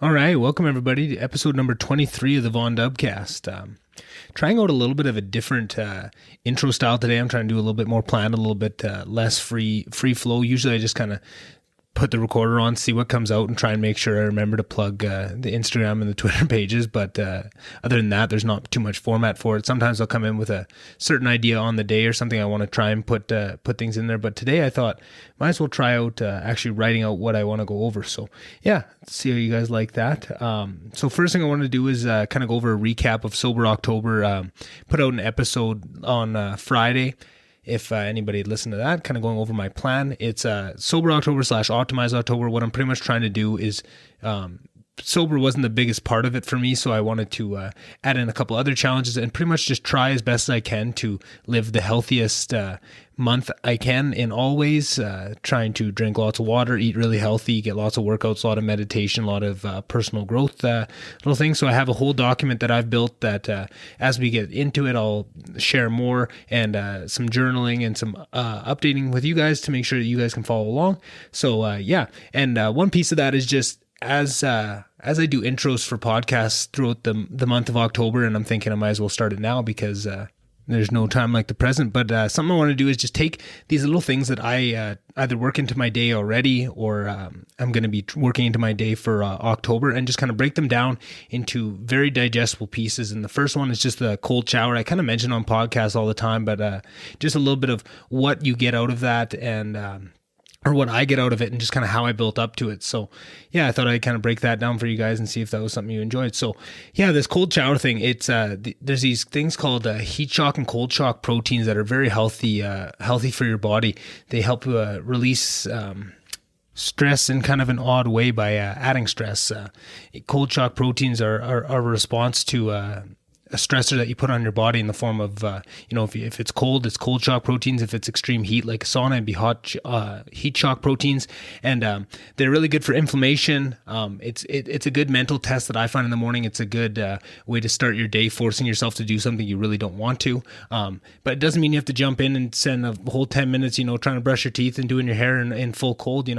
All right, welcome everybody to episode number 23 of the VonDubCast. Trying out a little bit of a different intro style today. I'm trying to do a little bit more planned, a little bit less free flow. Usually I just kind of put the recorder on, see what comes out, and try and make sure I remember to plug the Instagram and the Twitter pages. But other than that, there's not too much format for it. Sometimes I'll come in with a certain idea on the day or something I want to try and put things in there. But today I thought might as well try out actually writing out what I want to go over. So yeah, see how you guys like that. So first thing I want to do is kind of go over a recap of Sober October. Put out an episode on Friday. If anybody had listened to that, kind of going over my plan. It's Sober October / Optimize October. What I'm pretty much trying to do is, sober wasn't the biggest part of it for me, so I wanted to add in a couple other challenges and pretty much just try as best as I can to live the healthiest month I can in all ways, trying to drink lots of water, eat really healthy, get lots of workouts, a lot of meditation, a lot of personal growth little things. So I have a whole document that I've built that as we get into it, I'll share more and some journaling and some updating with you guys to make sure that you guys can follow along. So yeah, and one piece of that is just as I do intros for podcasts throughout the month of October, and I'm thinking I might as well start it now because there's no time like the present. But something I want to do is just take these little things that I either work into my day already or I'm going to be working into my day for October, and just kind of break them down into very digestible pieces. And the first one is just the cold shower. I kind of mention on podcasts all the time, but just a little bit of what you get out of that and or what I get out of it and just kind of how I built up to it. So yeah, I thought I'd kind of break that down for you guys and see if that was something you enjoyed. So yeah, this cold shower thing, it's there's these things called heat shock and cold shock proteins that are very healthy for your body. They help release stress in kind of an odd way by adding stress. Cold shock proteins are a response to a stressor that you put on your body in the form of, if it's cold, it's cold shock proteins. If it's extreme heat, like a sauna, it'd be heat shock proteins. And they're really good for inflammation. It's a good mental test that I find in the morning. It's a good way to start your day, forcing yourself to do something you really don't want to. But it doesn't mean you have to jump in and spend a whole 10 minutes, trying to brush your teeth and doing your hair in full cold.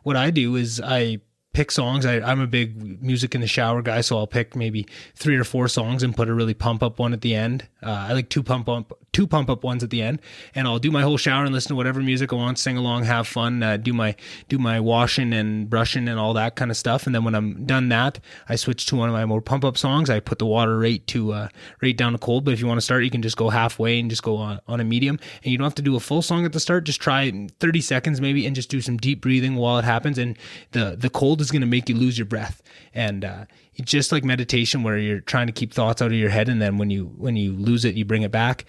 What I do is I pick songs. I'm a big music in the shower guy, so I'll pick maybe 3 or 4 songs and put a really pump up one at the end. I like two pump up ones at the end, and I'll do my whole shower and listen to whatever music I want, sing along, have fun, do my washing and brushing and all that kind of stuff. And then when I'm done that, I switch to one of my more pump up songs. I put the water rate down to cold, but if you want to start, you can just go halfway and just go on a medium, and you don't have to do a full song at the start. Just try it in 30 seconds maybe and just do some deep breathing while it happens. And the cold is going to make you lose your breath. And it's just like meditation where you're trying to keep thoughts out of your head, and then when you lose it, you bring it back.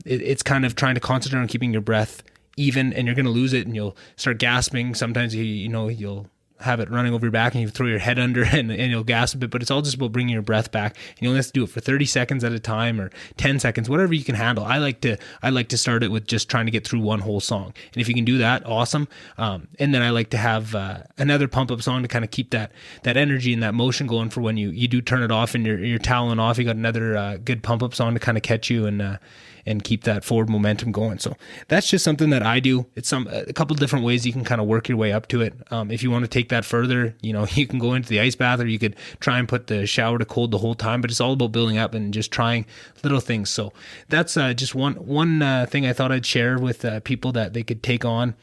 It's kind of trying to concentrate on keeping your breath even, and you're going to lose it and you'll start gasping. Sometimes you'll have it running over your back and you throw your head under and you'll gasp a bit, but it's all just about bringing your breath back. And you only have to do it for 30 seconds at a time or 10 seconds, whatever you can handle. I like to start it with just trying to get through one whole song. And if you can do that, awesome. And then I like to have another pump up song to kind of keep that energy and that motion going for when you do turn it off and you're toweling off. You got another good pump up song to kind of catch you and keep that forward momentum going. So that's just something that I do. It's a couple different ways you can kind of work your way up to it. If you want to take that further, you can go into the ice bath, or you could try and put the shower to cold the whole time, but it's all about building up and just trying little things. So that's just one thing I thought I'd share with people that they could take on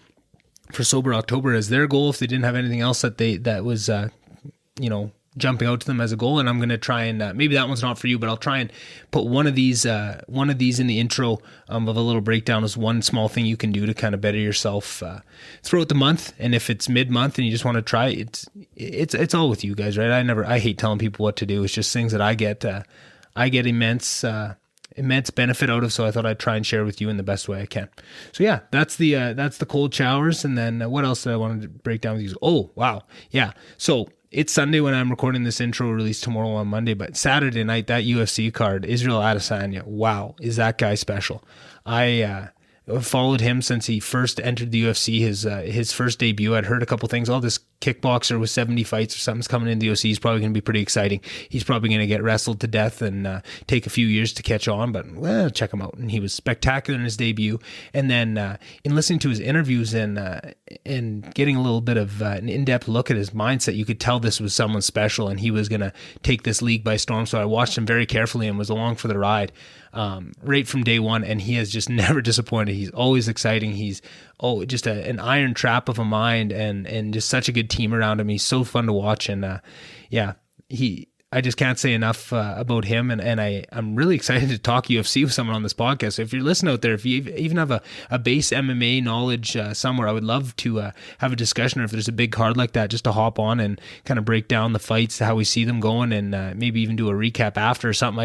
for Sober October as their goal if they didn't have anything else that was jumping out to them as a goal. And I'm going to try and maybe that one's not for you, but I'll try and put one of these in the intro of a little breakdown as one small thing you can do to kind of better yourself throughout the month. And if it's mid-month and you just want to try, it's all with you guys, right? I hate telling people what to do. It's just things that I get immense benefit out of, so I thought I'd try and share with you in the best way I can. So yeah, that's the cold showers. And then what else did I want to break down with you? Oh wow, yeah. So it's Sunday when I'm recording this intro, released tomorrow on Monday, but Saturday night, that UFC card, Israel Adesanya, wow, is that guy special. I followed him since he first entered the UFC, his first debut. I'd heard a couple things. Oh, this kickboxer with 70 fights or something's coming into the UFC. He's probably going to be pretty exciting. He's probably going to get wrestled to death and take a few years to catch on, but check him out. And he was spectacular in his debut. And then in listening to his interviews and getting a little bit of an in-depth look at his mindset, you could tell this was someone special and he was going to take this league by storm. So I watched him very carefully and was along for the ride right from day one, and he has just never disappointed. He's always exciting. He's just an iron trap of a mind and just such a good team around him. He's so fun to watch, and I just can't say enough about him, and I'm really excited to talk UFC with someone on this podcast. So if you're listening out there, if you even have a base MMA knowledge somewhere, I would love to have a discussion, or if there's a big card like that, just to hop on and kind of break down the fights, how we see them going, and maybe even do a recap after or something.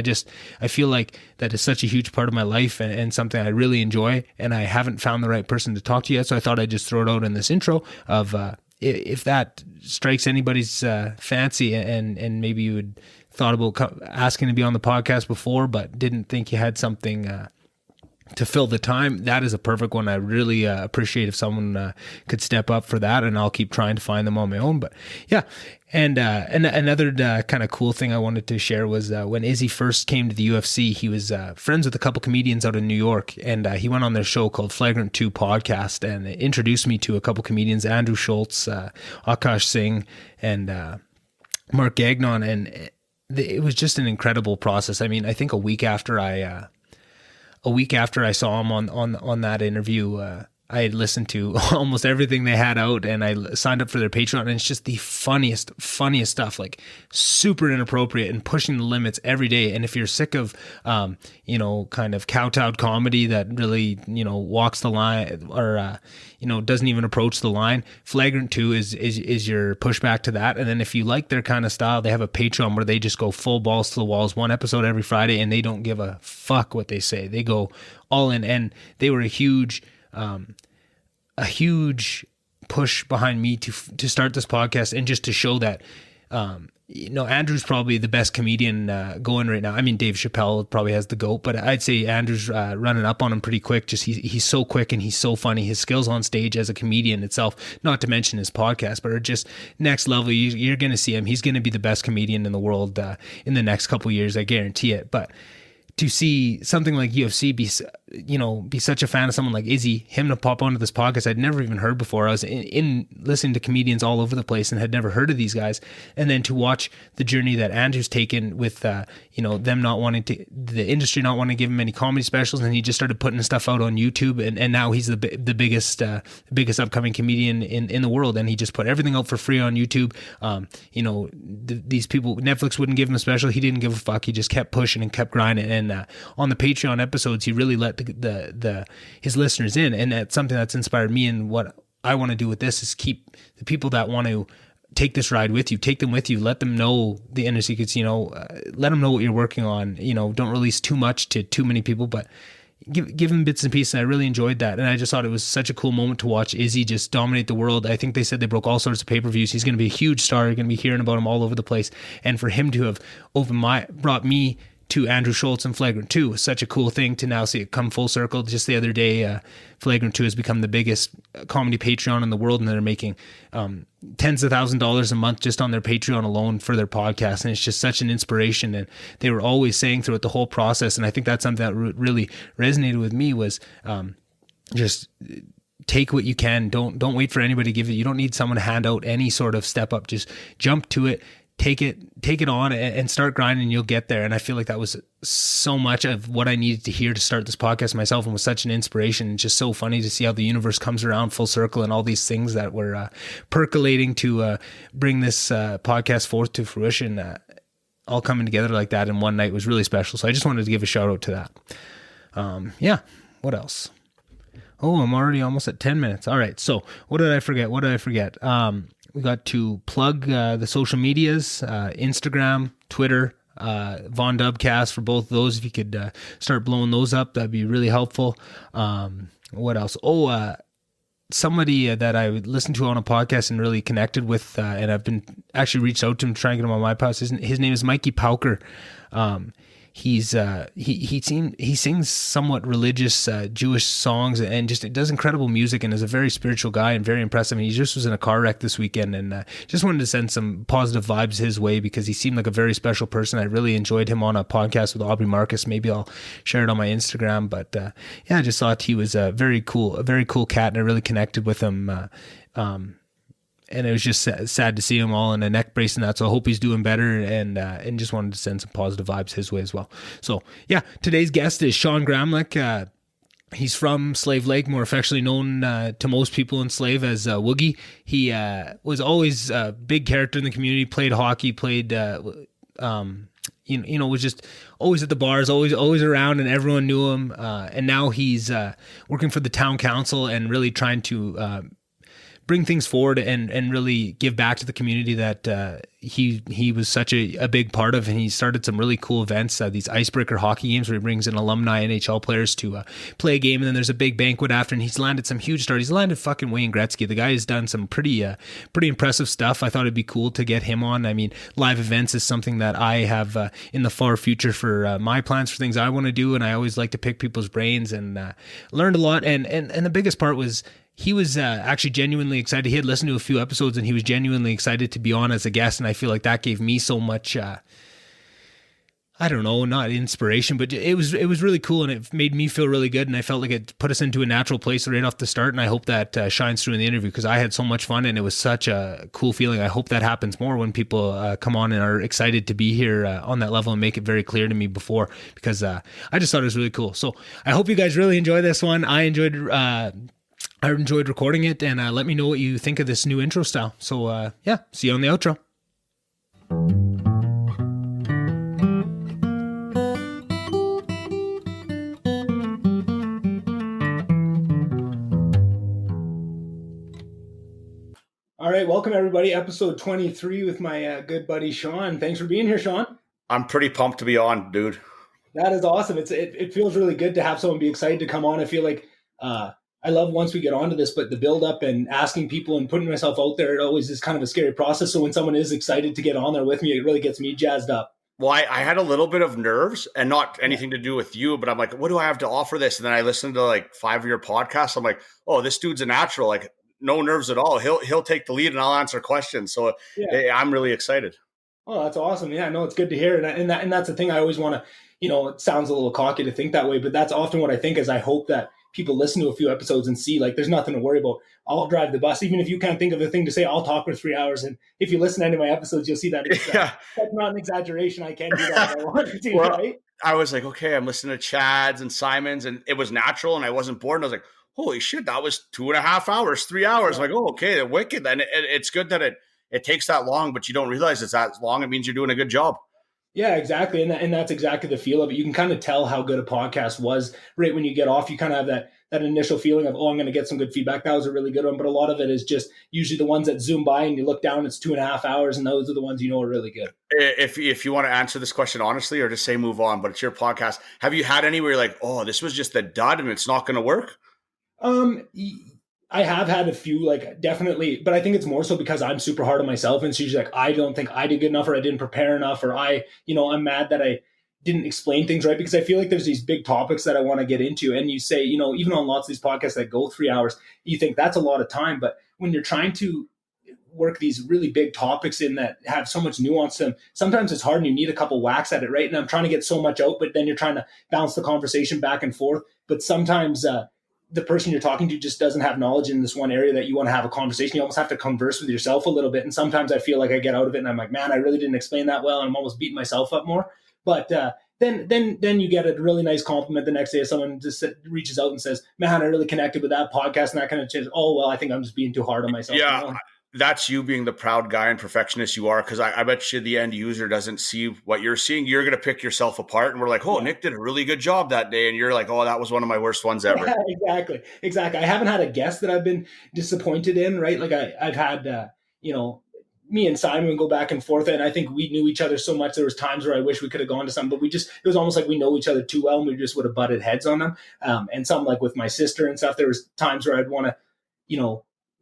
I feel like that is such a huge part of my life and something I really enjoy, and I haven't found the right person to talk to yet, so I thought I'd just throw it out in this intro of if that strikes anybody's fancy, and maybe you had thought about asking to be on the podcast before but didn't think you had something to fill the time, that is a perfect one. I really appreciate if someone could step up for that, and I'll keep trying to find them on my own. But yeah, and another kind of cool thing I wanted to share was when Izzy first came to the UFC, he was friends with a couple comedians out in New York, and he went on their show called Flagrant 2 Podcast, and it introduced me to a couple comedians, Andrew Schultz, Akash Singh, and Mark Gagnon, and it was just an incredible process. I mean, I think a week after I saw him on that interview, I had listened to almost everything they had out, and I signed up for their Patreon, and it's just the funniest stuff, like super inappropriate and pushing the limits every day. And if you're sick of, kind of kowtowed comedy that really, walks the line or, doesn't even approach the line, Flagrant 2 is your pushback to that. And then if you like their kind of style, they have a Patreon where they just go full balls to the walls, one episode every Friday, and they don't give a fuck what they say. They go all in, and they were a huge push behind me to start this podcast, and just to show that Andrew's probably the best comedian going right now. I mean, Dave Chappelle probably has the GOAT, but I'd say Andrew's running up on him pretty quick. Just he's so quick and he's so funny. His skills on stage as a comedian itself, not to mention his podcast, but are just next level. You're going to see him. He's going to be the best comedian in the world in the next couple of years. I guarantee it. But to see something like UFC be such a fan of someone like Izzy, him to pop onto this podcast I'd never even heard before. I was in listening to comedians all over the place and had never heard of these guys. And then to watch the journey that Andrew's taken with, them not wanting to, the industry not wanting to give him any comedy specials. And he just started putting stuff out on YouTube. And now he's the biggest upcoming comedian in the world. And he just put everything out for free on YouTube. These people, Netflix wouldn't give him a special. He didn't give a fuck. He just kept pushing and kept grinding. And on the Patreon episodes, he really let his listeners in, and that's something that's inspired me. And what I want to do with this is keep the people that want to take this ride with you, take them with you, let them know the inner secrets. Let them know what you're working on. Don't release too much to too many people, but give them bits and pieces. And I really enjoyed that, and I just thought it was such a cool moment to watch Izzy just dominate the world. I think they said they broke all sorts of pay-per-views. He's going to be a huge star. You're going to be hearing about him all over the place, and for him to have brought me to Andrew Schultz and Flagrant 2 was such a cool thing to now see it come full circle. Just the other day, Flagrant 2 has become the biggest comedy Patreon in the world, and they're making tens of $1,000s a month just on their Patreon alone for their podcast. And it's just such an inspiration. And they were always saying throughout the whole process, and I think that's something that really resonated with me, was just take what you can. Don't wait for anybody to give it. You don't need someone to hand out any sort of step up. Just jump to it. Take it on and start grinding, and you'll get there. And I feel like that was so much of what I needed to hear to start this podcast myself, and was such an inspiration. It's just so funny to see how the universe comes around full circle, and all these things that were percolating to bring this podcast forth to fruition, all coming together like that in one night was really special. So I just wanted to give a shout out to that. What else? Oh, I'm already almost at 10 minutes. All right. So what did I forget? We got to plug the social medias, Instagram, Twitter, VonDubCast for both of those. If you could start blowing those up, that'd be really helpful. What else? Somebody that I listened to on a podcast and really connected with, and I've been actually reached out to him to try and get him on my podcast. His name is Mikey Pauker. he sings somewhat religious Jewish songs, and just it does incredible music, and is a very spiritual guy and very impressive. And he just was in a car wreck this weekend, and just wanted to send some positive vibes his way because he seemed like a very special person. I really enjoyed him on a podcast with Aubrey Marcus. Maybe I'll share it on my Instagram, but yeah, I just thought he was a very cool cat, and I really connected with him. And it was just sad to see him all in a neck brace and that. So I hope he's doing better, and just wanted to send some positive vibes his way as well. So yeah, today's guest is Shawn Gramlich. He's from Slave Lake, more affectionately known to most people in Slave as Woogy. He was always a big character in the community, played hockey, was just always at the bars, always around, and everyone knew him. And now he's working for the town council and really trying to bring things forward and really give back to the community that he was such a big part of. And he started some really cool events, these icebreaker hockey games where he brings in alumni NHL players to play a game, and then there's a big banquet after, and he's landed some huge stars. He's landed fucking Wayne Gretzky. The guy has done some pretty impressive stuff. I thought it'd be cool to get him on. I mean, live events is something that I have in the far future for my plans for things I want to do, and I always like to pick people's brains, and learned a lot. And the biggest part was he was actually genuinely excited. He had listened to a few episodes, and he was genuinely excited to be on as a guest. And I feel like that gave me so much, I don't know, not inspiration, but it was really cool, and it made me feel really good. And I felt like it put us into a natural place right off the start. And I hope that shines through in the interview, because I had so much fun, and it was such a cool feeling. I hope that happens more when people come on and are excited to be here on that level and make it very clear to me before, because I just thought it was really cool. So I hope you guys really enjoy this one. I enjoyed recording it, and let me know what you think of this new intro style. So yeah, see you on the outro. All right, welcome everybody. Episode 23 with my good buddy Shawn. Thanks for being here, Shawn. I'm pretty pumped to be on, dude. That is awesome. It feels really good to have someone be excited to come on. I feel like I love once we get onto this, but the build up and asking people and putting myself out there, it always is kind of a scary process. So when someone is excited to get on there with me, it really gets me jazzed up. Well, I had a little bit of nerves, and not anything to do with you, but I'm like, what do I have to offer this? And then I listened to like 5 of your podcasts. I'm like, oh, this dude's a natural, like no nerves at all. He'll take the lead and I'll answer questions. So yeah. I'm really excited. Oh, that's awesome. Yeah, no, it's good to hear. And that's the thing I always want to, it sounds a little cocky to think that way, but that's often what I think is I hope that people listen to a few episodes and see like there's nothing to worry about. I'll drive the bus. Even if you can't think of a thing to say, I'll talk for 3 hours. And if you listen to any of my episodes, you'll see that that's not an exaggeration. I can do that if I want to, right? I was like, okay, I'm listening to Chad's and Simon's, and it was natural, and I wasn't bored. And I was like, holy shit, that was 2.5 hours, 3 hours. Yeah. I'm like, oh, okay, they're wicked. And it's good that it takes that long, but you don't realize it's that long. It means you're doing a good job. Yeah, exactly. And that's exactly the feel of it. You can kind of tell how good a podcast was right when you get off. You kind of have that initial feeling of, oh, I'm going to get some good feedback. That was a really good one. But a lot of it is just usually the ones that zoom by and you look down, it's 2.5 hours. And those are the ones are really good. If you want to answer this question honestly or just say move on, but it's your podcast. Have you had any where you're like, oh, this was just a dud and it's not going to work? I have had a few, like definitely, but I think it's more so because I'm super hard on myself. And it's usually like, I don't think I did good enough, or I didn't prepare enough, or I'm mad that I didn't explain things right, because I feel like there's these big topics that I want to get into. And you say, even on lots of these podcasts that go 3 hours, you think that's a lot of time. But when you're trying to work these really big topics in that have so much nuance to them, sometimes it's hard and you need a couple whacks at it, right? And I'm trying to get so much out, but then you're trying to bounce the conversation back and forth. But sometimes, the person you're talking to just doesn't have knowledge in this one area that you want to have a conversation. You almost have to converse with yourself a little bit. And sometimes I feel like I get out of it and I'm like, man, I really didn't explain that well. And I'm almost beating myself up more. But then you get a really nice compliment the next day. Someone just reaches out and says, man, I really connected with that podcast, and that kind of change. Oh, well, I think I'm just being too hard on myself. Yeah. That's you being the proud guy and perfectionist you are, because I bet you the end user doesn't see what you're seeing. You're going to pick yourself apart, and we're like, oh, yeah, Nick did a really good job that day. And you're like, oh, that was one of my worst ones ever. Yeah, exactly. I haven't had a guest that I've been disappointed in, right? Like I've had, me and Simon would go back and forth, and I think we knew each other so much. There was times where I wish we could have gone to something, but it was almost like we know each other too well, and we just would have butted heads on them. And some, like with my sister and stuff, there was times where I'd want to,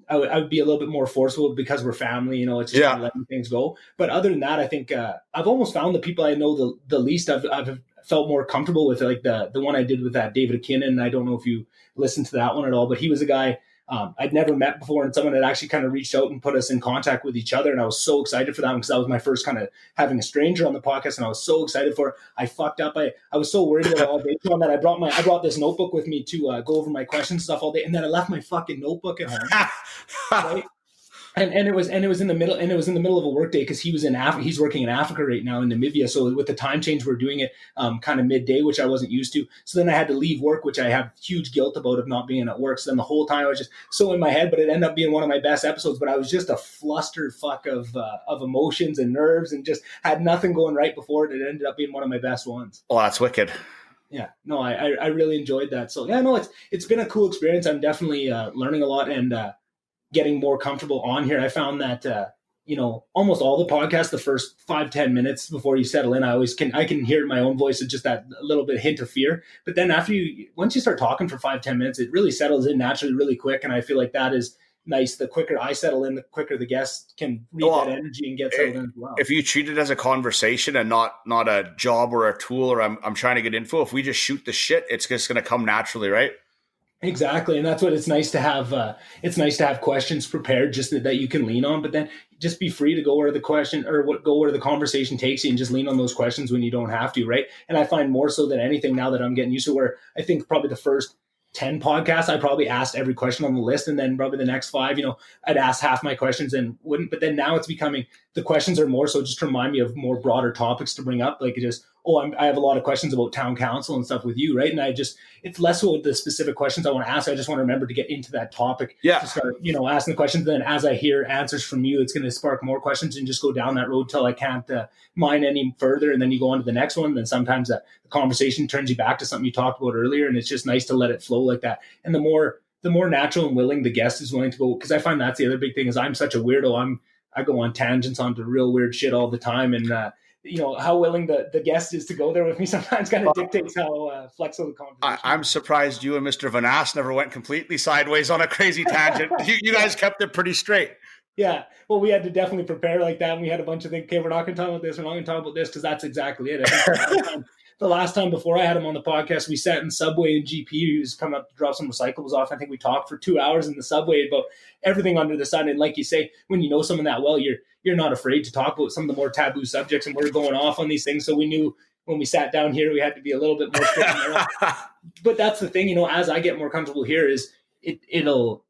I would be a little bit more forceful because we're family, it's just letting things go. But other than that, I think I've almost found the people I know the least. I've felt more comfortable with it. Like the one I did with that David Kinnan. I don't know if you listened to that one at all, but he was a guy I'd never met before, and someone had actually kind of reached out and put us in contact with each other. And I was so excited for that because that was my first kind of having a stranger on the podcast, and I was so excited for it. I fucked up. I was so worried about it all day on that. I brought this notebook with me to go over my questions stuff all day, and then I left my fucking notebook at home. Right? And it was in the middle of a work day because he was he's working in Africa right now in Namibia. So with the time change, we're doing it kind of midday, which I wasn't used to. So then I had to leave work, which I have huge guilt about of not being at work. So then the whole time I was just so in my head, but it ended up being one of my best episodes. But I was just a flustered fuck of emotions and nerves and just had nothing going right before it. It ended up being one of my best ones. Oh, that's wicked. Yeah, no, I really enjoyed that. So yeah, no, it's been a cool experience. I'm definitely learning a lot and getting more comfortable on here. I found that almost all the podcasts, the first 5-10 minutes before you settle in, I can hear my own voice. It's just that a little bit hint of fear. But then once you start talking for 5-10 minutes, it really settles in naturally really quick. And I feel like that is nice. The quicker I settle in, the quicker the guest can read that energy and get settled in as well. If you treat it as a conversation and not a job or a tool or I'm trying to get info, if we just shoot the shit, it's just going to come naturally, right? Exactly. And that's what it's nice to have. It's nice to have questions prepared just that you can lean on, but then just be free to go where the question go where the conversation takes you and just lean on those questions when you don't have to. Right. And I find more so than anything now that I'm getting used to where I think probably the first 10 podcasts, I probably asked every question on the list. And then probably the next 5, I'd ask half my questions and wouldn't, but then now it's becoming, the questions are more so just to remind me of more broader topics to bring up. Like I have a lot of questions about town council and stuff with you. Right. And it's less so the specific questions I want to ask. I just want to remember to get into that topic to start, asking the questions. Then as I hear answers from you, it's going to spark more questions and just go down that road till I can't mine any further. And then you go on to the next one. And then sometimes the conversation turns you back to something you talked about earlier. And it's just nice to let it flow like that. And the more natural and willing the guest is willing to go, because I find that's the other big thing is I'm such a weirdo. I go on tangents onto real weird shit all the time. And, how willing the guest is to go there with me sometimes kind of dictates how flexible the conversation. I'm surprised you and Mr. Van Ass never went completely sideways on a crazy tangent. You guys kept it pretty straight. Yeah. Well, we had to definitely prepare like that. And we had a bunch of things. Okay, we're not going to talk about this. We're not going to talk about this because that's exactly it. I think the last time before I had him on the podcast, we sat in Subway and GP. He was coming up to drop some recyclables off. I think we talked for 2 hours in the Subway about everything under the sun. And like you say, when you know someone that well, you're not afraid to talk about some of the more taboo subjects. And we're going off on these things. So we knew when we sat down here, we had to be a little bit more strict. But that's the thing, as I get more comfortable here is it'll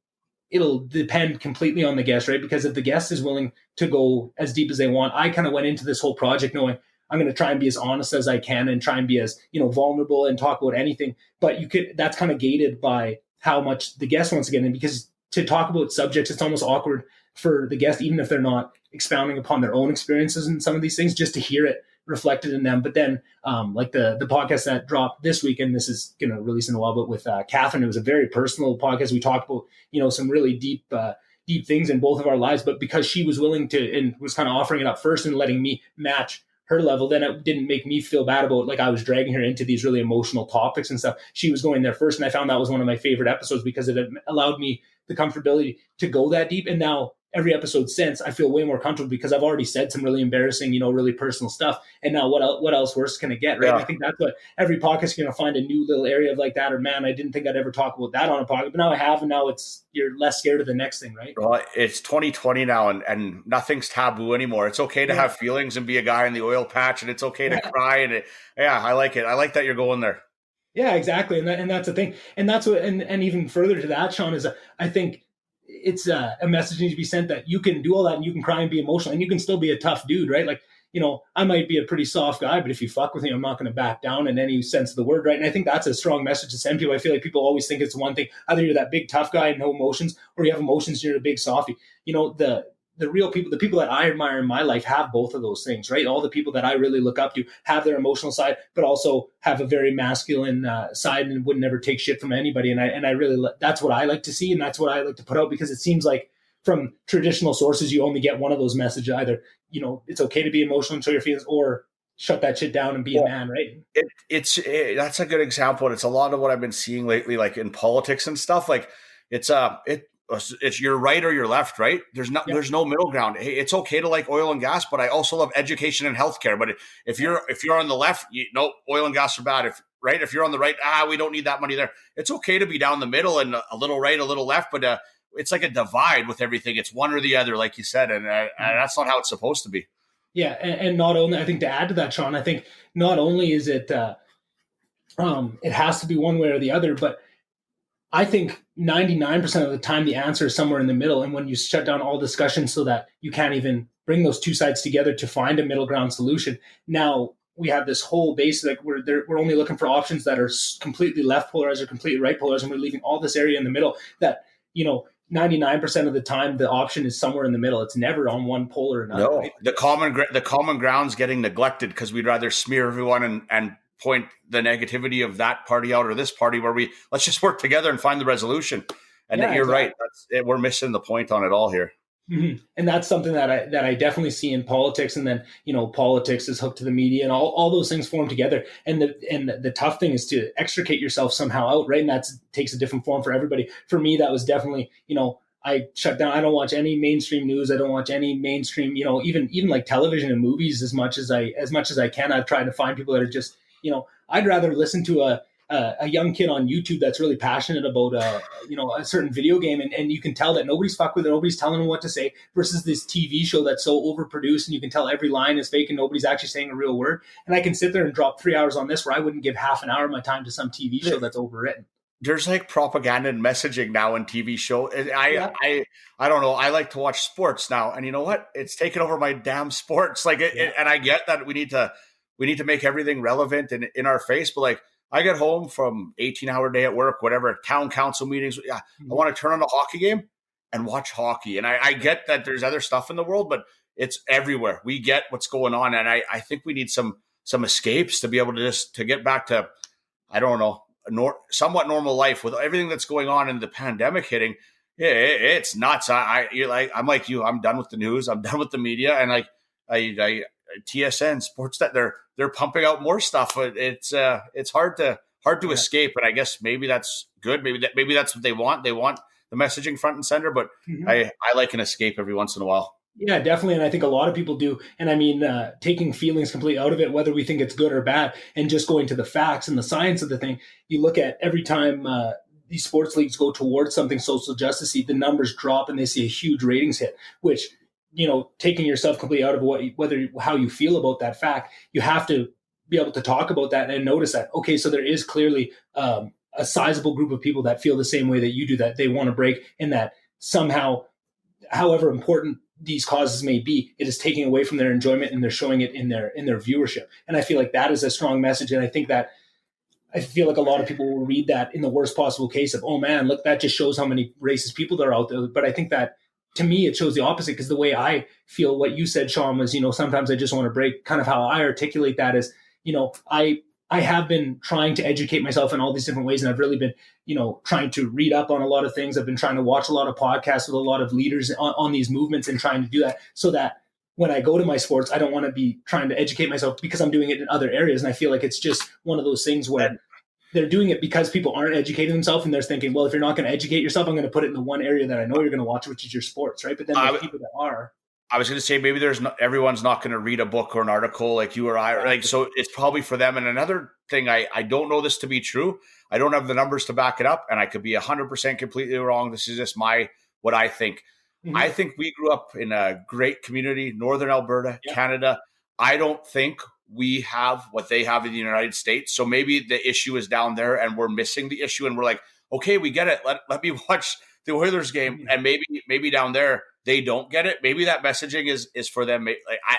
depend completely on the guest, right? Because if the guest is willing to go as deep as they want, I kind of went into this whole project knowing I'm going to try and be as honest as I can and try and be as, vulnerable and talk about anything. But that's kind of gated by how much the guest wants to get in, because to talk about subjects, it's almost awkward for the guest, even if they're not expounding upon their own experiences in some of these things, just to hear it reflected in them. But then like the podcast that dropped this week, and this is going to release in a while, but with Catherine, it was a very personal podcast. We talked about, some really deep things in both of our lives, but because she was willing to, and was kind of offering it up first and letting me match her level, then it didn't make me feel bad about like I was dragging her into these really emotional topics and stuff. She was going there first. And I found that was one of my favorite episodes because it allowed me the comfortability to go that deep. And now every episode since, I feel way more comfortable because I've already said some really embarrassing, really personal stuff. And now what else worse can it get, right? Yeah. I think that's what every podcast is going to find, a new little area of like that, or man, I didn't think I'd ever talk about that on a podcast, but now I have, and now you're less scared of the next thing, right? Well, it's 2020 now, and nothing's taboo anymore. It's okay to have feelings and be a guy in the oil patch, and it's okay to cry. And I like it. I like that you're going there. Yeah, exactly. And that's the thing. And that's what, and even further to that, Shawn, is I think it's a message needs to be sent that you can do all that and you can cry and be emotional and you can still be a tough dude, right? Like, I might be a pretty soft guy, but if you fuck with me, I'm not going to back down in any sense of the word, right? And I think that's a strong message to send people. I feel like people always think it's one thing. Either you're that big tough guy, no emotions, or you have emotions and you're a big softie. The real people, the people that I admire in my life have both of those things, right? All the people that I really look up to have their emotional side, but also have a very masculine side and would never take shit from anybody. And I really, that's what I like to see. And that's what I like to put out, because it seems like from traditional sources, you only get one of those messages. Either, it's okay to be emotional and show your feelings, or shut that shit down and be a man, right? That's a good example. And it's a lot of what I've been seeing lately, like in politics and stuff. Like it's your right or your left, right? There's no middle ground. Hey, it's okay to like oil and gas, but I also love education and healthcare. But if you're on the left, oil and gas are bad. If you're on the right, we don't need that money there. It's okay to be down the middle and a little right, a little left, but it's like a divide with everything. It's one or the other, like you said, and that's not how it's supposed to be. Yeah, and not only, I think, to add to that, Shawn, I think not only is it it has to be one way or the other, but I think 99% of the time the answer is somewhere in the middle. And when you shut down all discussions so that you can't even bring those two sides together to find a middle ground solution, now we have this whole base, like we're only looking for options that are completely left polarized or completely right polarized, and we're leaving all this area in the middle that, 99% of the time the option is somewhere in the middle. It's never on one pole or another. No, right? the common ground's getting neglected because we'd rather smear everyone and point the negativity of that party out or this party, where let's just work together and find the resolution. And you're right. We're missing the point on it all here. Mm-hmm. And that's something that I definitely see in politics. And then, politics is hooked to the media, and all those things form together. And the tough thing is to extricate yourself somehow out, right? And that takes a different form for everybody. For me, that was definitely, I shut down. I don't watch any mainstream news. I don't watch any mainstream, even like television and movies as much as I can. I've tried to find people that are just, I'd rather listen to a young kid on YouTube that's really passionate about a certain video game, and you can tell that nobody's fuck with it, nobody's telling him what to say, versus this TV show that's so overproduced and you can tell every line is fake and nobody's actually saying a real word. And I can sit there and drop 3 hours on this where I wouldn't give half an hour of my time to some TV show that's overwritten. There's like propaganda and messaging now in TV show. I don't know. I like to watch sports now, and you know what? It's taken over my damn sports. And I get that we need to make everything relevant and in our face, but like, I get home from 18-hour day at work, whatever, town council meetings. Yeah, I want to turn on a hockey game and watch hockey. And I get that there's other stuff in the world, but it's everywhere. We get what's going on, and I think we need some escapes to be able to get back to, I don't know, somewhat normal life with everything that's going on and the pandemic hitting. Yeah, it's nuts. I'm like you. I'm done with the news. I'm done with the media, and like TSN Sports, that they're pumping out more stuff. It's hard to escape, and I guess maybe that's good. Maybe that's what they want. They want the messaging front and center, but I like an escape every once in a while. Yeah, definitely. And I think a lot of people do. And I mean, taking feelings completely out of it, whether we think it's good or bad, and just going to the facts and the science of the thing. You look at every time these sports leagues go towards something social justice-y, the numbers drop and they see a huge ratings hit, which, taking yourself completely out of how you feel about that fact, you have to be able to talk about that and notice that, okay, so there is clearly a sizable group of people that feel the same way that you do, that they want to break, and that somehow, however important these causes may be, it is taking away from their enjoyment, and they're showing it in their viewership. And I feel like that is a strong message. And I feel like a lot of people will read that in the worst possible case of, oh man, look, that just shows how many racist people there are out there. But I think that, to me, it shows the opposite, because the way I feel, what you said, Shawn, was, sometimes I just want to break. Kind of how I articulate that is, I have been trying to educate myself in all these different ways. And I've really been, trying to read up on a lot of things. I've been trying to watch a lot of podcasts with a lot of leaders on these movements, and trying to do that so that when I go to my sports, I don't want to be trying to educate myself because I'm doing it in other areas. And I feel like it's just one of those things where they're doing it because people aren't educating themselves, and they're thinking, well, if you're not going to educate yourself, I'm going to put it in the one area that I know you're going to watch, which is your sports, right? But then there's people that are. I was going to say, maybe everyone's not going to read a book or an article like you or I, like, so it's probably for them. And another thing, I don't know this to be true. I don't have the numbers to back it up, and I could be 100% completely wrong. This is just what I think. Mm-hmm. I think we grew up in a great community, Northern Alberta, Canada. I don't think we have what they have in the United States. So maybe the issue is down there and we're missing the issue, and we're like, okay, we get it. Let me watch the Oilers game. And maybe down there they don't get it. Maybe that messaging is for them.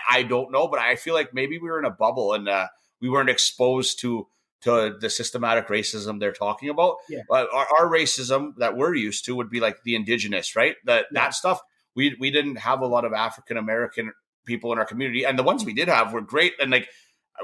I don't know, but I feel like maybe we were in a bubble and we weren't exposed to the systematic racism they're talking about. Yeah. Our racism that we're used to would be like the indigenous, right? That stuff. We didn't have a lot of African American people in our community, and the ones we did have were great. And like,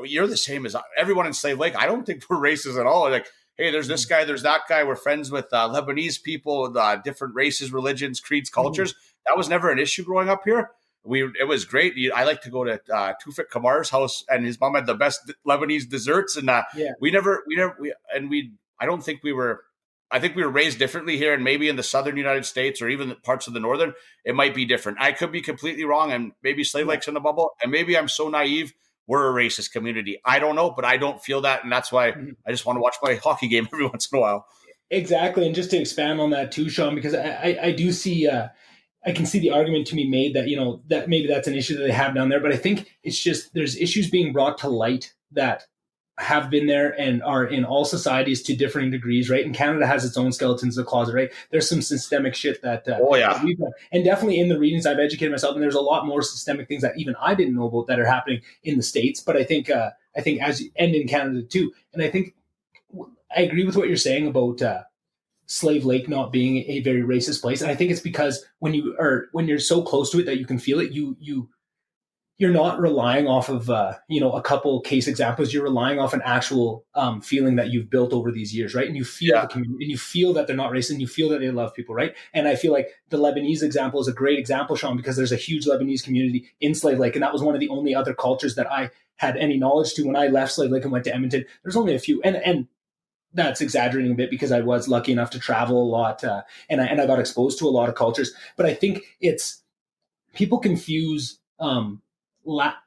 you're the same as everyone in Slave Lake. I don't think we're racist at all. Like, hey, there's this guy, there's that guy. We're friends with Lebanese people, different races, religions, creeds, cultures. That was never an issue growing up here. It was great. I like to go to Tufik Kamar's house, and his mom had the best Lebanese desserts. And I don't think we were I think we were raised differently here, and maybe in the southern United States or even parts of the northern, it might be different. I could be completely wrong, and maybe Slave Lake's in the bubble, and maybe I'm so naive. We're a racist community. I don't know, but I don't feel that, and that's why I just want to watch my hockey game every once in a while. Exactly, and just to expand on that too, Shawn, because I do see. I can see the argument to be made that, that maybe that's an issue that they have down there, but I think it's just there's issues being brought to light that have been there and are in all societies to differing degrees, right? And Canada has its own skeletons in the closet, right? There's some systemic shit that that we've done. And definitely in the readings I've educated myself, and there's a lot more systemic things that even I didn't know about that are happening in the States, but I think as and in Canada too. And I think I agree with what you're saying about Slave Lake not being a very racist place, and I think it's because when you're so close to it that you can feel it, you're not relying off of a couple case examples. You're relying off an actual feeling that you've built over these years, right? And you feel the community, and you feel that they're not racist, and you feel that they love people, right? And I feel like the Lebanese example is a great example, Shawn, because there's a huge Lebanese community in Slave Lake, and that was one of the only other cultures that I had any knowledge to when I left Slave Lake and went to Edmonton. There's only a few, and that's exaggerating a bit because I was lucky enough to travel a lot and I got exposed to a lot of cultures. But I think it's people confuse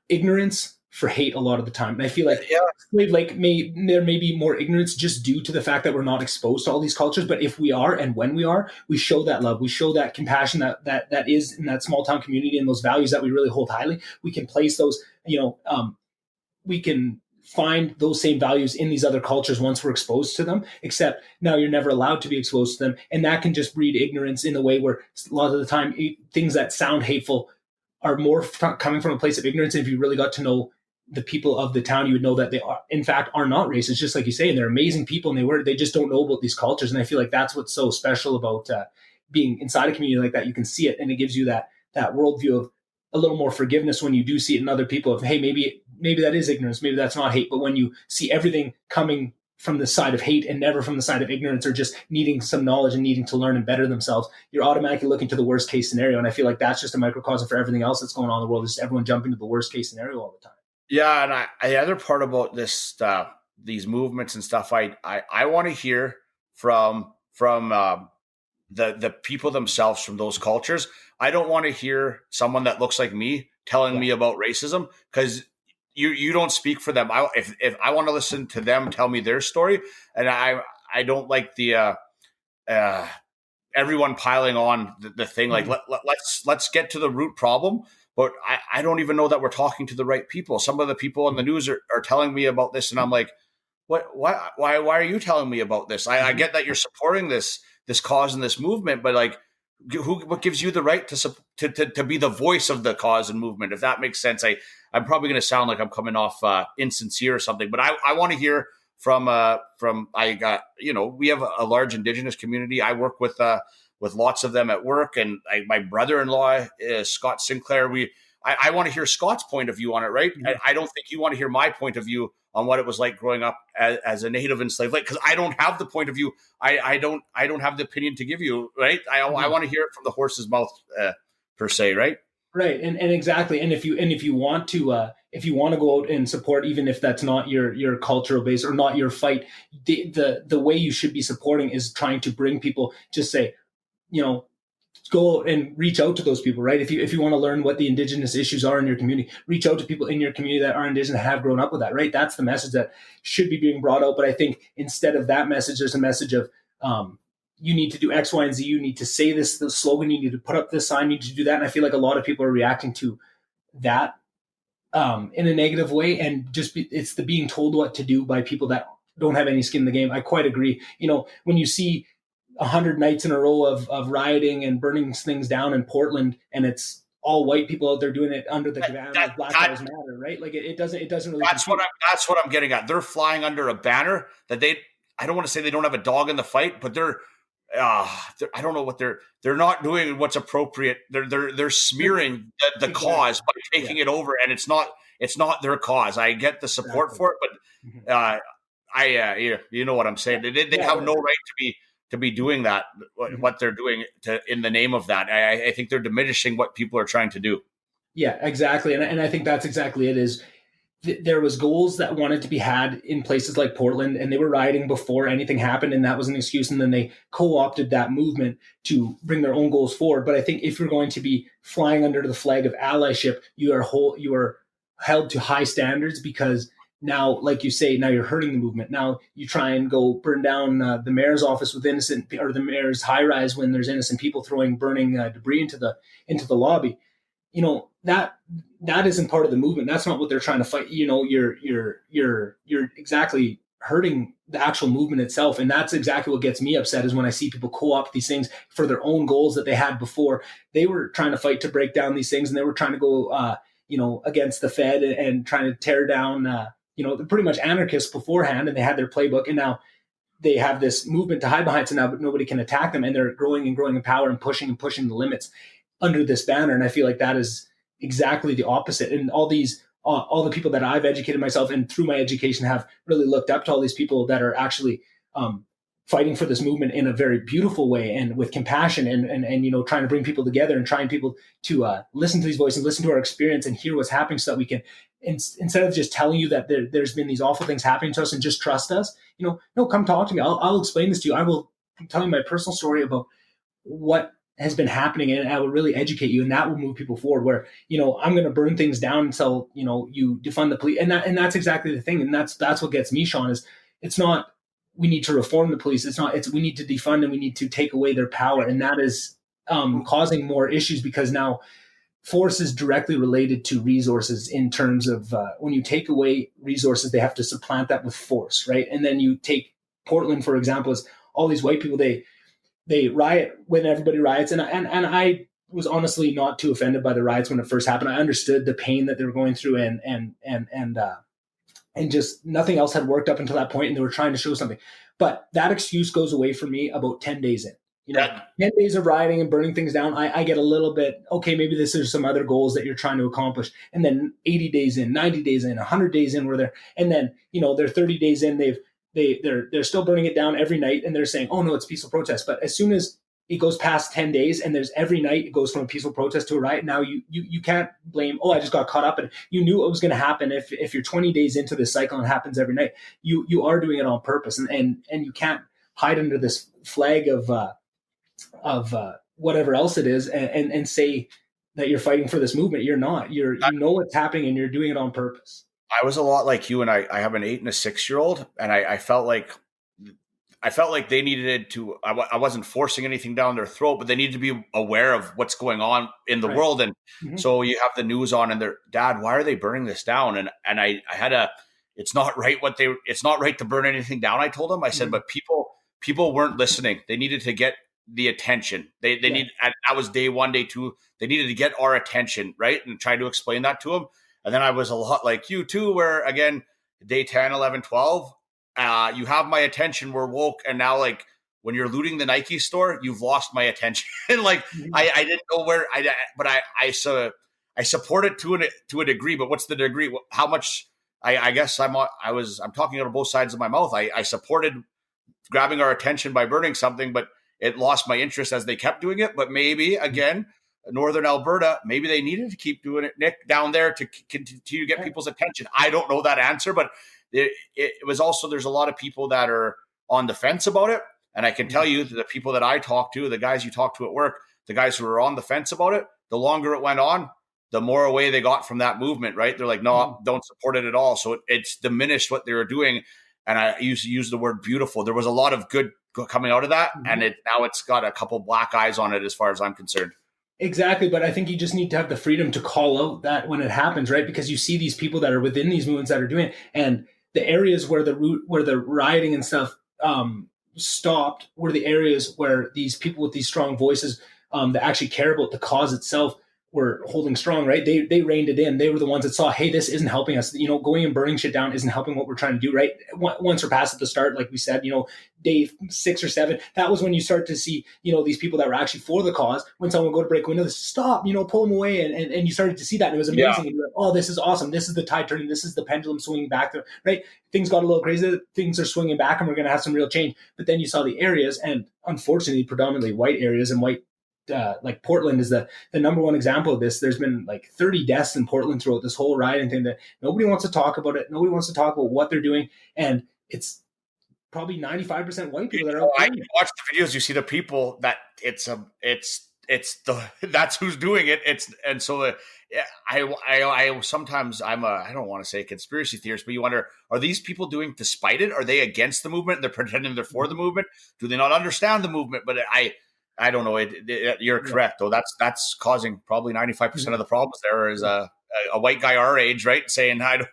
ignorance for hate a lot of the time. And I feel like Slave Lake there may be more ignorance just due to the fact that we're not exposed to all these cultures. But if we are, and when we are, we show that love, we show that compassion that is in that small town community, and those values that we really hold highly. We can place those, we can find those same values in these other cultures once we're exposed to them, except now you're never allowed to be exposed to them. And that can just breed ignorance in a way where a lot of the time things that sound hateful are more coming from a place of ignorance. And if you really got to know the people of the town, you would know that they are, in fact, are not racist, just like you say, and they're amazing people, and they just don't know about these cultures. And I feel like that's what's so special about being inside a community like that. You can see it, and it gives you that worldview of a little more forgiveness when you do see it in other people of, hey, maybe that is ignorance, maybe that's not hate. But when you see everything coming from the side of hate and never from the side of ignorance, or just needing some knowledge and needing to learn and better themselves, you're automatically looking to the worst case scenario. And I feel like that's just a microcosm for everything else that's going on in the world, is everyone jumping to the worst case scenario all the time. Yeah, and the other part about this these movements and stuff, I want to hear from the people themselves from those cultures. I don't want to hear someone that looks like me telling me about racism, because you don't speak for them. If I want to listen to them tell me their story, and I don't like the everyone piling on the thing. Like let's get to the root problem. But I don't even know that we're talking to the right people. Some of the people in the news are telling me about this, and I'm like, why are you telling me about this? I get that you're supporting this cause and this movement, but like, what gives you the right to be the voice of the cause and movement? If that makes sense. I'm probably going to sound like I'm coming off insincere or something, but I want to hear from we have a large Indigenous community. I work with lots of them at work, and my brother-in-law is Scott Sinclair. I want to hear Scott's point of view on it, right? Mm-hmm. I don't think you want to hear my point of view on what it was like growing up as a native in Slave Lake, because I don't have the point of view. I don't have the opinion to give you, right? I want to hear it from the horse's mouth, per se, right? Right, and exactly. And if you want to go out and support, even if that's not your cultural base or not your fight, the way you should be supporting is trying to bring people. Just say, go out and reach out to those people, right? If you want to learn what the Indigenous issues are in your community, reach out to people in your community that are Indigenous and have grown up with that, right? That's the message that should be being brought out. But I think instead of that message, there's a message of you need to do X, Y, and Z. You need to say this, the slogan. You need to put up this sign. You need to do that. And I feel like a lot of people are reacting to that in a negative way, and it's the being told what to do by people that don't have any skin in the game. I quite agree. When you see 100 nights in a row of rioting and burning things down in Portland, and it's all white people out there doing it under the banner of Black Lives Matter, right? Like it doesn't really. That's what I'm getting at. They're flying under a banner that I don't want to say they don't have a dog in the fight, but I don't know what they're not doing what's appropriate. They're smearing the cause by taking it over, and it's not their cause. I get the support for it, but you know what I'm saying. They have no right to be doing that, what they're doing in the name of that. I think they're diminishing what people are trying to do. Yeah, exactly. And I think that's exactly it is. there was goals that wanted to be had in places like Portland, and they were rioting before anything happened, and that was an excuse. And then they co-opted that movement to bring their own goals forward. But I think if you're going to be flying under the flag of allyship, you are held to high standards, because now, like you say, now you're hurting the movement. Now you try and go burn down the mayor's office with innocent, or the mayor's high rise when there's innocent people throwing burning debris into the lobby. That isn't part of the movement. That's not what they're trying to fight. You're exactly hurting the actual movement itself. And that's exactly what gets me upset, is when I see people co-opt these things for their own goals that they had before. They were trying to fight to break down these things, and they were trying to go, against the Fed, and trying to tear down, they're pretty much anarchists beforehand, and they had their playbook, and now they have this movement to hide behind. So now nobody can attack them, and they're growing and growing in power and pushing the limits under this banner. And I feel like that is exactly the opposite. And all the people that I've educated myself, and through my education have really looked up to all these people that are actually fighting for this movement in a very beautiful way, and with compassion, and trying to bring people together, and trying people to listen to these voices, and listen to our experience, and hear what's happening, so that we can, instead of just telling you that there's been these awful things happening to us and just trust us, no, come talk to me. I'll explain this to you. I will tell you my personal story about what has been happening, and I will really educate you, and that will move people forward. Where I'm going to burn things down until you defund the police, and that's exactly the thing, and that's what gets me, Shawn. Is it's not we need to reform the police. It's we need to defund, and we need to take away their power, and that is causing more issues, because now force is directly related to resources, in terms of when you take away resources, they have to supplant that with force, right? And then you take Portland, for example, is all these white people, they riot when everybody riots. And I was honestly not too offended by the riots when it first happened. I understood the pain that they were going through, and just nothing else had worked up until that point, and they were trying to show something. But that excuse goes away for me about 10 days in. 10 days of rioting and burning things down, I get a little bit, okay, maybe this is some other goals that you're trying to accomplish. And then 80 days in, 90 days in, 100 days in, we're there. And then, they're 30 days in, they're still burning it down every night, and they're saying, oh no, it's peaceful protest. But as soon as it goes past 10 days, and there's every night it goes from a peaceful protest to a riot, now you can't blame, oh, I just got caught up, and you knew it was going to happen. If you're 20 days into this cycle and it happens every night, you are doing it on purpose, and you can't hide under this flag of whatever else it is, and say that you're fighting for this movement. You're not. You know what's happening, and you're doing it on purpose. I was a lot like you, and I have an 8 and a 6-year-old, and I felt like they needed to. I wasn't forcing anything down their throat, but they needed to be aware of what's going on in the world. And so you have the news on, and they're, Dad, why are they burning this down? And I had it's not right it's not right to burn anything down. I told them, I said, but people weren't listening. They needed to get the attention. They need. That was day 1, day 2. They needed to get our attention, right? And try to explain that to them. And then I was a lot like you too, where again, day 10, 11, 12, you have my attention, we're woke. And now, like, when you're looting the Nike store, you've lost my attention. Like, I didn't know where, but I support it to a degree, but what's the degree? How much, I guess I'm talking out of both sides of my mouth. I supported grabbing our attention by burning something, but it lost my interest as they kept doing it. But maybe, again, Northern Alberta, maybe they needed to keep doing it, Nick, down there to continue to get people's attention. I don't know that answer, but it was also, there's a lot of people that are on the fence about it. And I can tell you, the people that I talk to, the guys you talk to at work, the guys who are on the fence about it, the longer it went on, the more away they got from that movement, right? They're like, no, don't support it at all. So it's diminished what they were doing. And I used to use the word beautiful. There was a lot of good coming out of that. And now it's got a couple black eyes on it as far as I'm concerned. Exactly. But I think you just need to have the freedom to call out that when it happens, right? Because you see these people that are within these movements that are doing it, and the areas where the rioting and stuff stopped were the areas where these people with these strong voices that actually care about the cause itself were holding strong, right? They reined it in. They were the ones that saw, hey, this isn't helping us. Going and burning shit down isn't helping what we're trying to do, right? Once we're past at the start, like we said, day 6 or 7, that was when you start to see, these people that were actually for the cause. When someone would go to break windows, stop, pull them away, and you started to see that, and it was amazing. Yeah. And you're like, oh, this is awesome. This is the tide turning. This is the pendulum swinging back, right? Things got a little crazy. Things are swinging back, and we're going to have some real change. But then you saw the areas, and unfortunately, predominantly white areas and white like Portland is the number one example of this. There's been like 30 deaths in Portland throughout this whole riot and thing that nobody wants to talk about it. Nobody wants to talk about what they're doing. And it's probably 95% white people that are out I doing it. watch the videos. You see the people that it's the that's who's doing it. And so I sometimes I don't want to say conspiracy theorist, but you wonder, are these people doing despite it? Are they against the movement? They're pretending they're for the movement. Do they not understand the movement? But I don't know. You're correct though. That's causing probably 95% of the problems. There is a white guy our age, right, saying I'm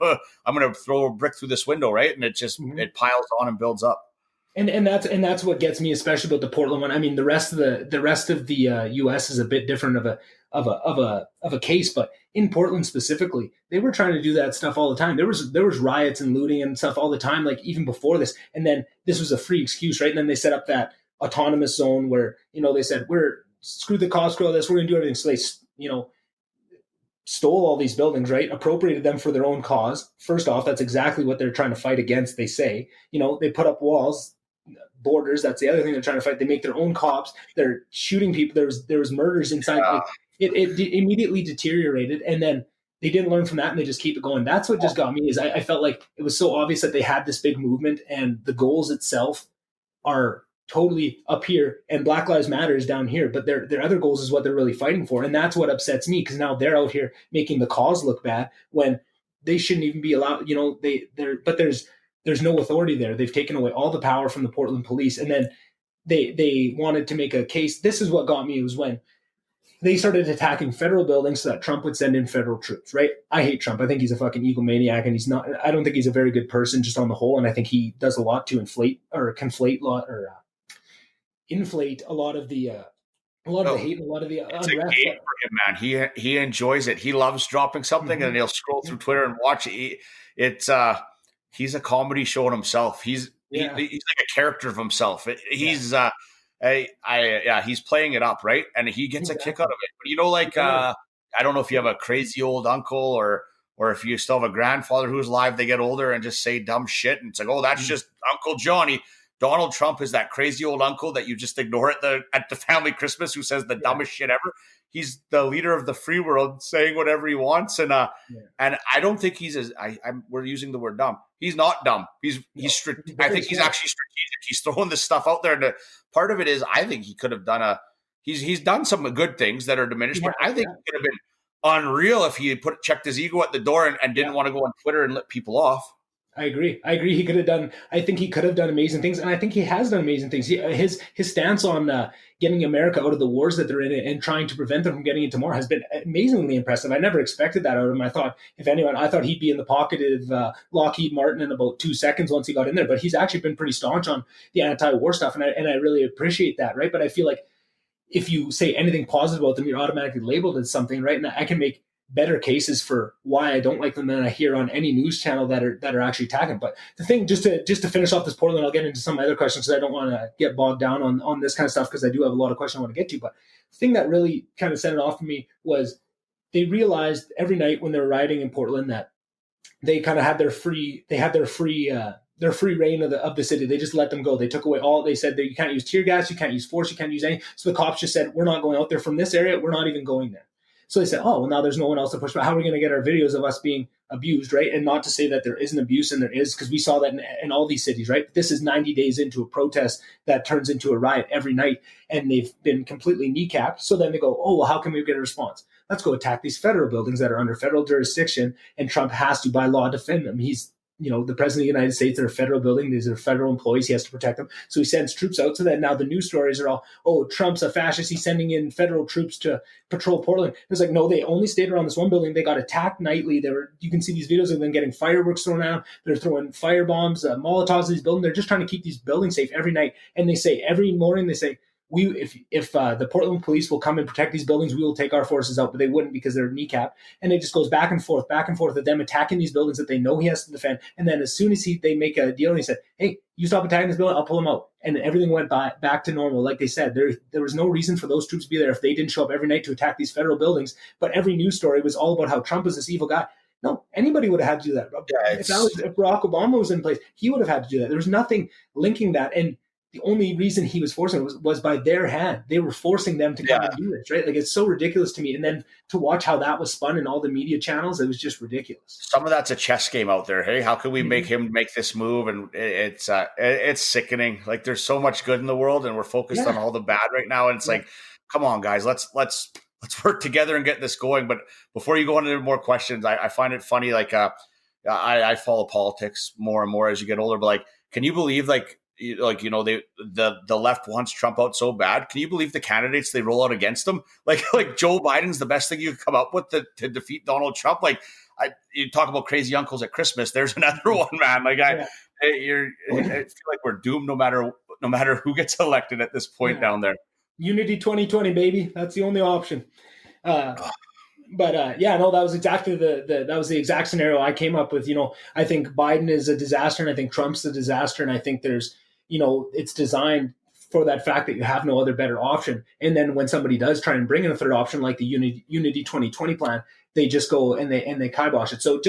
going to throw a brick through this window, right, and it just it piles on and builds up. And that's what gets me especially about the Portland one. I mean, the rest of the U.S. is a bit different of a case, but in Portland specifically, they were trying to do that stuff all the time. There was riots and looting and stuff all the time, like even before this. And then this was a free excuse, right? And then they set up that autonomous zone where they said we're screw the cost, screw all this, we're going to do everything. So they stole all these buildings, right? Appropriated them for their own cause. First off, that's exactly what they're trying to fight against. They say, they put up walls. Borders. That's the other thing they're trying to fight. They make their own cops. They're shooting people. There was murders inside. Like, it immediately deteriorated, and then they didn't learn from that, and they just keep it going. That's what just got me. Is I felt like it was so obvious that they had this big movement, and the goals itself are totally up here, and Black Lives Matter is down here. But their other goals is what they're really fighting for, and that's what upsets me because now they're out here making the cause look bad when they shouldn't even be allowed. But there's no authority there. They've taken away all the power from the Portland police. And then they wanted to make a case. This is what got me. It was when they started attacking federal buildings so that Trump would send in federal troops, right? I hate Trump. I think he's a fucking egomaniac, and I don't think he's a very good person just on the whole. And I think he does a lot to inflate a lot of the hate and a lot of the it's unrest. A game for him, man. He enjoys it. He loves dropping something, and he'll scroll through Twitter and watch it. He's a comedy show in himself. He's like a character of himself. He's he's playing it up, right? And he gets a kick out of it. But I don't know if you have a crazy old uncle or if you still have a grandfather who's alive, they get older and just say dumb shit, and it's like, oh, that's just Uncle Johnny. Donald Trump is that crazy old uncle that you just ignore at the family Christmas who says the dumbest shit ever. He's the leader of the free world, saying whatever he wants, and I don't think he's we're using the word dumb. He's not dumb. I think he's actually strategic. He's throwing this stuff out there, and part of it is I think he could have done he's done some good things that are diminished, but I think it could have been unreal if he checked his ego at the door and didn't want to go on Twitter and let people off. I agree. He could have done. I think he could have done amazing things, and I think he has done amazing things. His stance on getting America out of the wars that they're in and trying to prevent them from getting into more has been amazingly impressive. I never expected that out of him. I thought, I thought he'd be in the pocket of Lockheed Martin in about 2 seconds once he got in there. But he's actually been pretty staunch on the anti-war stuff, and I really appreciate that, right? But I feel like if you say anything positive about them, you're automatically labeled as something, right? And I can make better cases for why I don't like them than I hear on any news channel that are actually attacking. But the thing, just to finish off this Portland, I'll get into some other questions because I don't want to get bogged down on this kind of stuff because I do have a lot of questions I want to get to. But the thing that really kind of set it off for me was they realized every night when they were rioting in Portland that they kind of had their free reign of the city. They just let them go. They took away all. They said that you can't use tear gas, you can't use force, you can't use anything. So the cops just said, we're not going out there from this area. We're not even going there. So they said, oh, well, now there's no one else to push back. How are we going to get our videos of us being abused, right? And not to say that there isn't abuse, and there is, because we saw that in all these cities, right? This is 90 days into a protest that turns into a riot every night, and they've been completely kneecapped. So then they go, oh, well, how can we get a response? Let's go attack these federal buildings that are under federal jurisdiction, and Trump has to, by law, defend them. He's the president of the United States. They're a federal building. These are federal employees. He has to protect them. So he sends troops out. So that now the news stories are all, oh, Trump's a fascist. He's sending in federal troops to patrol Portland. It's like, no, they only stayed around this one building. They got attacked nightly. You can see these videos of them getting fireworks thrown at them. They're throwing fire bombs, Molotovs at these buildings. They're just trying to keep these buildings safe every night. And they say every morning, if the Portland police will come and protect these buildings, we will take our forces out, but they wouldn't because they're kneecapped. And it just goes back and forth of them attacking these buildings that they know he has to defend. And then as soon as they make a deal and he said, hey, you stop attacking this building, I'll pull them out. And everything went back to normal. Like they said, there was no reason for those troops to be there if they didn't show up every night to attack these federal buildings. But every news story was all about how Trump was this evil guy. No, anybody would have had to do that. If Barack Obama was in place, he would have had to do that. There was nothing linking that. And the only reason he was forcing it was by their hand. They were forcing them to come Yeah. and do this, right? Like, it's so ridiculous to me. And then to watch how that was spun in all the media channels, it was just ridiculous. Some of that's a chess game out there. Hey, how can we make him make this move? And it's sickening. Like, there's so much good in the world, and we're focused on all the bad right now. And it's like, come on, guys, let's work together and get this going. But before you go into more questions, I find it funny. Like, I follow politics more and more as you get older. But like, can you believe the left wants Trump out so bad? Can you believe the candidates they roll out against him? Like Joe Biden's the best thing you could come up with to defeat Donald Trump. Like, you talk about crazy uncles at Christmas. There's another one, man. Like, I feel like we're doomed no matter who gets elected at this point down there. Unity 2020, baby. That's the only option. But that was exactly that was the exact scenario I came up with. I think Biden is a disaster, and I think Trump's a disaster, and I think there's, it's designed for that fact that you have no other better option. And then when somebody does try and bring in a third option, like the Unity 2020 plan, they just go and they kibosh it. So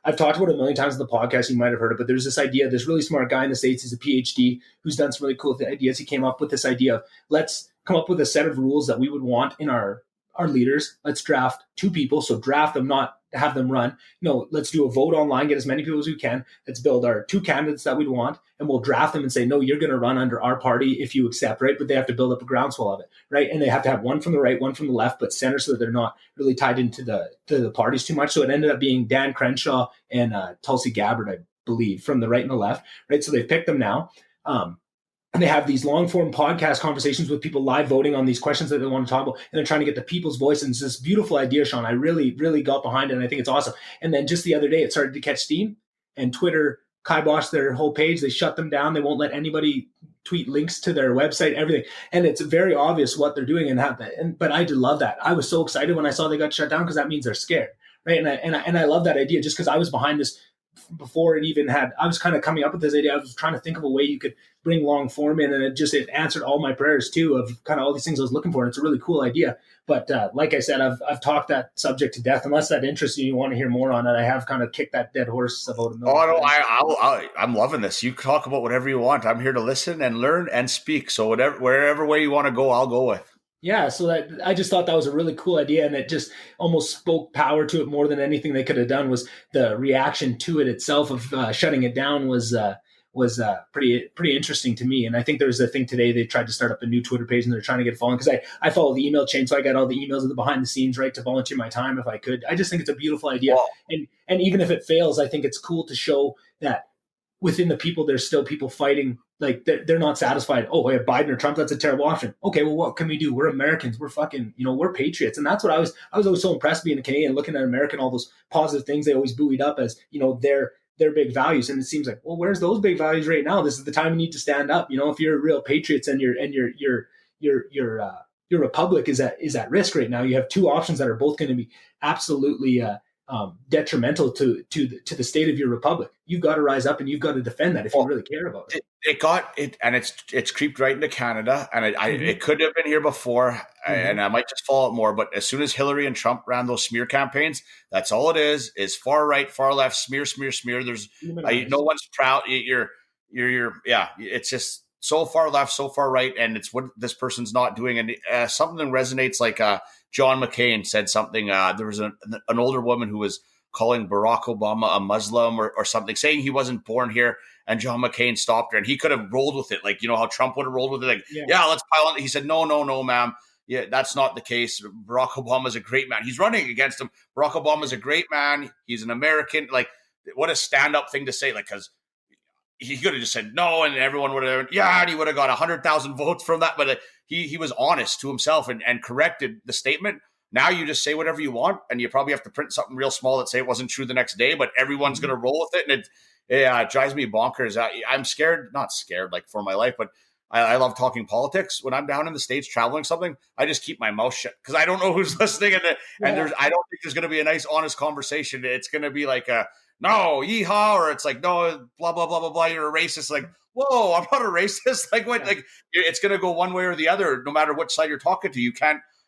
I've talked about it a million times in the podcast. You might have heard it, but there's this idea. This really smart guy in the States, he's a PhD who's done some really cool ideas. He came up with this idea of, let's come up with a set of rules that we would want in our leaders. Let's draft 2 people. So draft them, not have them run. No, let's do a vote online, get as many people as we can. Let's build our 2 candidates that we'd want, and we'll draft them and say, no, you're going to run under our party if you accept, right? But they have to build up a groundswell of it, right? And they have to have one from the right, one from the left, but center, so that they're not really tied into the parties too much. So it ended up being Dan Crenshaw and Tulsi Gabbard, I believe, from the right and the left, right? So they've picked them now. And they have these long form podcast conversations with people live voting on these questions that they want to talk about. And they're trying to get the people's voice. And it's this beautiful idea, Shawn. I really, really got behind it. And I think it's awesome. And then just the other day, it started to catch steam, and Twitter kiboshed their whole page. They shut them down. They won't let anybody tweet links to their website, everything. And it's very obvious what they're doing. But I did love that. I was so excited when I saw they got shut down, because that means they're scared. Right. And I love that idea, just because I was behind this before it even had. I was kind of coming up with this idea. I was trying to think of a way you could bring long form in, and it answered all my prayers too, of kind of all these things I was looking for. And it's a really cool idea. But like I said, I've talked that subject to death. Unless that interests you, you want to hear more on it, I have kind of kicked that dead horse about a million times. I'm loving this. You talk about whatever you want. I'm here to listen and learn and speak. So wherever way you want to go, I'll go with. Yeah, so that I just thought that was a really cool idea, and it just almost spoke power to it more than anything they could have done. Was the reaction to it itself of shutting it down was pretty interesting to me. And I think there's a thing today, they tried to start up a new Twitter page, and they're trying to get following, because I follow the email chain, so I got all the emails of the behind the scenes, right, to volunteer my time if I could. I just think it's a beautiful idea. Wow. And even if it fails, I think it's cool to show that within the people, there's still people fighting. Like, they're not satisfied. Oh, yeah, Biden or Trump, that's a terrible option. Okay, well, what can we do? We're Americans. We're fucking, we're patriots. And that's what I was always so impressed being a Canadian, looking at America and all those positive things they always buoyed up as, their big values. And it seems like, well, where's those big values right now? This is the time you need to stand up. If you're real patriots and your republic is at risk right now, you have 2 options that are both going to be absolutely detrimental to the state of your republic. You've got to rise up and you've got to defend that if you really care about it. It got it, and it's creeped right into Canada, and it could have been here before, and I might just follow it more. But as soon as Hillary and Trump ran those smear campaigns, that's all it is far right, far left, smear. There's no one's proud. It's just so far left, so far right, and it's what this person's not doing. And something resonates, like John McCain said something. There was an older woman who was calling Barack Obama a Muslim or something, saying he wasn't born here. And John McCain stopped her, and he could have rolled with it. Like, how Trump would have rolled with it. Like, let's pile on. He said, no, ma'am. Yeah, that's not the case. Barack Obama is a great man. He's running against him. Barack Obama is a great man. He's an American. Like, what a stand-up thing to say. Like, because he could have just said no, and everyone would have, and he would have got 100,000 votes from that. But he was honest to himself and corrected the statement. Now you just say whatever you want, and you probably have to print something real small that say it wasn't true the next day, but everyone's going to roll with it. And it drives me bonkers. I'm scared, not scared like for my life, but I love talking politics. When I'm down in the States traveling something, I just keep my mouth shut because I don't know who's listening. And I don't think there's going to be a nice, honest conversation. It's going to be like no, yeehaw, or it's like, no, blah, blah, blah, blah, blah. You're a racist. Like, whoa, I'm not a racist. Like, what? Like, it's going to go one way or the other, no matter which side you're talking to.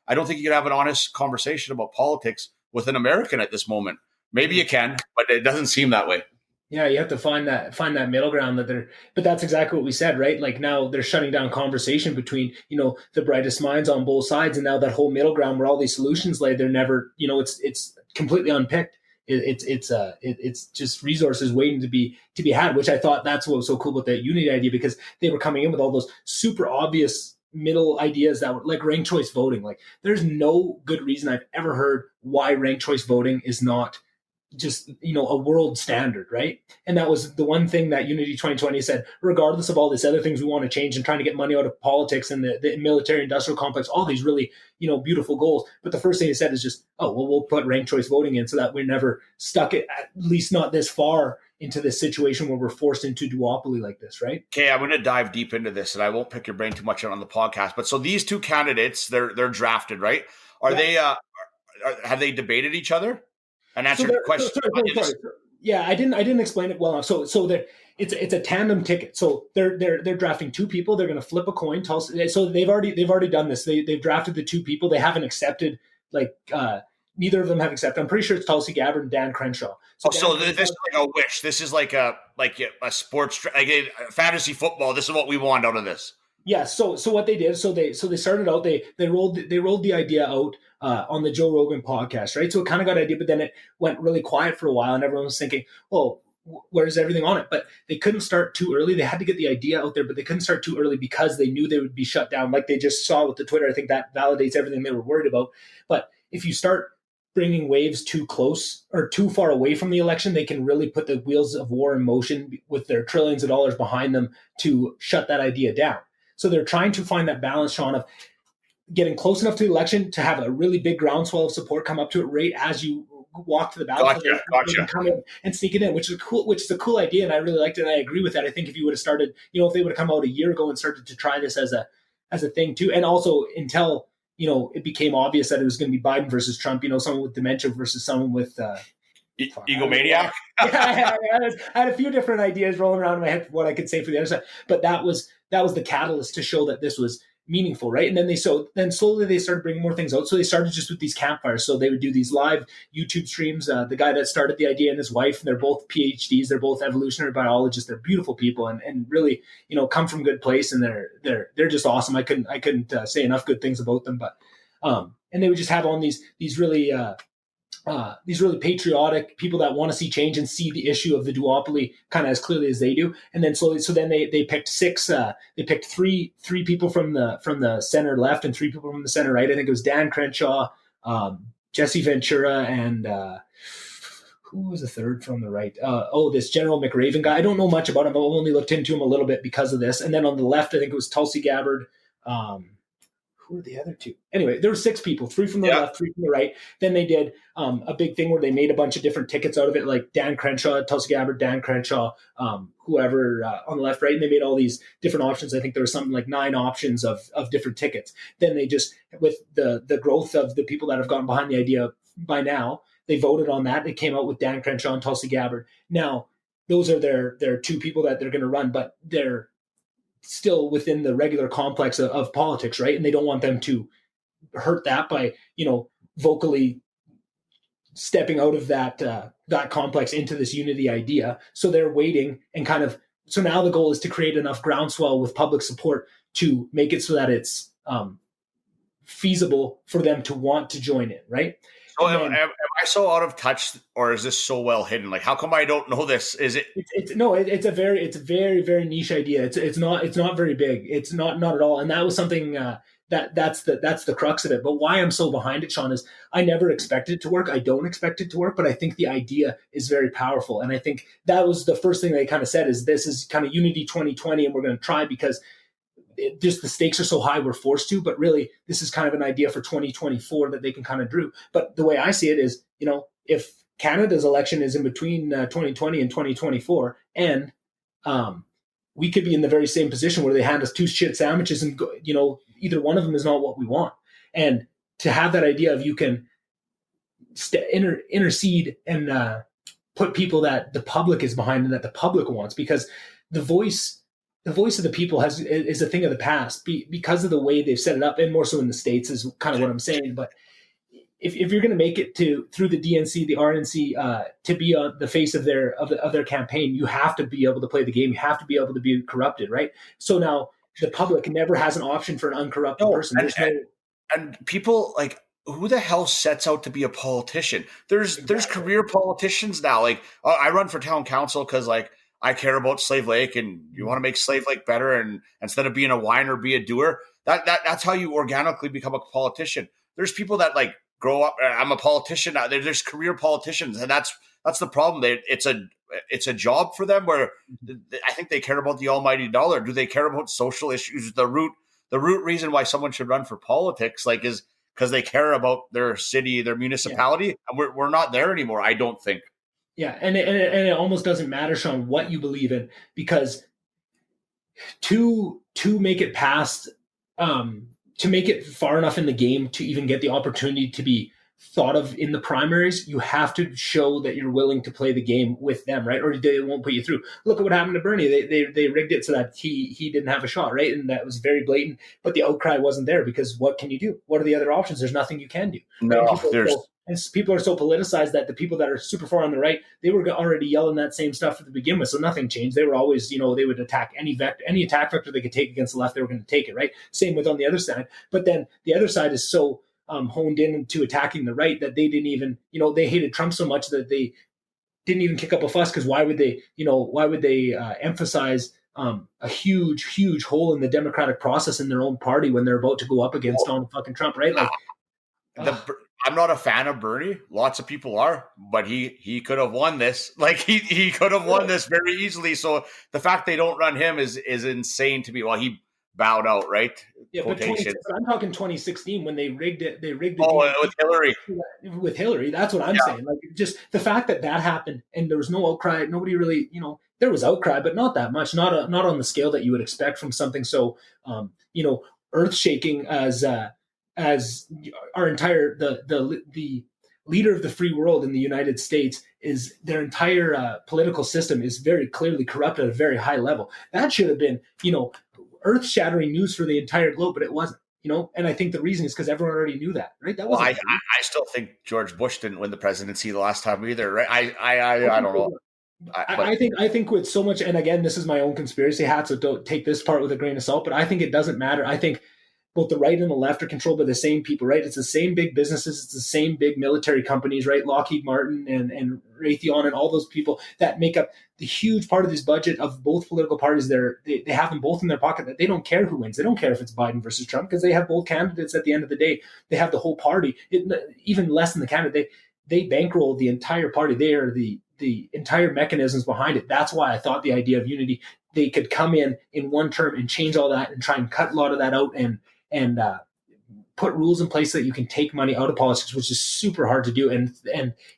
I don't think you can have an honest conversation about politics with an American at this moment. Maybe you can, but it doesn't seem that way. Yeah, you have to find that middle ground that they're, but that's exactly what we said, right? Like now they're shutting down conversation between, the brightest minds on both sides. And now that whole middle ground where all these solutions lay, they're never, it's completely unpicked. It's just resources waiting to be had, which I thought that's what was so cool about that unity idea, because they were coming in with all those super obvious middle ideas that were like ranked choice voting. Like there's no good reason I've ever heard why ranked choice voting is not just a world standard, right? And that was the one thing that Unity 2020 said, regardless of all these other things we want to change and trying to get money out of politics and the military industrial complex, all these really beautiful goals, but the first thing they said is just, oh well, we'll put ranked choice voting in so that we're never stuck, at least not this far into this situation where we're forced into duopoly like this, right? Okay, I'm going to dive deep into this, and I won't pick your brain too much on the podcast. But so these two candidates, they're drafted, right? Are they? Have they debated each other and answered questions? Sorry. Yeah, I didn't explain it well enough. So it's a tandem ticket. So they're drafting two people. They're going to flip a coin. So they've already done this. They've drafted the two people. They haven't accepted neither of them have accepted. I'm pretty sure it's Tulsi Gabbard and Dan Crenshaw. So this is like a wish. This is like a sports, like a fantasy football. This is what we want out of this. Yeah. So what they did, so they started out. They rolled the idea out on the Joe Rogan podcast, right? So it kind of got an idea, but then it went really quiet for a while, and everyone was thinking, "Well, where's everything on it?" But they couldn't start too early. They had to get the idea out there, but they couldn't start too early because they knew they would be shut down. Like they just saw with the Twitter. I think that validates everything they were worried about. But if you start bringing waves too close or too far away from the election, they can really put the wheels of war in motion with their trillions of dollars behind them to shut that idea down. So they're trying to find that balance, Shawn, of getting close enough to the election to have a really big groundswell of support come up to it right as you walk to the ballot. Gotcha. Come in and sneak it in, which is a cool idea, and I really liked it. And I agree with that. I think if you would have started, if they would have come out a year ago and started to try this as a thing too, and also until it became obvious that it was going to be Biden versus Trump, someone with dementia versus someone with egomaniac. I had a few different ideas rolling around in my head for what I could say for the other side, but that was the catalyst to show that this was meaningful, right? And then slowly they started bringing more things out. So they started just with these campfires. So they would do these live YouTube streams. The guy that started the idea and his wife, they're both PhDs. They're both evolutionary biologists. They're beautiful people and really, come from good place. And they're just awesome. I couldn't say enough good things about them. But and they would just have on these really patriotic people that want to see change and see the issue of the duopoly kind of as clearly as they do. And then slowly, so then they picked three people from the center left and three people from the center right. I think it was Dan Crenshaw, Jesse Ventura, and who was the third from the right? This General McRaven guy. I don't know much about him, but I've only looked into him a little bit because of this. And then on the left, I think it was Tulsi Gabbard. Who are the other two? Anyway, there were six people, three from the left, three from the right. Then they did a big thing where they made a bunch of different tickets out of it, like Dan Crenshaw, Tulsi Gabbard, Dan Crenshaw, whoever on the left, right. And they made all these different options. I think there was something like 9 options of different tickets. Then they just, with the growth of the people that have gotten behind the idea by now, they voted on that. They came out with Dan Crenshaw and Tulsi Gabbard. Now, those are their two people that they're going to run, but they're still within the regular complex of politics, right? And they don't want them to hurt that by, vocally stepping out of that complex into this unity idea. So they're waiting and so now the goal is to create enough groundswell with public support to make it so that it's feasible for them to want to join in, right? So am I so out of touch, or is this so well hidden? Like, how come I don't know this? Is it? It's a very, very niche idea. It's not very big. It's not at all. And that was something that's the crux of it. But why I'm so behind it, Shawn, is I never expected it to work. I don't expect it to work, but I think the idea is very powerful. And I think that was the first thing they kind of said is this is kind of Unity 2020, and we're going to try because just the stakes are so high, we're forced to, but really this is kind of an idea for 2024 that they can kind of drew. But the way I see it is, if Canada's election is in between 2020 and 2024, and we could be in the very same position where they hand us 2 shit sandwiches and, either one of them is not what we want. And to have that idea of you can intercede and put people that the public is behind and that the public wants, because the voice of the people is a thing of the past because of the way they've set it up, and more so in the States is kind of what I'm saying. But if you're going to make it through the DNC, the RNC, to be on the face of their campaign, you have to be able to play the game. You have to be able to be corrupted, right? So now the public never has an option for an uncorrupted person. And people like, who the hell sets out to be a politician? There's career politicians now. Like, I run for town council because like I care about Slave Lake, and you want to make Slave Lake better. And instead of being a whiner, be a doer. That's how you organically become a politician. There's people that like grow up. I'm a politician now. There's career politicians, and that's the problem. It's a job for them where I think they care about the almighty dollar. Do they care about social issues? The root reason why someone should run for politics, like, is because they care about their city, their municipality, and we're not there anymore, I don't think. Yeah, and it almost doesn't matter, Shawn, what you believe in, because to make it past, to make it far enough in the game to even get the opportunity to be thought of in the primaries, you have to show that you're willing to play the game with them, right? Or they won't put you through. Look at what happened to Bernie. They rigged it so that he didn't have a shot, right? And that was very blatant. But the outcry wasn't there because what can you do? What are the other options? There's nothing you can do. No, right? People are so politicized that the people that are super far on the right, they were already yelling that same stuff to begin with. So nothing changed. They were always, they would attack any attack vector they could take against the left. They were going to take it, right? Same with on the other side. But then the other side is so honed in to attacking the right that they didn't even, they hated Trump so much that they didn't even kick up a fuss, because why would they emphasize a huge hole in the democratic process in their own party when they're about to go up against Donald fucking Trump, right? Like, I'm not a fan of Bernie. Lots of people are, but he could have won this. Like he could have won this very easily. So the fact they don't run him is insane to me. Well, he bowed out, right? Yeah, but I'm talking 2016 when they rigged it. They rigged it. Oh, with Hillary. With Hillary, that's what I'm saying. Like, just the fact that happened and there was no outcry. Nobody really, there was outcry, but not that much. Not on the scale that you would expect from something so, earth shaking as our entire the leader of the free world in the United States is their entire political system is very clearly corrupt at a very high level. That should have been, earth-shattering news for the entire globe, but it wasn't. And I think the reason is because everyone already knew that, right? That wasn't. I still think George Bush didn't win the presidency the last time either, right? I don't know. I think with so much, and again, this is my own conspiracy hat, so don't take this part with a grain of salt, but I think it doesn't matter. I think both the right and the left are controlled by the same people, right? It's the same big businesses. It's the same big military companies, right? Lockheed Martin and Raytheon and all those people that make up the huge part of this budget of both political parties. They have them both in their pocket. That they don't care who wins. They don't care if it's Biden versus Trump because they have both candidates at the end of the day. They have the whole party, even less than the candidate. They bankroll the entire party. They are the entire mechanisms behind it. That's why I thought the idea of unity, they could come in one term and change all that and try and cut a lot of that out and put rules in place so that you can take money out of politics, which is super hard to do. And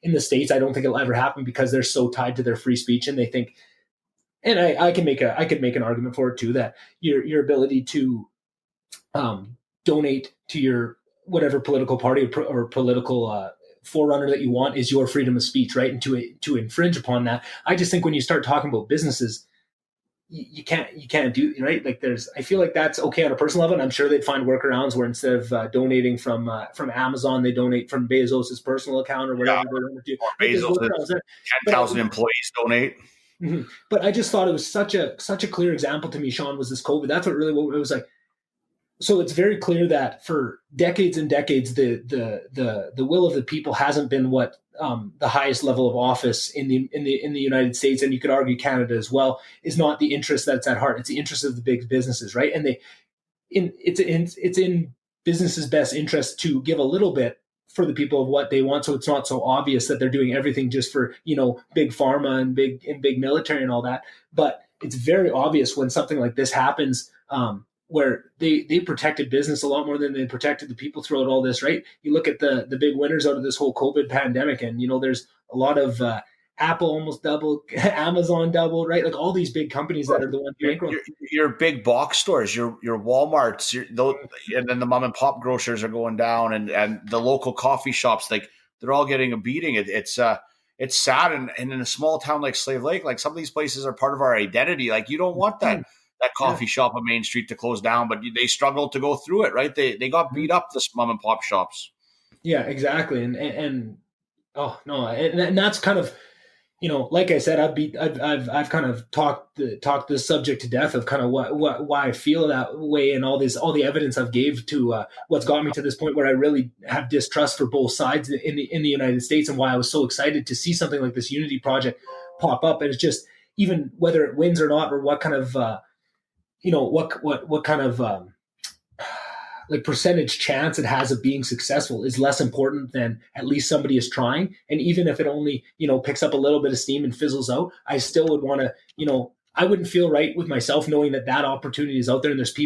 in the States, I don't think it'll ever happen because they're so tied to their free speech, and they think. And I could make an argument for it too, that your ability to donate to your whatever political party or political forerunner that you want is your freedom of speech, right? And to infringe upon that, I just think when you start talking about businesses, you can't do, right? Like I feel like that's okay on a personal level, and I'm sure they'd find workarounds where instead of donating from Amazon, they donate from Bezos' personal account or whatever they want to do. Bezos, 10,000 employees donate. Mm-hmm. But I just thought it was such a clear example to me, Shawn, was this COVID. That's what it was like. So it's very clear that for decades and decades, the will of the people hasn't been what the highest level of office in the United States, and you could argue Canada as well, is not the interest that's at heart. It's the interest of the big businesses, right? And it's in businesses' best interest to give a little bit for the people of what they want, so it's not so obvious that they're doing everything just for big pharma and big military and all that. But it's very obvious when something like this happens. Where they protected business a lot more than they protected the people throughout all this, right? You look at the big winners out of this whole COVID pandemic, and there's a lot of Apple almost doubled, Amazon doubled, right? Like all these big companies that are the ones your big box stores, your Walmarts, and then the mom and pop grocers are going down, and the local coffee shops, like they're all getting a beating. It's sad, and in a small town like Slave Lake, like some of these places are part of our identity. Like you don't want that coffee shop on Main Street to close down, but they struggled to go through it, right? They got beat up, this mom and pop shops. Yeah, exactly. And oh no, and that's kind of, like I said, I've kind of talked this subject to death of kind of why I feel that way, and all the evidence I've gave to what's got me to this point where I really have distrust for both sides in the United States, and why I was so excited to see something like this Unity project pop up. And it's just, even whether it wins or not, or what kind of what kind of like percentage chance it has of being successful, is less important than at least somebody is trying. And even if it only, picks up a little bit of steam and fizzles out, I still would want to, I wouldn't feel right with myself knowing that opportunity is out there, and there's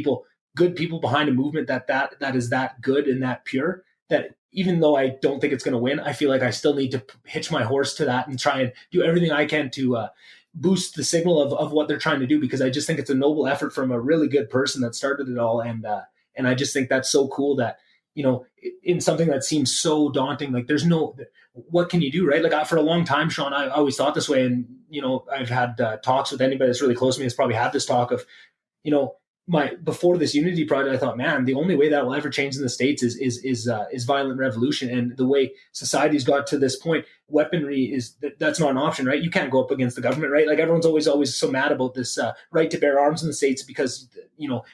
good people behind a movement that is that good and that pure, that even though I don't think it's going to win, I feel like I still need to hitch my horse to that and try and do everything I can to boost the signal of what they're trying to do, because I just think it's a noble effort from a really good person that started it all. And I just think that's so cool that, in something that seems so daunting, like what can you do, right? Like for a long time, Shawn, I always thought this way. And, I've had talks with anybody that's really close to me has probably had this talk of, before this Unity project, I thought, man, the only way that will ever change in the States is violent revolution. And the way society's got to this point, weaponry that's not an option, right? You can't go up against the government, right? Like everyone's always so mad about this right to bear arms in the States, because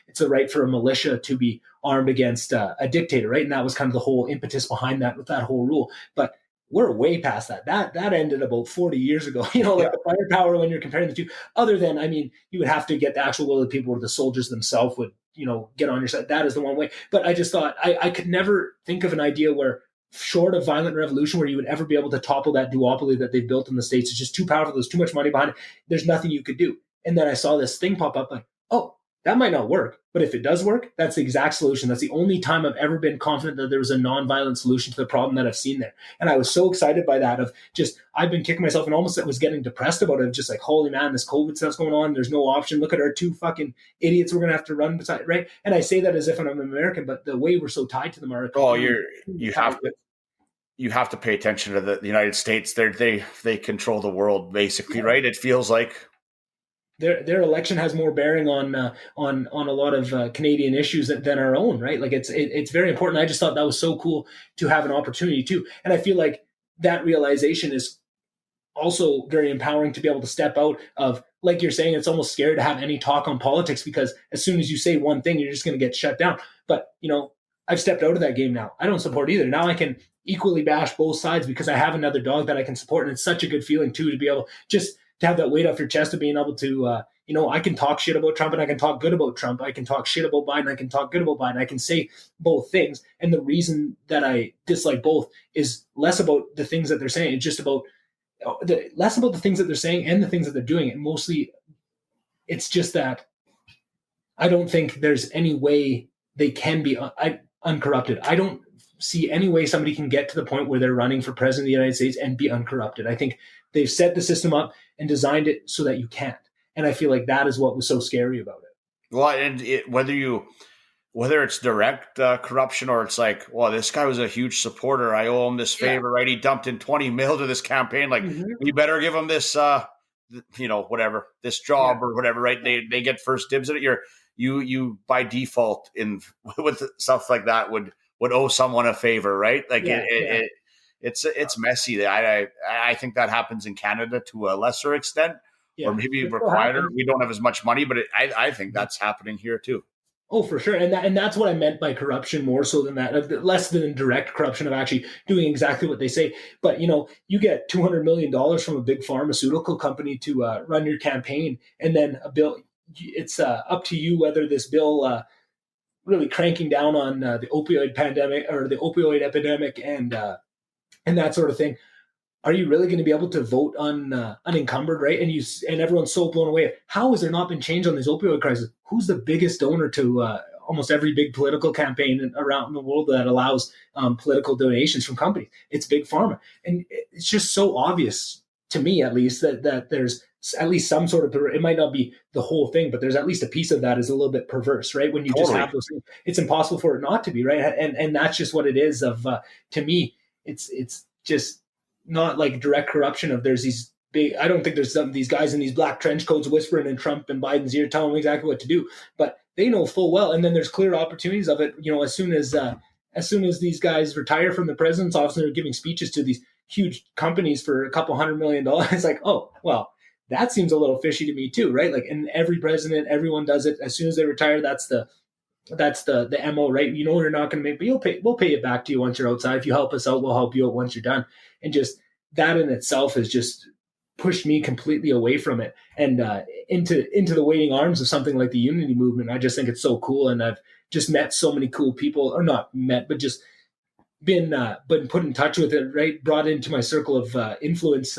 it's a right for a militia to be armed against a dictator, right? And that was kind of the whole impetus behind that whole rule. But we're way past that. That ended about 40 years ago. The firepower, when you're comparing the two, other than, you would have to get the actual will of the people, where the soldiers themselves would, get on your side. That is the one way. But I just thought I could never think of an idea where, short of violent revolution, where you would ever be able to topple that duopoly that they've built in the States. It's just too powerful. There's too much money behind it. There's nothing you could do. And then I saw this thing pop up, like, oh, that might not work, but if it does work, that's the exact solution. That's the only time I've ever been confident that there was a non-violent solution to the problem that I've seen there. And I was so excited by that, of just, I've been kicking myself and almost was getting depressed about it. Just like, holy man, this COVID stuff's going on. There's no option. Look at our two fucking idiots we're going to have to run beside, right? And I say that as if I'm an American, but the way we're so tied to them are. Oh, you have to pay attention to the United States. They control the world, basically, right? It feels like their election has more bearing on a lot of Canadian issues than our own, right? Like it's very important. I just thought that was so cool to have an opportunity too, and I feel like that realization is also very empowering, to be able to step out of, like you're saying, it's almost scary to have any talk on politics, because as soon as you say one thing, you're just going to get shut down. But I've stepped out of that game now. I don't support either. Now I can equally bash both sides, because I have another dog that I can support, and it's such a good feeling too, to be able just to have that weight off your chest of being able to, I can talk shit about Trump and I can talk good about Trump. I can talk shit about Biden. I can talk good about Biden. I can say both things. And the reason that I dislike both is less about the things that they're saying. It's just about less about the things that they're saying and the things that they're doing. And mostly it's just that I don't think there's any way they can be uncorrupted. I don't see any way somebody can get to the point where they're running for president of the United States and be uncorrupted. I think they've set the system up and designed it so that you can't. And I feel like that is what was so scary about it. Well, and whether it's direct corruption, or it's like, well, this guy was a huge supporter, I owe him this favor, right? He dumped in 20 mil to this campaign. Like, we better give him this, whatever, this job or whatever, right? They get first dibs at it. You by default with stuff like that would owe someone a favor, right? Like it's messy. I think that happens in Canada to a lesser extent, or maybe we're quieter. We don't have as much money, but I think that's happening here too. Oh, for sure. And that's what I meant by corruption, more so than that, less than direct corruption of actually doing exactly what they say. But, you get $200 million from a big pharmaceutical company to run your campaign, and then a bill, it's up to you whether this bill really cranking down on the opioid pandemic or the opioid epidemic and that sort of thing. Are you really going to be able to vote unencumbered, right? And everyone's so blown away. How has there not been change on this opioid crisis? Who's the biggest donor to almost every big political campaign around the world that allows political donations from companies? It's Big Pharma. And it's just so obvious, to me at least, that there's at least some sort of, it might not be the whole thing, but there's at least a piece of that is a little bit perverse, right? When you just have those things, it's impossible for it not to be, right? And that's just what it is to me, it's just not like direct corruption of there's these big, I don't think there's these guys in these black trench coats whispering in Trump and Biden's ear telling them exactly what to do, but they know full well. And then there's clear opportunities of it, as soon as as soon as these guys retire from the president's office, they're giving speeches to these huge companies for a couple $100 million. It's like, oh, well, that seems a little fishy to me too, right? Like, and every president, everyone does it. As soon as they retire, that's the MO, right? You know, we're not going to make, but we'll pay it back to you once you're outside. If you help us out, we'll help you out once you're done. And just that in itself has just pushed me completely away from it and into the waiting arms of something like the unity movement. I just think it's so cool. And I've just met so many cool people, or not met, but just been put in touch with it, right? Brought into my circle of influence,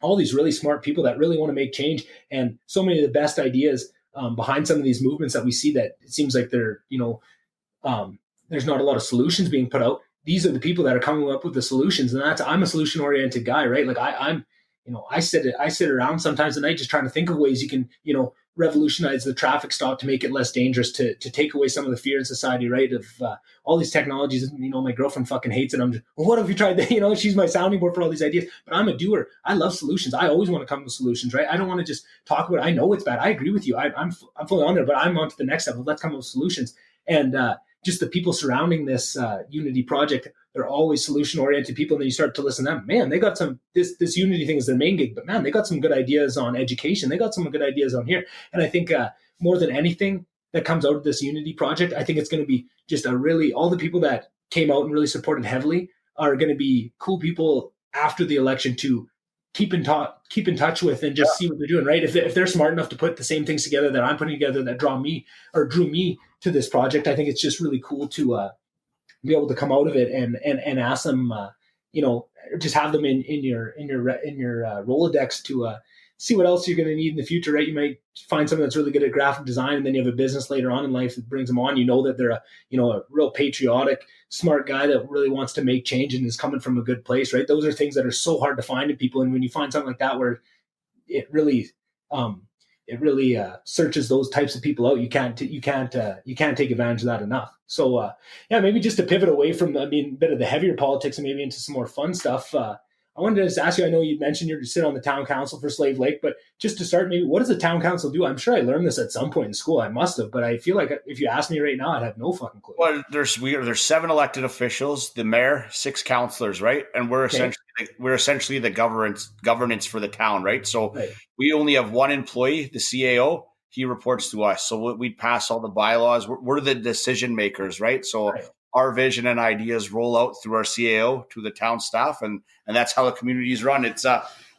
all these really smart people that really want to make change, and so many of the best ideas behind some of these movements that we see that it seems like they're, there's not a lot of solutions being put out. These are the people that are coming up with the solutions. And I'm a solution oriented guy, right? Like I sit around sometimes at night just trying to think of ways you can, revolutionize the traffic stop to make it less dangerous, to take away some of the fear in society, right? Of all these technologies. My girlfriend fucking hates it. I'm just, well, what have you tried that? She's my sounding board for all these ideas, but I'm a doer. I love solutions. I always want to come with solutions, right? I don't want to just talk about it. I know it's bad. I agree with you. I'm fully on there, but I'm on to the next level. Let's come up with solutions. And just the people surrounding this Unity project, they're always solution oriented people. And then you start to listen to them. Man, they got some, this Unity thing is their main gig, but man, they got some good ideas on education. They got some good ideas on here. And I think more than anything that comes out of this Unity project, I think it's going to be just all the people that came out and really supported heavily are going to be cool people after the election to keep in touch with and just see what they're doing, right? If they're smart enough to put the same things together that I'm putting together that drew me to this project, I think it's just really cool to be able to come out of it and ask them, just have them in your Rolodex to see what else you're going to need in the future, right? You might find someone that's really good at graphic design, and then you have a business later on in life that brings them on. You know that they're a real patriotic, smart guy that really wants to make change and is coming from a good place, right? Those are things that are so hard to find in people. And when you find something like that, where it really searches those types of people out, you can't take advantage of that enough. So maybe just to pivot away from a bit of the heavier politics and maybe into some more fun stuff. I wanted to just ask you, I know you mentioned you sit on the town council for Slave Lake, but just to start, maybe what does the town council do? I'm sure I learned this at some point in school. I must have, but I feel like if you ask me right now, I'd have no fucking clue. Well, there's 7 elected officials, the mayor, 6 councilors, right? And we're essentially the governance for the town, right? So we only have one employee, the CAO. He reports to us. So we pass all the bylaws. We're the decision makers, right? So our vision and ideas roll out through our CAO to the town staff, and that's how the community is run. It's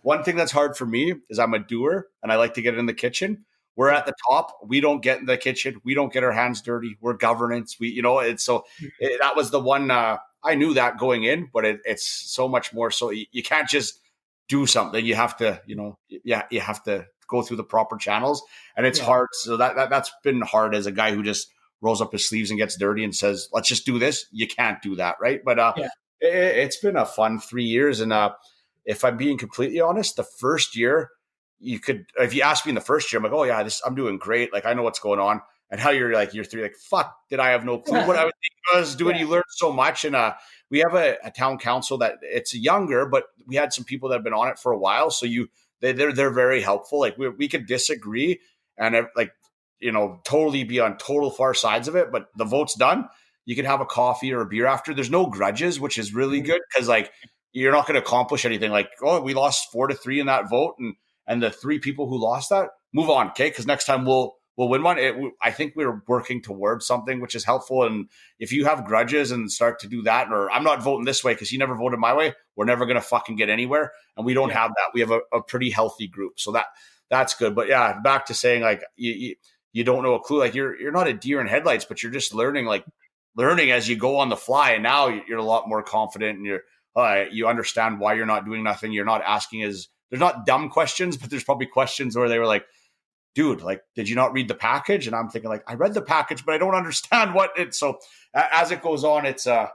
one thing that's hard for me is I'm a doer and I like to get in the kitchen. We're at the top. We don't get in the kitchen. We don't get our hands dirty. We're governance. That was the one. I knew that going in, but it's so much more. So you can't just do something. You have to, you have to go through the proper channels, and it's hard. So that's been hard as a guy who just rolls up his sleeves and gets dirty and says, let's just do this. You can't do that. Right. But it's been a fun 3 years. And if I'm being completely honest, the first year if you ask me in the first year, I'm like, oh yeah, I'm doing great. Like I know what's going on. And how you're like year 3, like, fuck, did I have no clue what I was doing? You learn so much. And we have a town council that it's younger, but we had some people that have been on it for a while. So they're very helpful. Like we could disagree and totally be on total far sides of it, but the vote's done. You can have a coffee or a beer after. There's no grudges, which is really good because like you're not going to accomplish anything. Like, oh, we lost 4-3 in that vote, and the 3 people who lost that, move on, okay? Because next time we'll win one. I think we're working towards something, which is helpful. And if you have grudges and start to do that, or I'm not voting this way because you never voted my way, we're never going to fucking get anywhere. And we don't have that. We have a pretty healthy group, so that's good. But yeah, back to saying like you don't know a clue. Like you're not a deer in headlights, but you're just learning as you go on the fly. And now you're a lot more confident, and you understand why you're not doing nothing. You're not asking there's not dumb questions, but there's probably questions where they were like, dude, like, did you not read the package? And I'm thinking like, I read the package, but I don't understand what it. So as it goes on, it's a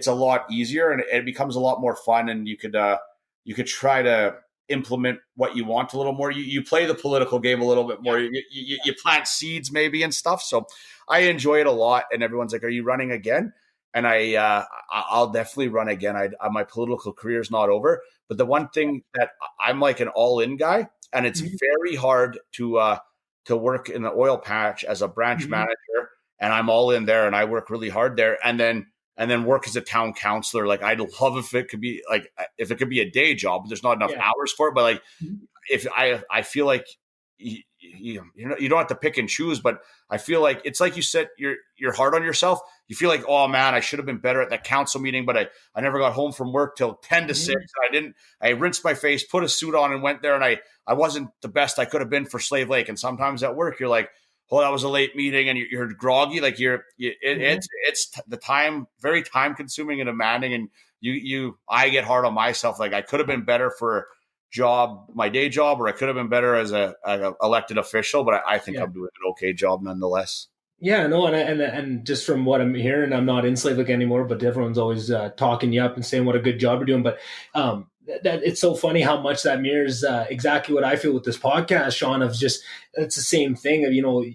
lot easier and it becomes a lot more fun. And you could try to implement what you want a little more. You play the political game a little bit more. You plant seeds maybe and stuff. So I enjoy it a lot. And everyone's like, are you running again? And I'll definitely run again. My political career is not over. But the one thing that I'm like an all-in guy, and it's very hard to work in the oil patch as a branch manager, and I'm all in there, and I work really hard there. And then and then work as a town councilor. Like, I'd love if it could be a day job, but there's not enough hours for it. But like, if I feel like you don't have to pick and choose, but I feel like it's like you said, you're hard on yourself. You feel like, oh man, I should have been better at that council meeting, but I never got home from work till 10 to 6. I rinsed my face, put a suit on, and went there, and I wasn't the best I could have been for Slave Lake. And sometimes at work, you're like, oh, that was a late meeting, and you're groggy. Like it's the time, very time consuming and demanding. And I get hard on myself. Like, I could have been better for my day job, or I could have been better as a elected official, but I think I'm doing an okay job nonetheless. Yeah, no, and just from what I'm hearing, I'm not in Slave Lake anymore, but everyone's always talking you up and saying what a good job you're doing. But that it's so funny how much that mirrors exactly what I feel with this podcast, Shawn. Of just, it's the same thing of,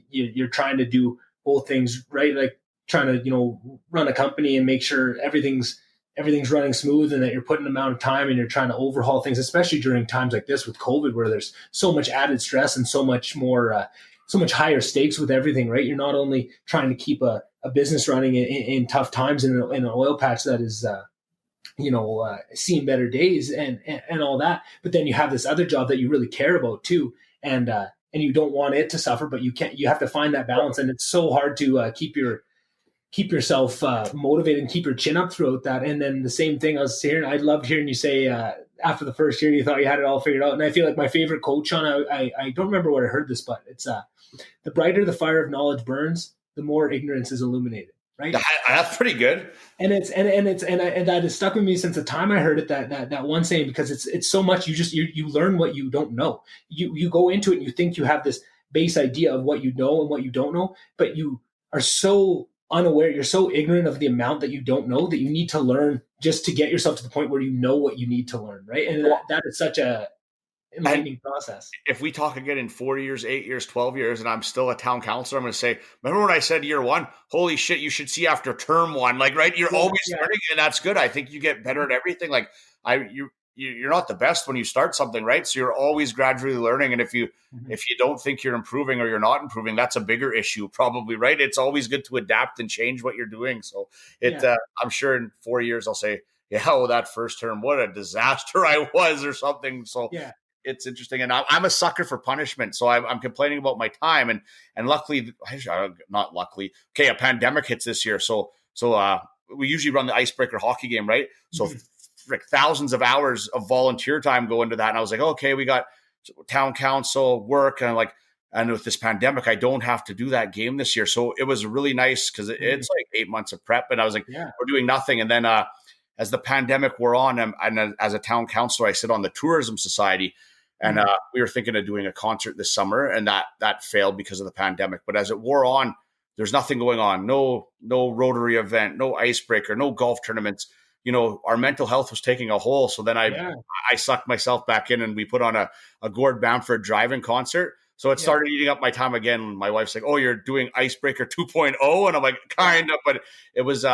you're trying to do both things, right? Like trying to run a company and make sure everything's running smooth, and that you're putting the amount of time and you're trying to overhaul things, especially during times like this with COVID, where there's so much added stress and so much more. So much higher stakes with everything, right? You're not only trying to keep a business running in tough times in an oil patch that is, seeing better days and all that, but then you have this other job that you really care about too, and you don't want it to suffer, but you have to find that balance, and it's so hard to keep yourself motivated and keep your chin up throughout that. And then the same thing I was hearing, I loved hearing you say after the first year you thought you had it all figured out, and I feel like my favorite quote, Shawn, I don't remember where I heard this, but it's the brighter the fire of knowledge burns, the more ignorance is illuminated. Right? That's pretty good. And that has stuck with me since the time I heard it. That one saying, because it's so much. You learn what you don't know. You go into it and you think you have this base idea of what you know and what you don't know, but you are so unaware. You're so ignorant of the amount that you don't know, that you need to learn just to get yourself to the point where you know what you need to learn. Right? And that is such a enlightening process. If we talk again in 4 years, 8 years, 12 years, and I'm still a town councilor, I'm going to say, remember when I said year one? Holy shit, you should see after term one. Like, right? You're always learning, and that's good. I think you get better at everything. Like, you're not the best when you start something, right? So you're always gradually learning. And if you don't think you're improving or you're not improving, that's a bigger issue, probably, right? It's always good to adapt and change what you're doing. So I'm sure in 4 years I'll say, that first term, what a disaster I was, or something. So it's interesting, and I'm a sucker for punishment. So I'm complaining about my time, and luckily, not luckily, a pandemic hits this year. So we usually run the icebreaker hockey game, right? So thousands of hours of volunteer time go into that, and I was like, okay, we got town council work, and with this pandemic, I don't have to do that game this year. So it was really nice, because it's like 8 months of prep, and I was like, we're doing nothing, and then as the pandemic wore on, and as a town councilor, I sit on the tourism society. And we were thinking of doing a concert this summer, and that failed because of the pandemic. But as it wore on, there's nothing going on. No Rotary event, no icebreaker, no golf tournaments. Our mental health was taking a hole. So then I sucked myself back in, and we put on a Gord Bamford driving concert. So it started eating up my time again. My wife's like, oh, you're doing icebreaker 2.0. And I'm like, kind of, but it was,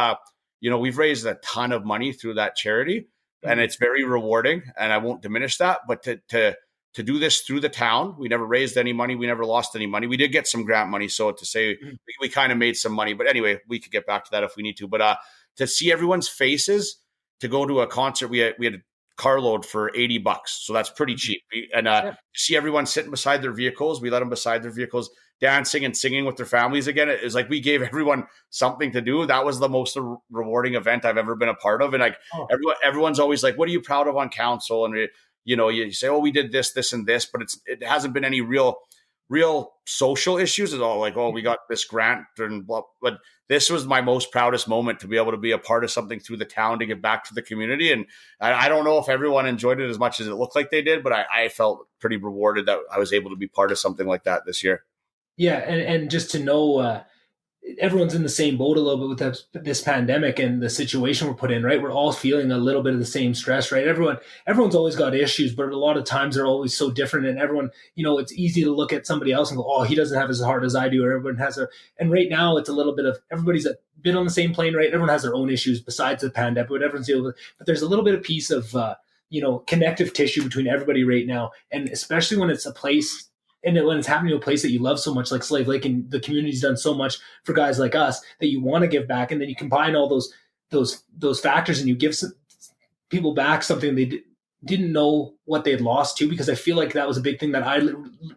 we've raised a ton of money through that charity, and it's very rewarding, and I won't diminish that. But to do this through the town, we never raised any money. We never lost any money. We did get some grant money. So to say we kind of made some money, but anyway, we could get back to that if we need to. But to see everyone's faces, to go to a concert, we had a carload for $80. So that's pretty cheap. And to see everyone sitting beside their vehicles, we let them beside their vehicles, dancing and singing with their families again. It was like we gave everyone something to do. That was the most rewarding event I've ever been a part of. And everyone's always like, what are you proud of on council? And you say, oh, we did this, and this, but it hasn't been any real social issues. It's all like, oh, we got this grant and blah. But this was my most proudest moment, to be able to be a part of something through the town, to give back to the community. And I don't know if everyone enjoyed it as much as it looked like they did, but I felt pretty rewarded that I was able to be part of something like that this year. Yeah. And just to know, everyone's in the same boat a little bit with this pandemic and the situation we're put in, right? We're all feeling a little bit of the same stress, right? Everyone's always got issues, but a lot of times they're always so different. And everyone, it's easy to look at somebody else and go, oh, he doesn't have as hard as I do, or everyone has and right now it's a little bit of, everybody's been on the same plane, right? Everyone has their own issues besides the pandemic, what everyone's dealing with. But there's a little bit of piece of, connective tissue between everybody right now. And especially when it's a place, and when it's happening to a place that you love so much, like Slave Lake, and the community's done so much for guys like us, that you want to give back. And then you combine all those those factors, and you give people back something they didn't know what they had lost to. Because I feel like that was a big thing that I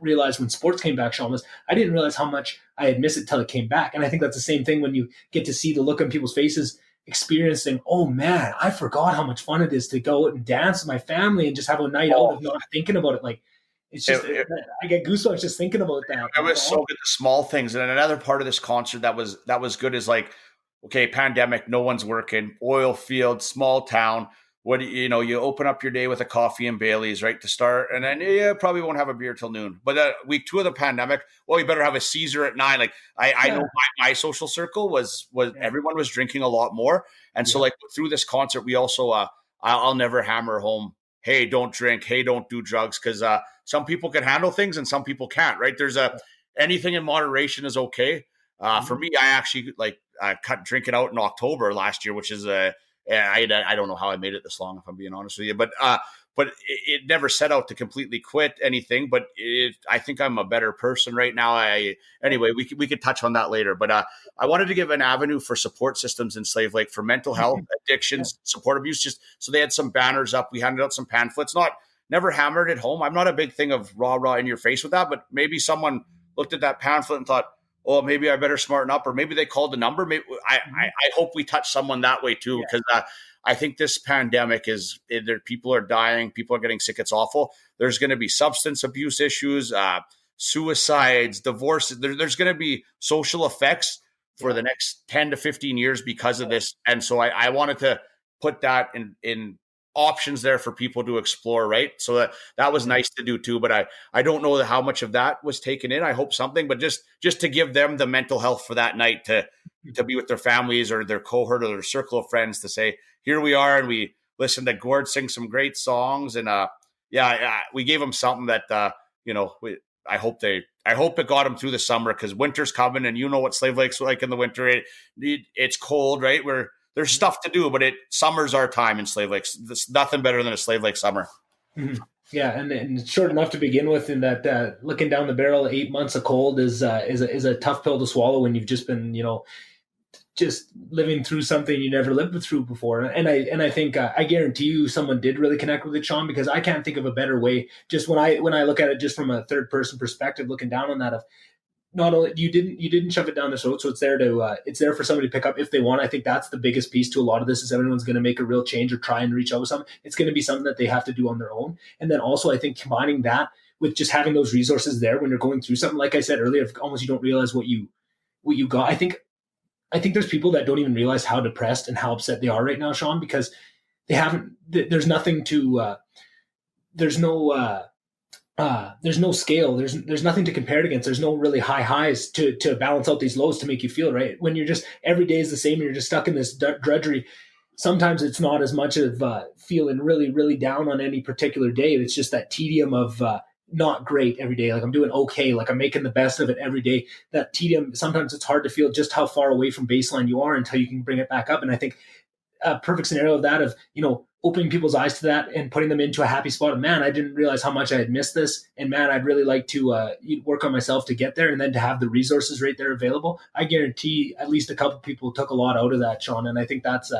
realized when sports came back, Shawn, was I didn't realize how much I had missed it till it came back. And I think that's the same thing when you get to see the look on people's faces, experiencing, oh man, I forgot how much fun it is to go out and dance with my family and just have a night out of not thinking about it. Like, it's just, I get goosebumps just thinking about that. It was so good, the small things. And another part of this concert that was good is like, okay, pandemic, no one's working, oil field, small town. What you open up your day with a coffee and Bailey's, right, to start, and then probably won't have a beer till noon. But week 2 of the pandemic, well, you better have a Caesar at 9. Like I know my social circle was everyone was drinking a lot more, and so like through this concert, we also I'll never hammer home, hey, don't drink, hey, don't do drugs, because some people can handle things and some people can't, right? There's anything in moderation is okay. For me, I actually cut drinking out in October last year, which is I don't know how I made it this long, if I'm being honest with you, but it never set out to completely quit anything. But I think I'm a better person right now. Anyway, we could touch on that later. But I wanted to give an avenue for support systems in Slave Lake for mental health, addictions, support abuse. Just so they had some banners up. We handed out some pamphlets. Never hammered it home. I'm not a big thing of rah in your face with that, but maybe someone looked at that pamphlet and thought, oh, maybe I better smarten up, or maybe they called the number. Maybe I hope we touch someone that way too, because I think this pandemic people are dying, people are getting sick. It's awful. There's going to be substance abuse issues, suicides, divorces. There's going to be social effects for the next 10 to 15 years because of this. And so I wanted to put that in options there for people to explore, right? So that was nice to do too, but I don't know how much of that was taken in. I hope something, but just to give them the mental health for that night to be with their families or their cohort or their circle of friends, to say, here we are, and we listened to Gord sing some great songs, and we gave them something that I hope it got them through the summer, because winter's coming, and you know what Slave Lake's like in the winter. It's cold, right? There's stuff to do, but summer's our time in Slave Lake. There's nothing better than a Slave Lake summer. Mm-hmm. Yeah, and it's short enough to begin with, in that looking down the barrel, 8 months of cold is a tough pill to swallow when you've just been just living through something you never lived through before. And I think I guarantee you someone did really connect with it, Shawn, because I can't think of a better way. Just when I look at it just from a third person perspective, looking down on that, of not only you didn't shove it down the throat, so it's there for somebody to pick up if they want. I think that's the biggest piece to a lot of this, is everyone's going to make a real change or try and reach out with something. It's going to be something that they have to do on their own. And then also, I think combining that with just having those resources there when you're going through something, like I said earlier, almost you don't realize what you got. I think there's people that don't even realize how depressed and how upset they are right now, Shawn, because they haven't. There's nothing to. There's no scale. There's nothing to compare it against. There's no really high highs to balance out these lows to make you feel right. When you're just, every day is the same and you're just stuck in this drudgery, sometimes it's not as much of feeling really, really down on any particular day. It's just that tedium of not great every day. Like, I'm doing okay. Like, I'm making the best of it every day. That tedium, sometimes it's hard to feel just how far away from baseline you are until you can bring it back up. And I think a perfect scenario of that, of, opening people's eyes to that and putting them into a happy spot of, man, I didn't realize how much I had missed this. And man, I'd really like to work on myself to get there. And then to have the resources right there available, I guarantee at least a couple people took a lot out of that, Shawn. And I think that's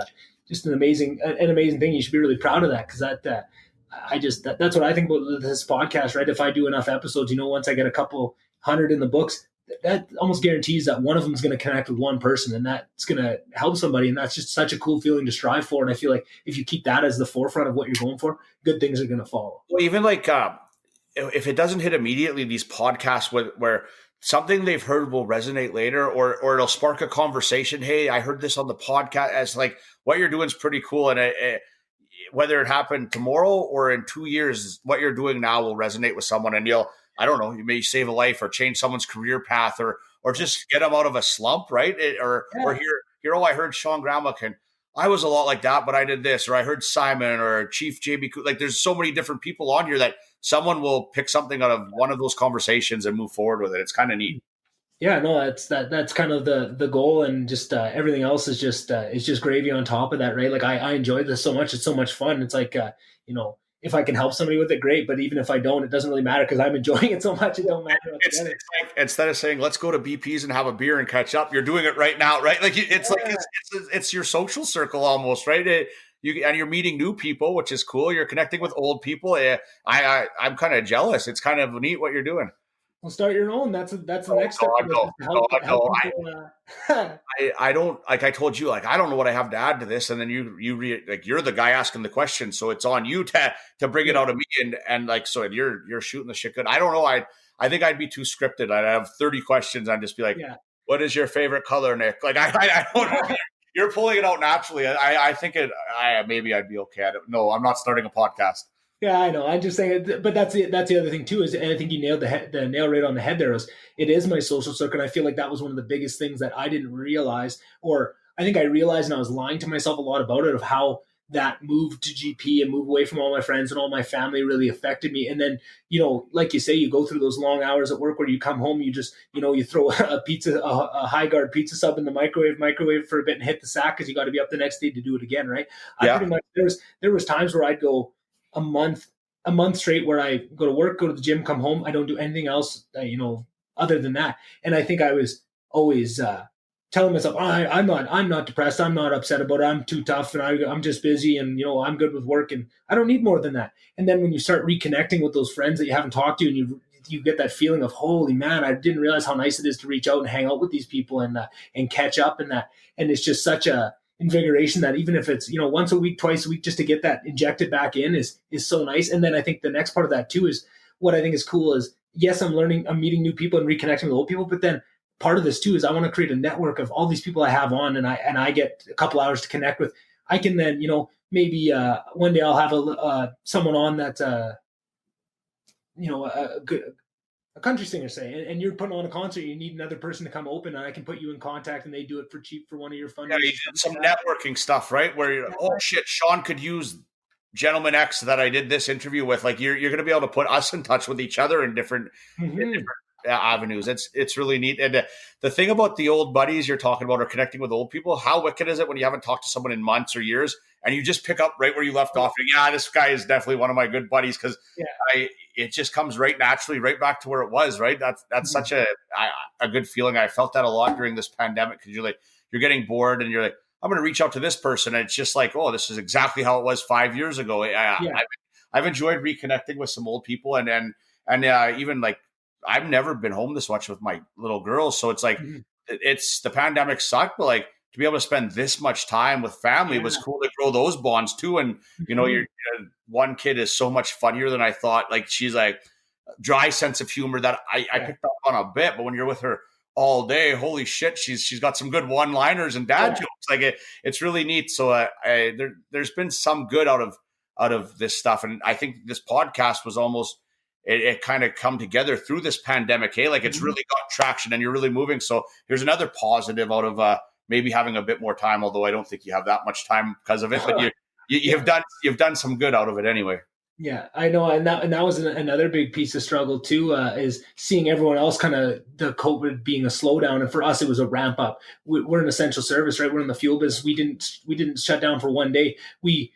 just an amazing thing. You should be really proud of that. Cause that's what I think about this podcast, right? If I do enough episodes, once I get a couple hundred in the books, that almost guarantees that one of them is going to connect with one person, and that's going to help somebody. And that's just such a cool feeling to strive for. And I feel like if you keep that as the forefront of what you're going for, good things are going to follow. Well, even like if it doesn't hit immediately, these podcasts where something they've heard will resonate later, or it'll spark a conversation. Hey, I heard this on the podcast. As like, what you're doing is pretty cool. And whether it happened tomorrow or in 2 years, what you're doing now will resonate with someone, and I don't know, you may save a life or change someone's career path, or just get them out of a slump, right? Or hear, oh, I heard Shawn Gramlich, and I was a lot like that, but I did this, or I heard Simon or Chief JB. Like, there's so many different people on here that someone will pick something out of one of those conversations and move forward with it. It's kind of neat. Yeah, no, that's kind of the goal, and just everything else is just gravy on top of that, right? Like, I enjoy this so much. It's so much fun. It's like, if I can help somebody with it, great. But even if I don't, it doesn't really matter because I'm enjoying it so much. It don't matter. It's like, instead of saying let's go to BP's and have a beer and catch up, you're doing it right now, right? Like it's like it's your social circle almost, right? You're meeting new people, which is cool. You're connecting with old people. I'm kind of jealous. It's kind of neat what you're doing. Well, start your own. That's the next step. I don't, like I told you, like I don't know what I have to add to this, and then you're the guy asking the question, so it's on you to bring it out of me, and like so you're shooting the shit good. I don't know. I think I'd be too scripted. I'd have 30 questions. I'd just be like, what is your favorite color, Nick? Like I don't know. You're pulling it out naturally. I think maybe I'd be okay at it. No, I'm not starting a podcast. Yeah, I know. I'm just saying, but that's the other thing too. Is, and I think you nailed the nail right on the head. There it is my social circle. And I feel like that was one of the biggest things that I didn't realize, or I think I realized, and I was lying to myself a lot about it, of how that move to GP and move away from all my friends and all my family really affected me. And then, like you say, you go through those long hours at work where you come home, you just, you throw a high guard pizza sub in the microwave for a bit and hit the sack because you got to be up the next day to do it again, right? Yeah. I pretty much there was times where I'd go a month straight where I go to work, go to the gym, come home. I don't do anything else, other than that. And I think I was always telling myself, I'm not depressed. I'm not upset about it. I'm too tough, and I'm just busy, and I'm good with work, and I don't need more than that. And then when you start reconnecting with those friends that you haven't talked to, and you get that feeling of, holy man, I didn't realize how nice it is to reach out and hang out with these people and catch up and that. And it's just such a invigoration that even if it's once a week, twice a week, just to get that injected back in is so nice. And then I think the next part of that too is what I think is cool is, yes, I'm meeting new people and reconnecting with old people, but then part of this too is I want to create a network of all these people I have on, and I get a couple hours to connect with. I can then maybe one day I'll have someone on that's a country singer, say, and you're putting on a concert, you need another person to come open, and I can put you in contact, and they do it for cheap for one of your fundraisers. Yeah, you did some networking stuff, right? Where you're, oh shit, Shawn could use Gentleman X that I did this interview with. Like you're going to be able to put us in touch with each other in different avenues. It's really neat. And the thing about the old buddies you're talking about, or connecting with old people, how wicked is it when you haven't talked to someone in months or years, and you just pick up right where you left off? Yeah, this guy is definitely one of my good buddies, because it just comes right naturally, right back to where it was. Right, that's such a good feeling. I felt that a lot during this pandemic, because you're getting bored, and you're like, I'm going to reach out to this person, and it's just like, oh, this is exactly how it was 5 years ago. I've enjoyed reconnecting with some old people, and even like, I've never been home this much with my little girls. So it's like, it's the pandemic sucked, but like to be able to spend this much time with family was cool to grow those bonds too. And, your one kid is so much funnier than I thought. Like she's like dry sense of humor that I picked up on a bit, but when you're with her all day, holy shit, she's got some good one-liners and dad jokes. Like it's really neat. So there's been some good out of this stuff. And I think this podcast was almost, it kind of come together through this pandemic. Hey, like it's really got traction, and you're really moving. So here's another positive out of maybe having a bit more time, although I don't think you have that much time because of it, but you've done some good out of it anyway. Yeah, I know. And that was another big piece of struggle too, is seeing everyone else kind of the COVID being a slowdown. And for us, it was a ramp up. We're an essential service, right? We're in the fuel business. We didn't shut down for one day. We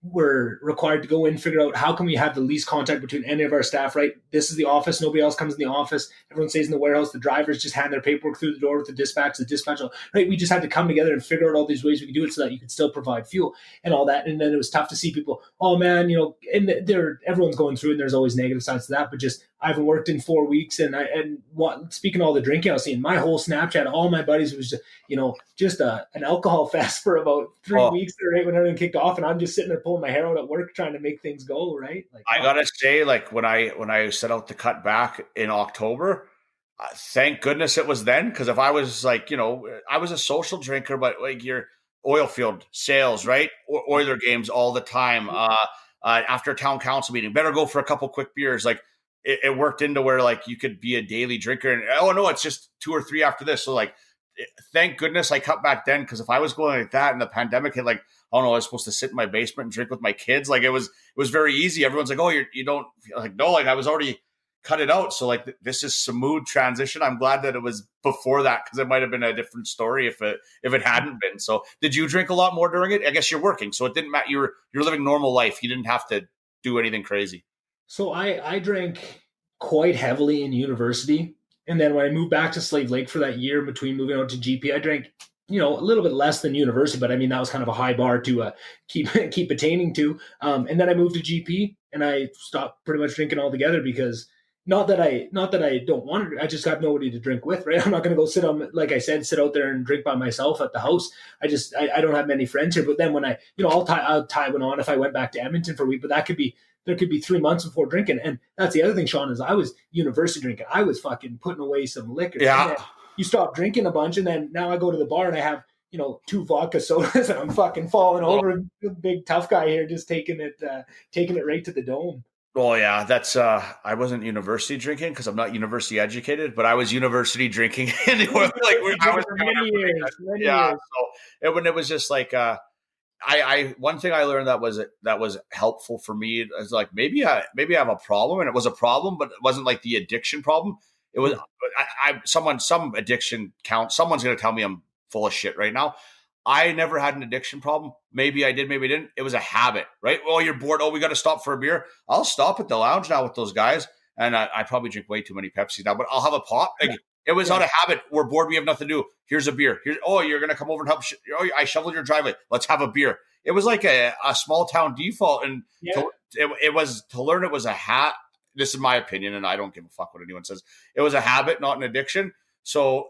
were required to go in, figure out how can we have the least contact between any of our staff, right? This is the office. Nobody else comes in the office. Everyone stays in the warehouse. The drivers just hand their paperwork through the door with the dispatch, right? We just had to come together and figure out all these ways we could do it so that you could still provide fuel and all that. And then it was tough to see people, oh man, and everyone's going through it, and there's always negative sides to that, but just, I haven't worked in 4 weeks, and speaking of all the drinking I was seeing, my whole Snapchat, all my buddies was just an alcohol fest for about 3 weeks, right, when everything kicked off, and I'm just sitting there pulling my hair out at work trying to make things go right. Like, I gotta say, like when I set out to cut back in October, thank goodness it was then, because if I was like, I was a social drinker, but like your oil field sales, right, Oiler games all the time. After a town council meeting, better go for a couple quick beers, like. It worked into where like you could be a daily drinker, and oh no, it's just 2 or 3 after this. So like, thank goodness I cut back then, because if I was going like that and the pandemic hit, like, oh no, I was supposed to sit in my basement and drink with my kids. Like it was very easy. Everyone's like, oh, you don't, like, no, like I was already cut it out. So like this is smooth transition. I'm glad that it was before that, because it might have been a different story if it hadn't been. So did you drink a lot more during it? I guess you're working, so it didn't matter. You're living normal life. You didn't have to do anything crazy. So I drank quite heavily in university. And then when I moved back to Slave Lake for that year between moving out to GP, I drank, a little bit less than university, but I mean, that was kind of a high bar to keep attaining to. And then I moved to GP and I stopped pretty much drinking altogether because not that I don't want to, I just got nobody to drink with, right? I'm not going to go like I said, sit out there and drink by myself at the house. I don't have many friends here, but then when I'll tie one on if I went back to Edmonton for a week, but there could be 3 months before drinking. And that's the other thing, Shawn, is I was university drinking. I was fucking putting away some liquor. Yeah. You stop drinking a bunch, and then now I go to the bar and I have, 2 vodka sodas and I'm fucking falling over. Big tough guy here, just taking it right to the dome. Oh yeah, that's I wasn't university drinking because I'm not university educated, but I was university drinking anyway. Like I was many years. So when it was just like I one thing I learned that was helpful for me is like maybe I have a problem, and it was a problem, but it wasn't like the addiction problem. It was some addiction count. Someone's gonna tell me I'm full of shit right now. I never had an addiction problem. Maybe I did, maybe I didn't. It was a habit, right? Oh, you're bored. Oh, we got to stop for a beer. I'll stop at the lounge now with those guys. And I probably drink way too many Pepsis now, but I'll have a pop. Like, it was out of habit. We're bored. We have nothing to do. Here's a beer. You're going to come over and help. I shoveled your driveway. Let's have a beer. It was like a small town default. And it was to learn it was a hat. This is my opinion, and I don't give a fuck what anyone says. It was a habit, not an addiction. So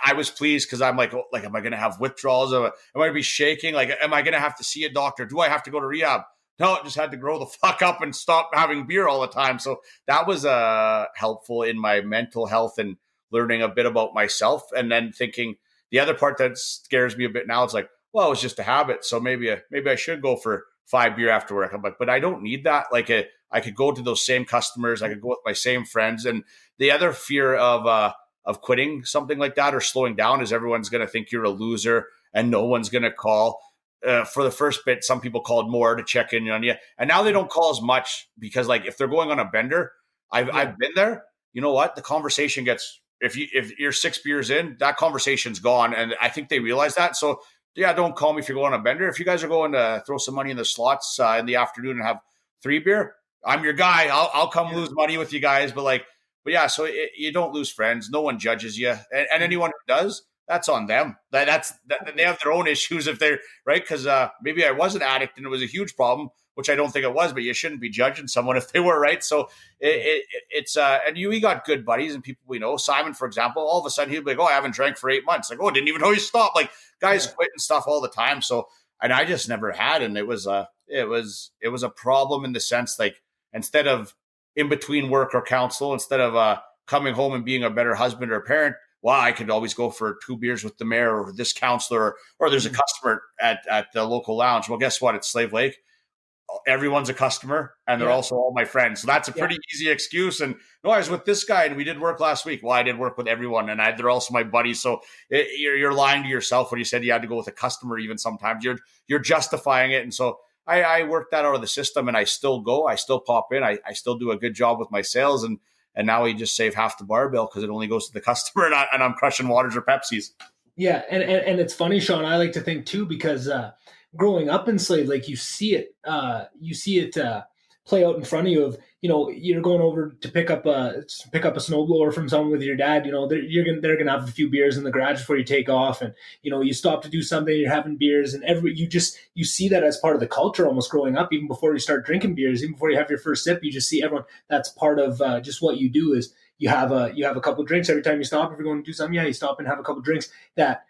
I was pleased because I'm like, am I going to have withdrawals? Am I going to be shaking? Like, am I going to have to see a doctor? Do I have to go to rehab? No, I just had to grow the fuck up and stop having beer all the time. So that was helpful in my mental health and learning a bit about myself. And then thinking the other part that scares me a bit now, it's like, well, it was just a habit. So maybe I should go for 5 beer after work. I'm like, but I don't need that. Like I could go to those same customers. I could go with my same friends. And the other fear of quitting something like that or slowing down is everyone's going to think you're a loser and no one's going to call. For the first bit, some people called more to check in on you. And now they don't call as much because like if they're going on a bender, I've been there. You know what? The conversation gets, if you're 6 beers in, that conversation's gone. And I think they realize that. So yeah, don't call me if you're going on a bender. If you guys are going to throw some money in the slots in the afternoon and have 3 beer, I'm your guy. I'll come lose money with you guys. But yeah, so you don't lose friends. No one judges you. And anyone who does, that's on them. They have their own issues if they're right. Because maybe I was an addict and it was a huge problem, which I don't think it was, but you shouldn't be judging someone if they were, right? So it's and we got good buddies and people we know. Simon, for example, all of a sudden he'd be like, oh, I haven't drank for 8 months. Like, oh, didn't even know you stopped. Like guys quit and stuff all the time. So, and I just never had. And it was a problem in the sense, like, instead of in between work or counsel, instead of coming home and being a better husband or a parent, well, I could always go for 2 beers with the mayor or this counselor, or there's a customer at the local lounge. Well, guess what? It's Slave Lake. Everyone's a customer and they're also all my friends. So that's a pretty easy excuse. And no, I was with this guy and we did work last week. Well, I did work with everyone and they're also my buddies. So you're lying to yourself when you said you had to go with a customer. Even sometimes you're justifying it. And so I worked that out of the system and I still go, I still pop in. I still do a good job with my sales. And now we just save half the bar bill because it only goes to the customer and I'm crushing waters or Pepsis. Yeah. And it's funny, Shawn, I like to think too, because growing up in Slave Lake, you see it play out in front of you. Of you're going over to pick up a snowblower from someone with your dad. They're gonna have a few beers in the garage before you take off, and you stop to do something. You're having beers, and you see that as part of the culture almost growing up. Even before you start drinking beers, even before you have your first sip, you just see everyone. That's part of just what you do. Is you have a couple drinks every time you stop. If you're going to do something, you stop and have a couple drinks. That,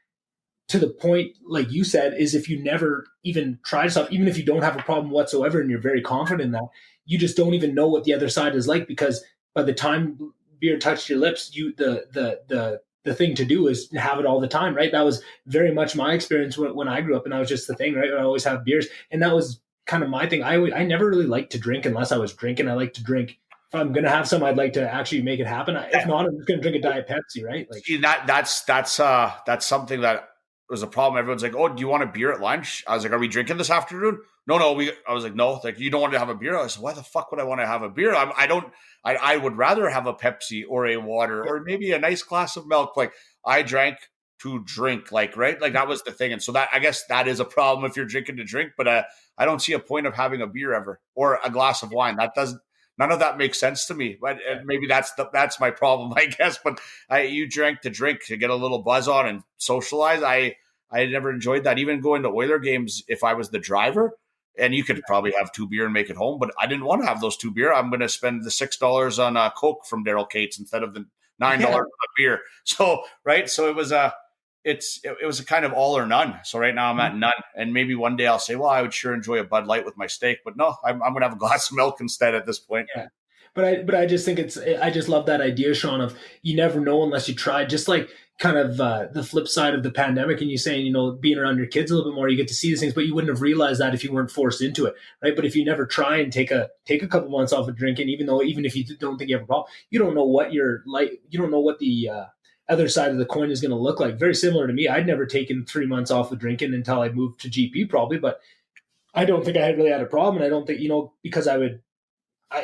to the point, like you said, is if you never even try to stop, even if you don't have a problem whatsoever and you're very confident in that, you just don't even know what the other side is like, because by the time beer touched your lips, the thing to do is have it all the time, right? That was very much my experience when I grew up, and that was just the thing, right? I always have beers, and that was kind of my thing. I never really liked to drink unless I was drinking. I like to drink. If I'm going to have some, I'd like to actually make it happen. If not, I'm just going to drink a Diet Pepsi, right? Like, see, that's something that was a problem. Everyone's like, oh, do you want a beer at lunch? I was like, are we drinking this afternoon? No. I was like, no, like, you don't want to have a beer? I was like, why the fuck would I want to have a beer? I would rather have a Pepsi or a water or maybe a nice glass of milk. Like, I drank to drink, like, right? Like that was the thing. And so that, I guess that is a problem if you're drinking to drink, but I don't see a point of having a beer ever or a glass of wine. None of that makes sense to me, but maybe that's my problem, I guess. But you drank to drink to get a little buzz on and socialize. I never enjoyed that. Even going to Oiler games, if I was the driver, and you could probably have 2 beer and make it home, but I didn't want to have those 2 beer. I'm going to spend the $6 on a Coke from Daryl Cates instead of the $9 on a beer. So, right. So it was it was a kind of all or none. So right now I'm at none, and maybe one day I'll say, well, I would sure enjoy a Bud Light with my steak, but no, I'm going to have a glass of milk instead at this point. Yeah. But I just think I just love that idea, Shawn, of you never know unless you try. Just like kind of the flip side of the pandemic, and you saying, you know, being around your kids a little bit more, you get to see these things, but you wouldn't have realized that if you weren't forced into it, right? But if you never try and take a couple months off of drinking, even if you don't think you have a problem, you don't know what you're like. You don't know what the other side of the coin is going to look like. Very similar to me. I'd never taken 3 months off of drinking until I moved to GP, probably, but I don't think I had really had a problem. And I don't think, you know, because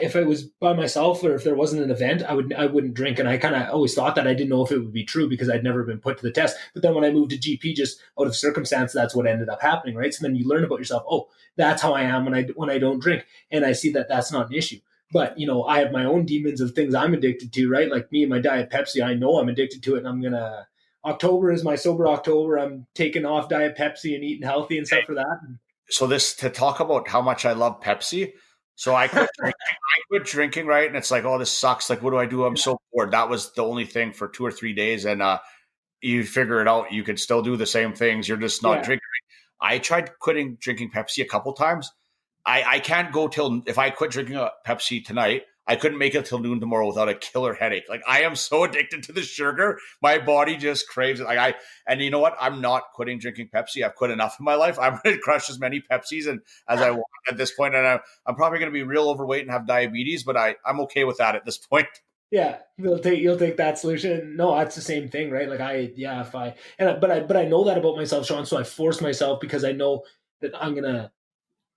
if I was by myself or if there wasn't an event, I wouldn't drink. And I kind of always thought that. I didn't know if it would be true because I'd never been put to the test. But then when I moved to GP, just out of circumstance, that's what ended up happening, right? So then you learn about yourself. Oh, that's how I am when I don't drink, and I see that that's not an issue. But you know, I have my own demons of things I'm addicted to, right? Like me and my Diet Pepsi, I know I'm addicted to it, and October is my sober October. I'm taking off Diet Pepsi and eating healthy and stuff for that. So to talk about how much I love Pepsi. So I quit drinking, right? And it's like, oh, this sucks. Like, what do I do? I'm so bored. That was the only thing for 2 or 3 days. And you figure it out. You could still do the same things. You're just not drinking. I tried quitting drinking Pepsi a couple times. I can't go till, if I quit drinking a Pepsi tonight, I couldn't make it till noon tomorrow without a killer headache. Like, I am so addicted to the sugar. My body just craves it. And you know what? I'm not quitting drinking Pepsi. I've quit enough in my life. I'm going to crush as many Pepsis as I want at this point. And I'm probably going to be real overweight and have diabetes, but I'm okay with that at this point. Yeah, you'll take that solution. No, that's the same thing, right? Like but I know that about myself, Shawn. So I force myself because I know that I'm going to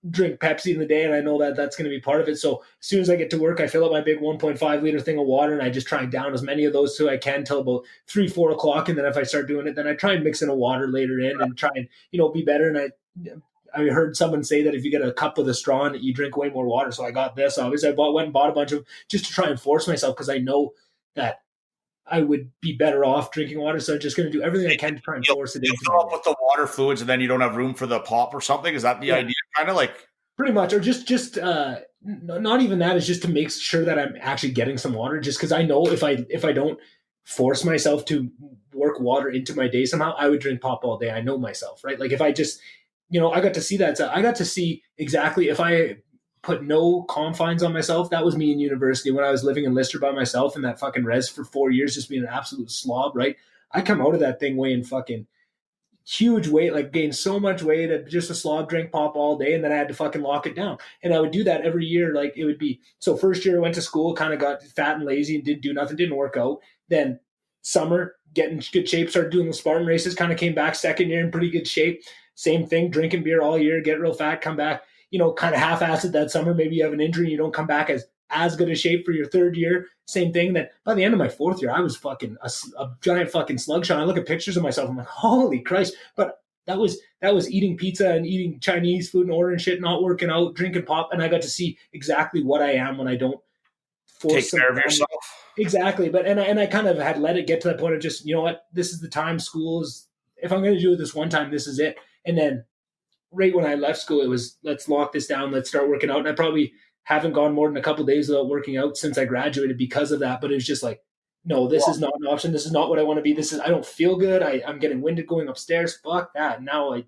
drink Pepsi in the day, and I know that that's going to be part of it. So as soon as I get to work, I fill up my big 1.5 liter thing of water, and I just try and down as many of those as I can till about 3-4 o'clock. And then if I start doing it, then I try and mix in a water later in and try and, you know, be better. And I heard someone say that if you get a cup with a straw in it, you drink way more water. So I got this. Obviously, went and bought a bunch of just to try and force myself because I know that I would be better off drinking water. So I'm just going to do everything I can to try and force it. You fill up with the water fluids and then you don't have room for the pop or something. Is that the idea? Kind of like pretty much, or just not even that, is just to make sure that I'm actually getting some water. Just because I know if I don't force myself to work water into my day somehow, I would drink pop all day. I know myself, right? Like if I just, you know, I got to see that. So I got to see exactly if I put no confines on myself. That was me in university when I was living in Lister by myself in that fucking res for 4 years, just being an absolute slob, right? I come out of that thing weighing fucking huge weight, like gained so much weight, just a slob, drink pop all day, and then I had to fucking lock it down. And I would do that every year. Like it would be, so first year I went to school, kind of got fat and lazy and didn't do nothing, didn't work out. Then summer, get in good shape, started doing the Spartan races, kind of came back second year in pretty good shape. Same thing, drinking beer all year, get real fat, come back, you know, kind of half-assed that summer. Maybe you have an injury and you don't come back as good a shape for your third year. Same thing. That by the end of my fourth year, I was fucking a giant fucking slug. I look at pictures of myself, I'm like, holy Christ. But that was eating pizza and eating Chinese food and ordering shit, not working out, drinking pop. And I got to see exactly what I am when I don't take care of yourself. Exactly. But and I kind of had let it get to that point of just, you know what, this is the time. School is, if I'm going to do it this one time, this is it. And then right when I left school, it was, let's lock this down, let's start working out. And I probably haven't gone more than a couple of days without working out since I graduated because of that. But it was just like, no, this is not an option. This is not what I want to be. I don't feel good. I'm getting winded going upstairs. Fuck that. Now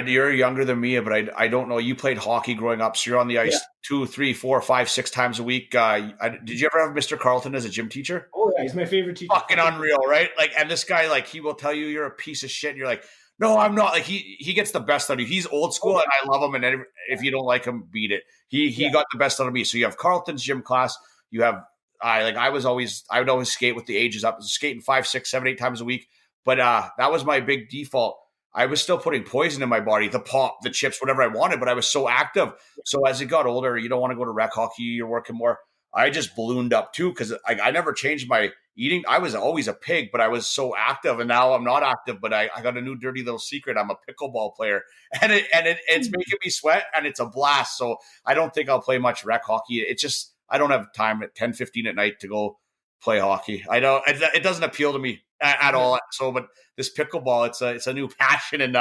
you're younger than me, but I don't know. You played hockey growing up, so you're on the ice 2, 3, 4, 5, 6 times a week. Did you ever have Mr. Carlton as a gym teacher? Oh yeah, he's my favorite teacher. Fucking unreal, right? Like, and this guy, like, he will tell you you're a piece of shit. And you're like, no, I'm not. Like, he gets the best out of you. He's old school, and I love him. And if you don't like him, beat it. He got the best out of me. So you have Carlton's gym class. You have I would always skate with the ages up. I was skating 5, 6, 7, 8 times a week. But that was my big default. I was still putting poison in my body, the pop, the chips, whatever I wanted, but I was so active. So as it got older, you don't want to go to rec hockey. You're working more. I just ballooned up too because I never changed my eating. I was always a pig, but I was so active, and now I'm not active. But I got a new dirty little secret. I'm a pickleball player, and it's making me sweat, and it's a blast. So I don't think I'll play much rec hockey. It's just I don't have time at 10:15 at night to go play hockey. I don't. It doesn't appeal to me at all. So, but this pickleball, it's a new passion, and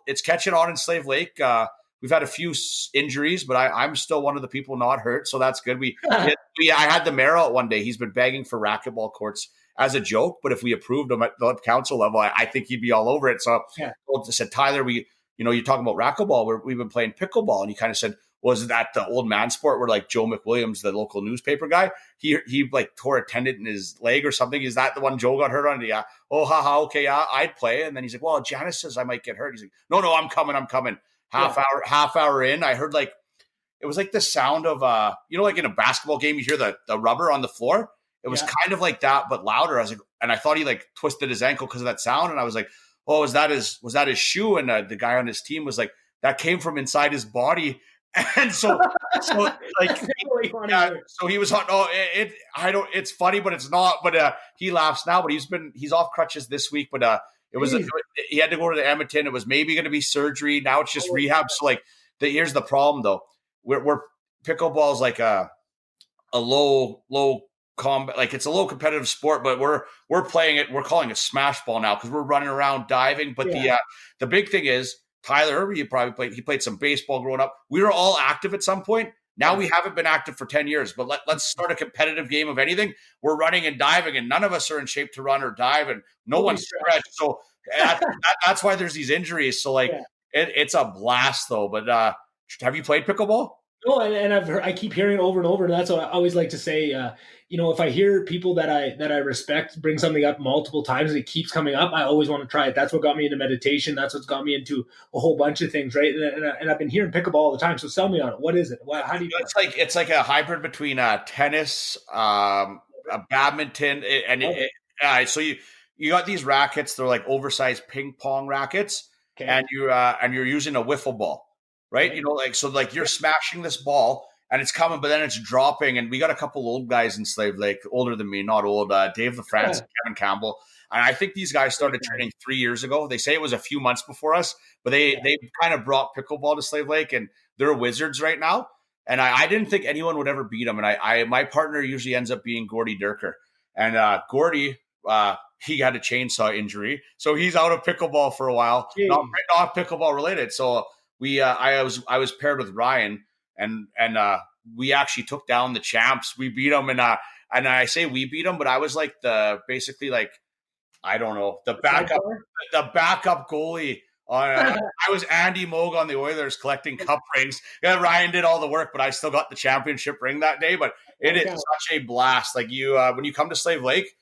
it's catching on in Slave Lake. We've had a few injuries, but I'm still one of the people not hurt, so that's good. I had the mayor out one day. He's been begging for racquetball courts as a joke, but if we approved him at the council level, I think he'd be all over it. So I said, Tyler, you're talking about racquetball. We've been playing pickleball, and he kind of said, was that the old man sport where like Joe McWilliams, the local newspaper guy, he like tore a tendon in his leg or something? Is that the one Joe got hurt on? Yeah. Oh, haha. Okay. Yeah, I'd play. And then he's like, well, Janice says I might get hurt. He's like, no, I'm coming. Half hour in, I heard like it was like the sound of like in a basketball game, you hear the rubber on the floor. It was kind of like that, but louder. I was like, and I thought he like twisted his ankle because of that sound, and I was like, oh, was that his shoe? And the guy on his team was like, that came from inside his body, and so like so he was on. Oh, it's funny, but it's not. But he laughs now, but he's off crutches this week, but. He had to go to the Edmonton. It was maybe going to be surgery. Now it's just rehab. So like, here's the problem though. We're pickleball is like a low combat, like it's a low competitive sport, but we're playing it. We're calling it smash ball now because we're running around diving. But the big thing is Tyler, he played some baseball growing up. We were all active at some point. Now we haven't been active for 10 years, but let's start a competitive game of anything. We're running and diving, and none of us are in shape to run or dive, and no one's stretched. So that's why there's these injuries. So it's a blast though. But have you played pickleball? No, and I keep hearing it over and over, and that's what I always like to say. If I hear people that I respect bring something up multiple times and it keeps coming up, I always want to try it. That's what got me into meditation. That's what's got me into a whole bunch of things, right? And I've been hearing pickleball all the time. So sell me on it. What is it? How do you? It's like a hybrid between tennis, a badminton, so you got these rackets. They're like oversized ping pong rackets, and you're using a wiffle ball. Right. You're smashing this ball and it's coming, but then it's dropping. And we got a couple old guys in Slave Lake, older than me, not old, Dave LaFrance and Kevin Campbell. And I think these guys started training 3 years ago. They say it was a few months before us, but they kind of brought pickleball to Slave Lake, and they're wizards right now. And I didn't think anyone would ever beat them. And my partner usually ends up being Gordy Durker. And Gordy, he had a chainsaw injury, so he's out of pickleball for a while, not pickleball related. So I was paired with Ryan, and we actually took down the champs. We beat them, and I say we beat them, but I was like I don't know, the backup goalie. I was Andy Moog on the Oilers collecting cup rings. Yeah, Ryan did all the work, but I still got the championship ring that day. But it is such a blast. Like when you come to Slave Lake,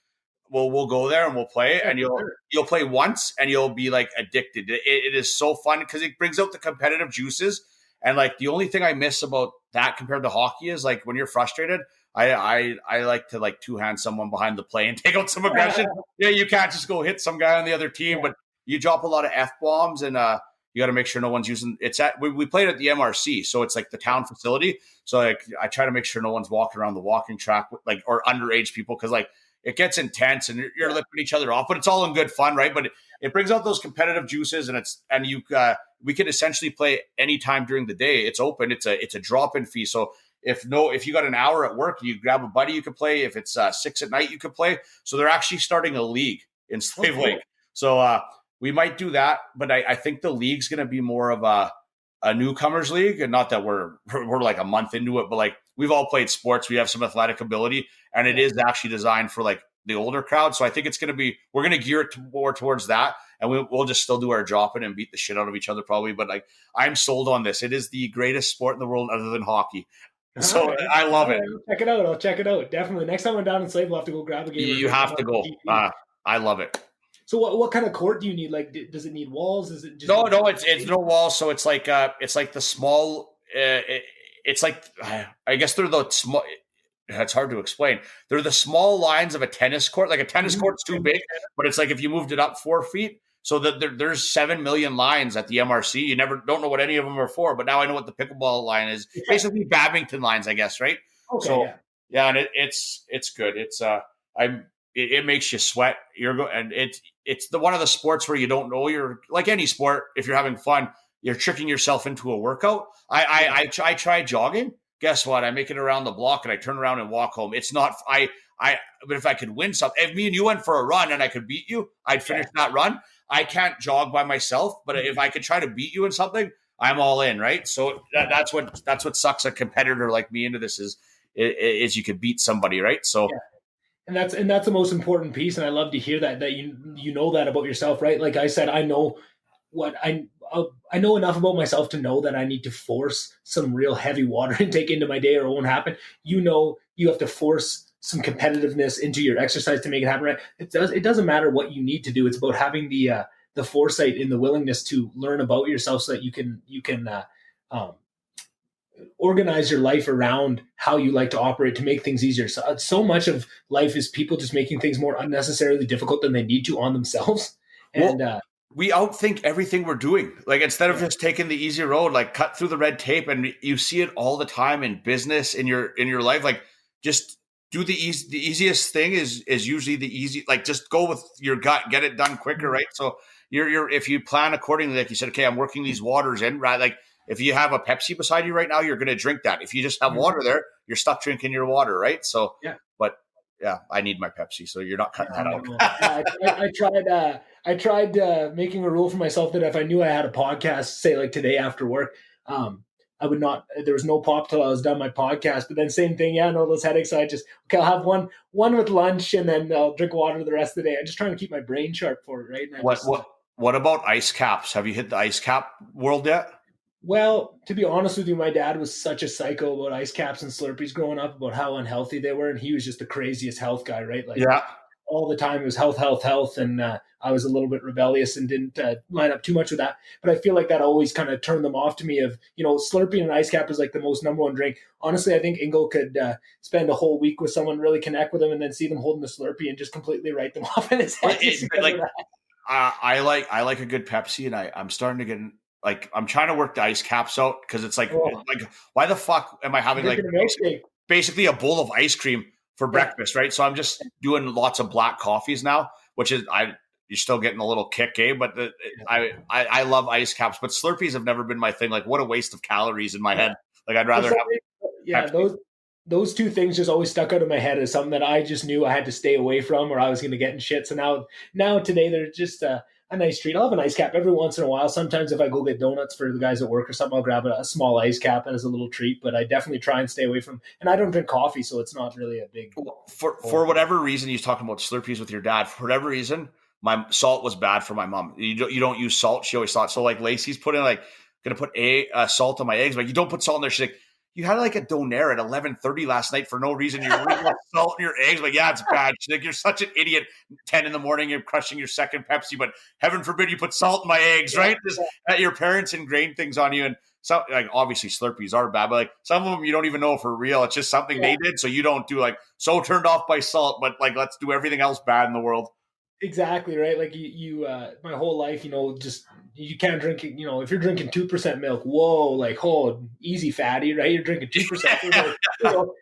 we'll go there and we'll play, and you'll play once and you'll be like addicted. It is so fun because it brings out the competitive juices. And like the only thing I miss about that compared to hockey is like when you're frustrated, I like to like two-hand someone behind the play and take out some aggression. You can't just go hit some guy on the other team, but you drop a lot of F-bombs, and you got to make sure no one's using we played at the MRC, so it's like the town facility. So like I try to make sure no one's walking around the walking track or underage people, because like it gets intense and you're lifting each other off, but it's all in good fun, right? But it brings out those competitive juices, and we can essentially play anytime during the day. It's open. It's a drop-in fee. So if you got an hour at work, you grab a buddy, you could play. If it's 6 at night, you could play. So they're actually starting a league in Slave Lake. So we might do that, but I think the league's going to be more of a newcomers league, and not that we're like a month into it, but like we've all played sports. We have some athletic ability, and it is actually designed for like the older crowd. So I think we're going to gear it more towards that, and we'll just still do our drop-in and beat the shit out of each other probably. But like, I'm sold on this. It is the greatest sport in the world other than hockey. So right. I love it. I'll check it out. Definitely. Next time I'm down in Slave, we'll have to go grab a game. You have to go. I love it. So what kind of court do you need? Like, does it need walls? Is it just no? It's no walls. So it's like the small. It's like I guess they're the small. It's hard to explain. They're the small lines of a tennis court. Like a tennis court's too big, but it's like if you moved it up 4 feet. So that there's 7 million lines at the MRC. You don't know what any of them are for, but now I know what the pickleball line is. Basically, badminton lines, I guess, right? Okay, so Yeah, and it's good. It makes you sweat. And it's the one of the sports where you don't know, you're like any sport. If you're having fun, you're tricking yourself into a workout. I try jogging. Guess what? I make it around the block and I turn around and walk home. It's not I. But if I could win something, if me and you went for a run and I could beat you, I'd finish that run. I can't jog by myself, but if I could try to beat you in something, I'm all in, right? So that's what sucks a competitor like me into this is you could beat somebody, right? So. Yeah. And that's the most important piece, and I love to hear that you know that about yourself, right? Like I said, I know what I know enough about myself to know that I need to force some real heavy water intake into my day, or it won't happen. You know, you have to force some competitiveness into your exercise to make it happen, right? It doesn't matter what you need to do. It's about having the foresight and the willingness to learn about yourself so that you can organize your life around how you like to operate to make things easier. So much of life is people just making things more unnecessarily difficult than they need to on themselves. And we outthink everything we're doing. Like instead of just taking the easy road, like cut through the red tape, and you see it all the time in business, in your life. Like just do the easiest thing is usually the easy. Like just go with your gut, get it done quicker, right? So you're if you plan accordingly, like you said, okay, I'm working these waters in, right? Like if you have a Pepsi beside you right now, you're going to drink that. If you just have water there, you're stuck drinking your water, right? So yeah. But yeah, I need my Pepsi, so you're not cutting that out. I tried making a rule for myself that if I knew I had a podcast, say like today after work, I would not. There was no pop till I was done my podcast. But then same thing, no those headaches. So I just I'll have one with lunch and then I'll drink water the rest of the day. I'm just trying to keep my brain sharp for it, right? And what about ice caps? Have you hit the ice cap world yet? Well, to be honest with you, my dad was such a psycho about ice caps and Slurpees growing up, about how unhealthy they were, and he was just the craziest health guy, right? Like all the time it was health, health, health, and I was a little bit rebellious and didn't line up too much with that. But I feel like that always kind of turned them off to me. Of Slurpee and ice cap is like the most number one drink. Honestly, I think Ingo could spend a whole week with someone, really connect with them, and then see them holding the Slurpee and just completely write them off in his head. I like a good Pepsi, and I'm starting to get. Like I'm trying to work the ice caps out because it's like why the fuck am I having like basically a bowl of ice cream for breakfast, right? So I'm just doing lots of black coffees now, which is you're still getting a little kick, But I love ice caps, but Slurpees have never been my thing. Like what a waste of calories in my head. Like I'd rather have those two things just always stuck out of my head as something that I just knew I had to stay away from, or I was going to get in shit. So now today they're just a nice treat. I'll have an ice cap every once in a while. Sometimes if I go get donuts for the guys at work or something, I'll grab a small ice cap as a little treat, but I definitely try and stay away from, and I don't drink coffee, so it's not really a big. For whatever reason, he's talking about Slurpees with your dad. For whatever reason, my salt was bad for my mom. You don't use salt. She always thought so. Like Lacey's putting going to put salt on my eggs, but you don't put salt in there. She's like, you had like a donair at 11:30 last night for no reason. You're putting salt in your eggs. Like, yeah, it's bad. She's like, you're such an idiot. 10 in the morning, you're crushing your second Pepsi, but heaven forbid you put salt in my eggs, right? Just your parents ingrained things on you. And so, like, obviously Slurpees are bad, but like some of them you don't even know if are real. It's just something they did. So you don't do so turned off by salt, but like, let's do everything else bad in the world. Exactly, right? Like you my whole life, just you can't drink, if you're drinking 2% milk, easy fatty, right? You're drinking 2%,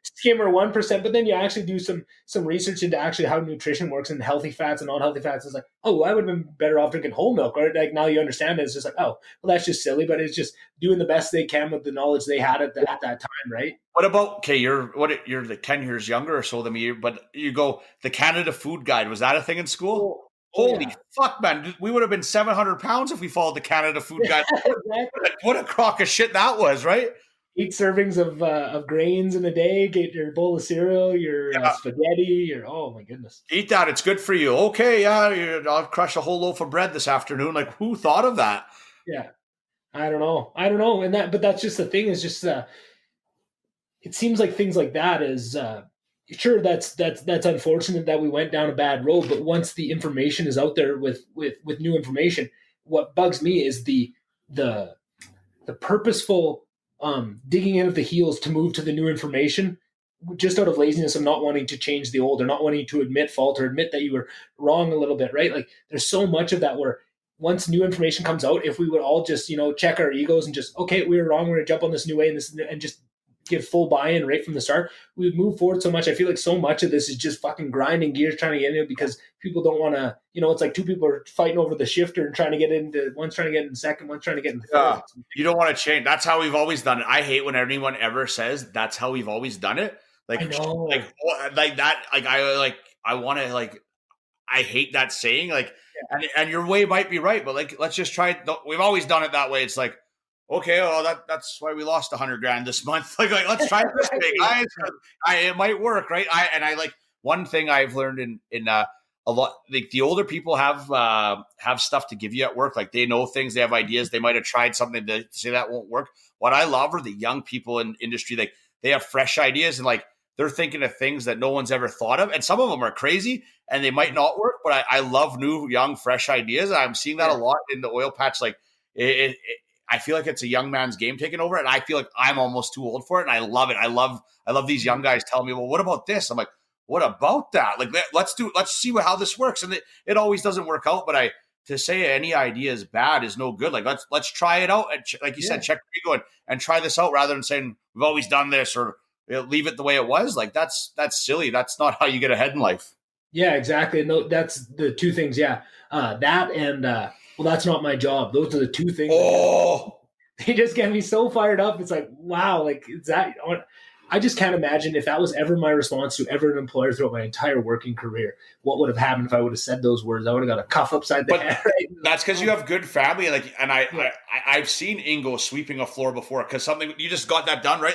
skim or 1%, but then you actually do some research into actually how nutrition works and healthy fats and unhealthy fats. It's like, I would have been better off drinking whole milk, right? Like now you understand it. It's just like, well, that's just silly, but it's just doing the best they can with the knowledge they had at that time, right? What about, you're like 10 years younger or so than me, but you go, the Canada Food Guide, was that a thing in school? Holy fuck, man. We would have been 700 pounds if we followed the Canada Food Guide. Exactly. What a crock of shit that was, right? 8 servings of grains in a day, get your bowl of cereal, your spaghetti, oh my goodness. Eat that, it's good for you. Okay, I'll crush a whole loaf of bread this afternoon. Like, who thought of that? Yeah. I don't know. But that's just the thing, is just it seems like things like that is sure, that's unfortunate that we went down a bad road, but once the information is out there with new information, what bugs me is the purposeful digging in at the heels to move to the new information, just out of laziness of not wanting to change the old, or not wanting to admit fault or admit that you were wrong a little bit, right? Like there's so much of that where once new information comes out, if we would all just check our egos and just, okay, we were wrong, we're gonna jump on this new way and just get full buy-in right from the start, we would move forward so much. I feel like so much of this is just fucking grinding gears, trying to get into it because people don't want to, it's like two people are fighting over the shifter and trying to get into, one's trying to get in second, one's trying to get in third. You don't want to change. That's how we've always done it. I hate when anyone ever says that's how we've always done it. Like, I know. like that. I want to I hate that saying. And your way might be right, but let's just try it. We've always done it that way. It's like, okay, well that's why we lost $100,000 this month. Let's try it this way, guys. It might work, right? One thing I've learned in a lot, like the older people have stuff to give you at work. Like they know things, they have ideas. They might have tried something to say that won't work. What I love are the young people in industry. Like they have fresh ideas and they're thinking of things that no one's ever thought of. And some of them are crazy and they might not work, but I love new, young, fresh ideas. I'm seeing that a lot in the oil patch. I feel like it's a young man's game taking over. And I feel like I'm almost too old for it. And I love it. I love these young guys telling me, well, what about this? I'm like, what about that? Let's see how this works. And it always doesn't work out, but to say any idea is bad is no good. Let's try it out. And like you said, check your ego and try this out rather than saying we've always done this or leave it the way it was. That's silly. That's not how you get ahead in life. Yeah, exactly. No, that's the two things. Yeah. That and, well, that's not my job. Those are the two things. Oh, they just get me so fired up. It's like, wow, I just can't imagine if that was ever my response to ever an employer throughout my entire working career, what would have happened if I would have said those words? I would have got a cuff upside the head. Right? That's because you have good family. I've seen Ingo sweeping a floor before because something you just got that done, right?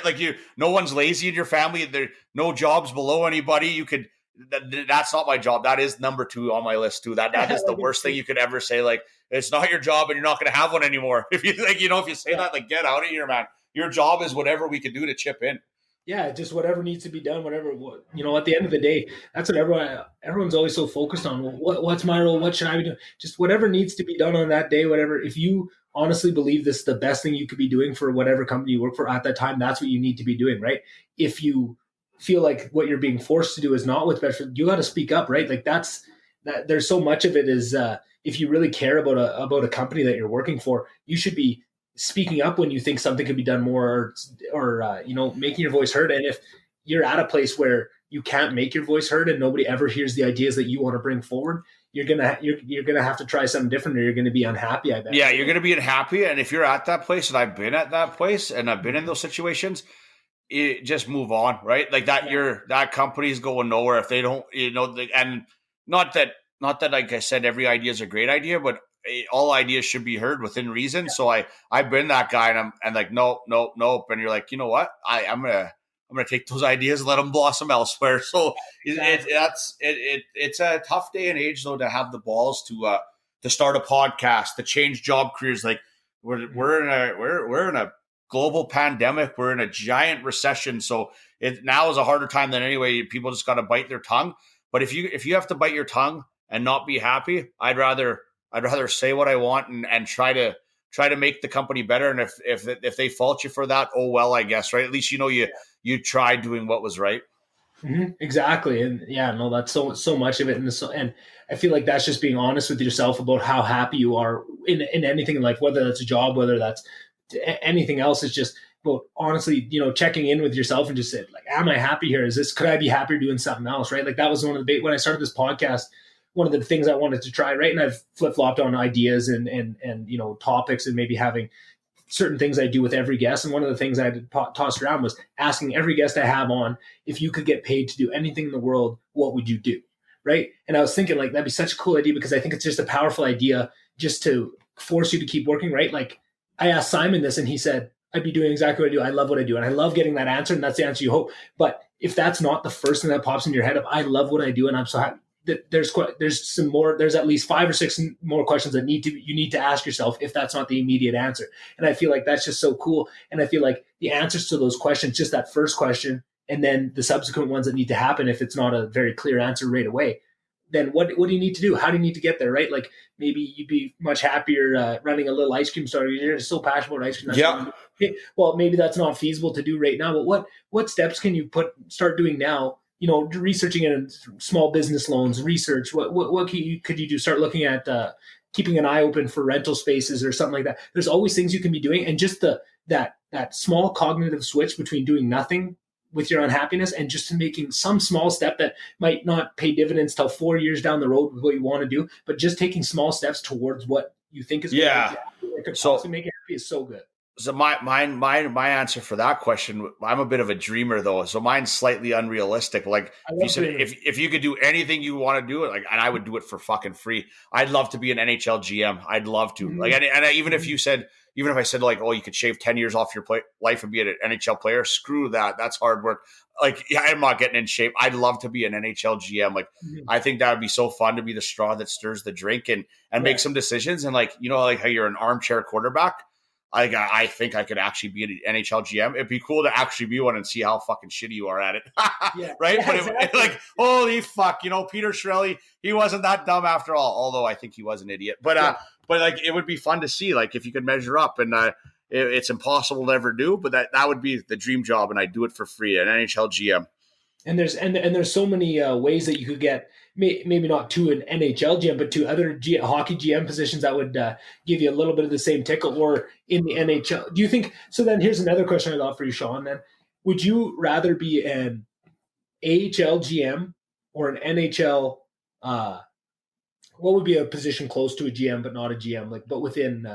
No one's lazy in your family. There no jobs below anybody. You could. That's not my job. That is number 2 on my list too. That is the worst thing you could ever say. It's not your job and you're not going to have one anymore. If you if you say that, get out of here, man. Your job is whatever we can do to chip in. Yeah, just whatever needs to be done, whatever, at the end of the day, that's what everyone's always so focused on. Well, what's my role? What should I be doing? Just whatever needs to be done on that day, whatever. If you honestly believe this is the best thing you could be doing for whatever company you work for at that time, that's what you need to be doing, right? If you feel like what you're being forced to do is not what's best for you, got to speak up, right? There's so much of it is if you really care about a company that you're working for, you should be speaking up when you think something could be done more or making your voice heard. And if you're at a place where you can't make your voice heard and nobody ever hears the ideas that you want to bring forward, you're gonna have to try something different or you're gonna be unhappy, I bet. Yeah, you're gonna be unhappy. And if you're at that place, and I've been at that place and I've been in those situations, just move on, right? That company's going nowhere if they don't, and not that like I said, every idea is a great idea, but all ideas should be heard within reason. Yeah. So I've been that guy and I'm like, nope. And you're like, you know what? I'm going to take those ideas and let them blossom elsewhere. So it's a tough day and age though, to have the balls to start a podcast, to change job careers. We're in a global pandemic. We're in a giant recession. So now is a harder time than anyway. People just got to bite their tongue. But if you have to bite your tongue and not be happy, I'd rather say what I want and try to make the company better. And if they fault you for that, oh well, I guess, right? At least you tried doing what was right. Mm-hmm. Exactly. And that's so much of it. And I feel like that's just being honest with yourself about how happy you are in anything in life, whether that's a job, whether that's anything else. Is just about honestly, checking in with yourself and just say, am I happy here? Could I be happier doing something else? Right. That was one of the when I started this podcast, one of the things I wanted to try, right? And I've flip-flopped on ideas and topics and maybe having certain things I do with every guest. And one of the things I had tossed around was asking every guest I have on, if you could get paid to do anything in the world, what would you do? Right. And I was thinking that'd be such a cool idea because I think it's just a powerful idea just to force you to keep working, right? I asked Simon this and he said, I'd be doing exactly what I do. I love what I do. And I love getting that answer. And that's the answer you hope. But if that's not the first thing that pops into your head of, I love what I do and I'm so happy, there's some more, there's at least 5 or 6 more questions that you need to ask yourself if that's not the immediate answer. And I feel like that's just so cool. And I feel like the answers to those questions, just that first question, and then the subsequent ones that need to happen, if it's not a very clear answer right away, then what do you need to do? How do you need to get there? Right. Maybe you'd be much happier running a little ice cream store. You're so passionate about ice cream. Yeah. Well, maybe that's not feasible to do right now, but what steps can you start doing now? Researching in small business loans, research, what could you do? Start looking at keeping an eye open for rental spaces or something like that. There's always things you can be doing. And just that that small cognitive switch between doing nothing with your unhappiness and just making some small step that might not pay dividends till 4 years down the road with what you want to do, but just taking small steps towards what you think is going to make you happy, or could possibly make you happy is so good. So my answer for that question, I'm a bit of a dreamer though, so mine's slightly unrealistic. Like if you said if you could do anything you want to do, like, and I would do it for fucking free. I'd love to be an NHL GM. I'd love to. Mm-hmm. Like, and even if I said like, oh, you could shave 10 years off your life and be an NHL player, screw that. That's hard work. Like, yeah, I'm not getting in shape. I'd love to be an NHL GM. Like, I think that would be so fun to be the straw that stirs the drink and make some decisions. And like, like how you're an armchair quarterback. I think I could actually be an NHL GM. It'd be cool to actually be one and see how fucking shitty you are at it. Right? Yeah, but exactly. Like, holy fuck, Peter Chiarelli, he wasn't that dumb after all, although I think he was an idiot. But but like, it would be fun to see, like, if you could measure up. And it's impossible to ever do, but that would be the dream job, and I'd do it for free, an NHL GM. And there's so many ways that you could get, maybe not to an NHL GM, but to other hockey GM positions that would give you a little bit of the same tickle, or in the NHL. Do you think so? Then here's another question I got for you, Shawn. Then, would you rather be an AHL GM or an NHL? What would be a position close to a GM but not a GM? Like, but within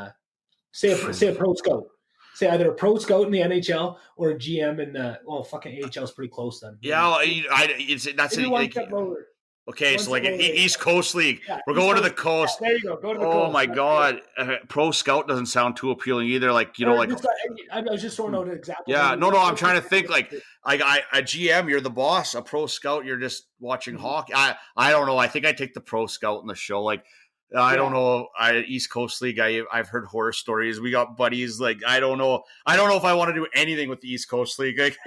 say a pro scout. Say either a pro scout in the NHL or a GM in the fucking AHL is pretty close then. Yeah, that's it. Like, okay, so like an East Coast League, we're going to the coast. Yeah, there you go. Go to the coast. Oh my god, pro scout doesn't sound too appealing either. Like like I was just throwing out an example. Yeah, no, I'm trying to think like a GM, you're the boss. A pro scout, you're just watching hockey. I don't know. I think I take the pro scout in the show. Like, I don't know. East Coast League, I've heard horror stories. We got buddies. Like, I don't know if I want to do anything with the East Coast League. Like,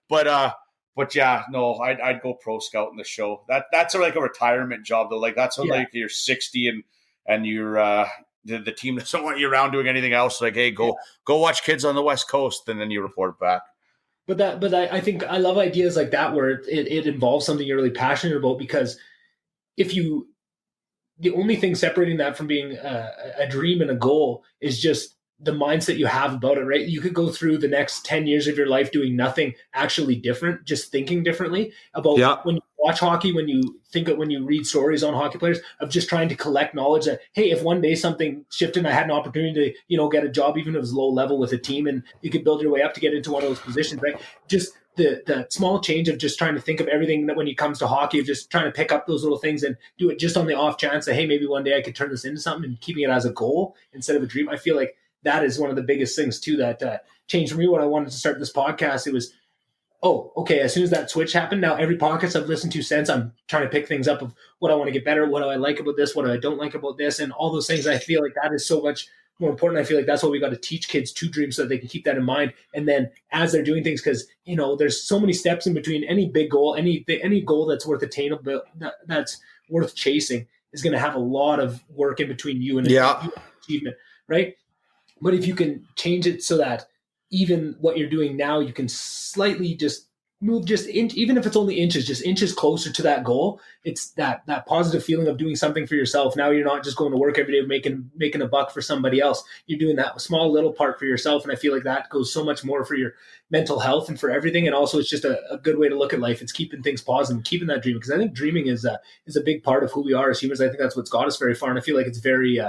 but yeah, no, I'd go pro scout in the show. That's like a retirement job though. Like, that's when like you're 60 and you're the team doesn't want you around doing anything else. Like, hey, go watch kids on the West Coast, and then you report back. But I think I love ideas like that where it involves something you're really passionate about, because the only thing separating that from being a dream and a goal is just the mindset you have about it, right? You could go through the next 10 years of your life doing nothing actually different, just thinking differently about when you watch hockey, when you read stories on hockey players, of just trying to collect knowledge that, hey, if one day something shifted and I had an opportunity to, get a job, even if it was low level with a team, and you could build your way up to get into one of those positions, right? Just the small change of just trying to think of everything that when it comes to hockey, of just trying to pick up those little things and do it just on the off chance that, hey, maybe one day I could turn this into something, and keeping it as a goal instead of a dream. I feel like that is one of the biggest things too that changed for me when I wanted to start this podcast. It was, as soon as that switch happened, now every podcast I've listened to since, I'm trying to pick things up of what I want to get better, what do I like about this, what do I don't like about this, and all those things. I feel like that is so much more important. I feel like that's what we got to teach kids to dream, so that they can keep that in mind. And then as they're doing things, because there's so many steps in between any big goal, any goal that's worth attainable, that's worth chasing, is going to have a lot of work in between you and achievement, right? But if you can change it so that even what you're doing now, you can slightly just move even if it's only inches closer to that goal, it's that positive feeling of doing something for yourself. Now you're not just going to work every day making a buck for somebody else. You're doing that small little part for yourself. And I feel like that goes so much more for your mental health and for everything. And also it's just a good way to look at life. It's keeping things positive, keeping that dream. Because I think dreaming is a big part of who we are as humans. I think that's what's got us very far. And I feel like it's very,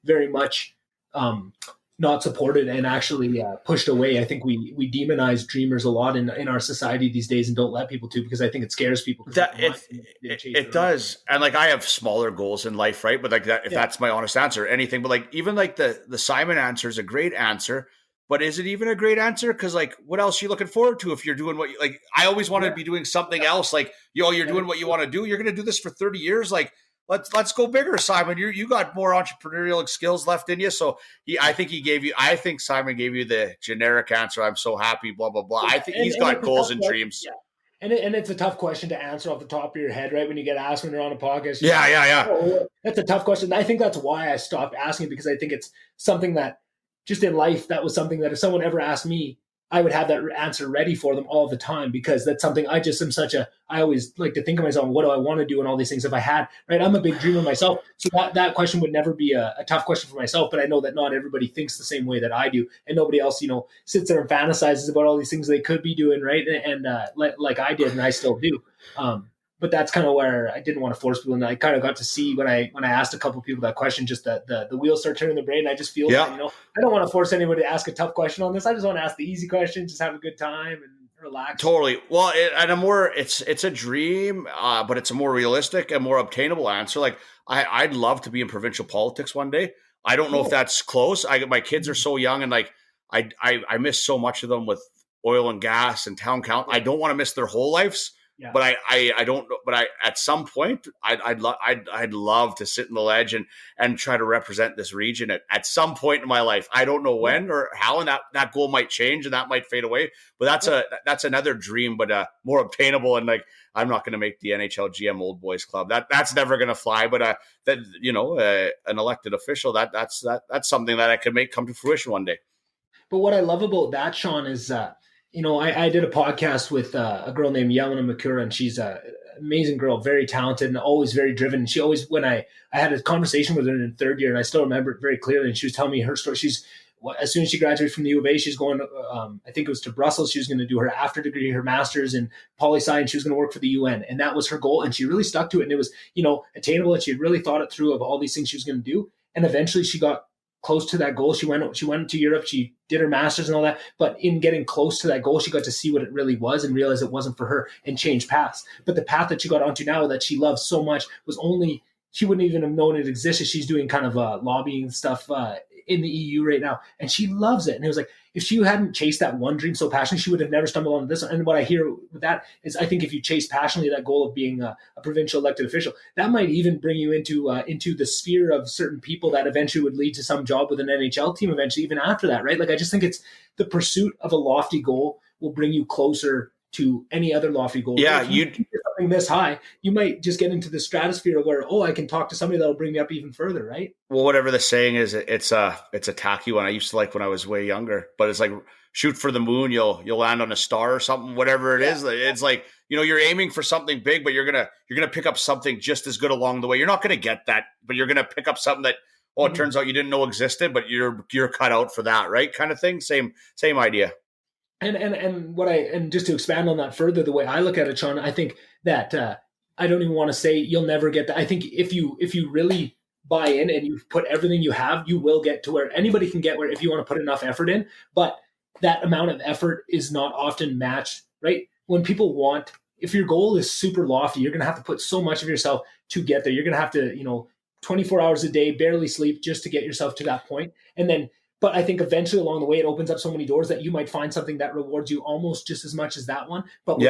very much, not supported and actually pushed away. I think we demonize dreamers a lot in our society these days, and don't let people to, because I think it scares people. It does. And like, I have smaller goals in life, right? But like that, if that's my honest answer, anything, but like, even like the Simon answer is a great answer, but is it even a great answer? Cause like, what else are you looking forward to if you're doing what you like? I always want to be doing something else. Like, you're doing what you want to do. You're going to do this for 30 years. Like, let's go bigger, Simon. You got more entrepreneurial skills left in you. So I think Simon gave you the generic answer. I'm so happy, blah, blah, blah. I think he's got goals and dreams. Yeah. And it's a tough question to answer off the top of your head, right? When you get asked when you're on a podcast. Yeah. That's a tough question. I think that's why I stopped asking, because I think it's something that just in life, that was something that if someone ever asked me, I would have that answer ready for them all the time, because that's something I just am I always like to think of myself, what do I want to do and all these things if I had, right? I'm a big dreamer myself. So that question would never be a tough question for myself, but I know that not everybody thinks the same way that I do. And nobody else, sits there and fantasizes about all these things they could be doing, right? And like I did, and I still do. But that's kind of where I didn't want to force people. And I kind of got to see when I asked a couple of people that question, just the wheels start turning in the brain. I just feel that, I don't want to force anybody to ask a tough question on this. I just want to ask the easy question, just have a good time and relax. Totally. Well, it's a dream, but it's a more realistic and more obtainable answer. Like I'd love to be in provincial politics one day. I don't know if that's close. My kids are so young, and like I miss so much of them with oil and gas and town count. I don't want to miss their whole lives. Yeah. But I don't know. But at some point I'd love to sit in the ledge and try to represent this region at some point in my life. I don't know when or how, and that goal might change and that might fade away. But that's another dream, but more obtainable. And like I'm not going to make the NHL GM Old Boys Club. That's never going to fly. But an elected official, that's something that I could make come to fruition one day. But what I love about that, Shawn, is I did a podcast with a girl named Yelena Makura, and she's an amazing girl, very talented and always very driven. And she always, when I had a conversation with her in third year, and I still remember it very clearly, and she was telling me her story. As soon as she graduated from the U of A, she's going, I think it was to Brussels. She was going to do her after degree, her master's in poli-sci, and she was going to work for the UN. And that was her goal. And she really stuck to it. And it was, attainable. And she had really thought it through of all these things she was going to do. And eventually she got close to that goal. She went to Europe. She did her master's and all that. But in getting close to that goal, she got to see what it really was and realize it wasn't for her and change paths. But the path that she got onto now that she loves so much she wouldn't even have known it existed. She's doing kind of lobbying stuff in the EU right now, and she loves it. And it was like, if she hadn't chased that one dream so passionately, she would have never stumbled on this. And what I hear with that is, I think if you chase passionately that goal of being a provincial elected official, that might even bring you into the sphere of certain people that eventually would lead to some job with an NHL team eventually, even after that, right? Like, I just think it's the pursuit of a lofty goal will bring you closer to any other lofty goal. Yeah, you something this high, you might just get into the stratosphere where, I can talk to somebody that'll bring me up even further, right? Well, whatever the saying is, it's a tacky one. I used to like when I was way younger, but it's like, shoot for the moon, you'll land on a star or something, whatever it is. It's like, you're aiming for something big, but you're gonna pick up something just as good along the way. You're not gonna get that, but you're gonna pick up something that, it turns out you didn't know existed, but you're cut out for that, right? Kind of thing. Same idea. And just to expand on that further, the way I look at it, Shawn, I think that I don't even want to say you'll never get that. I think if you really buy in and you put everything you have, you will get to where anybody can get, where if you want to put enough effort in. But that amount of effort is not often matched, right? When people if your goal is super lofty, you're going to have to put so much of yourself to get there. You're going to have to, 24 hours a day, barely sleep just to get yourself to that point. But I think eventually along the way, it opens up so mmany doors that you might find something that rewards you almost just as much as that one. But you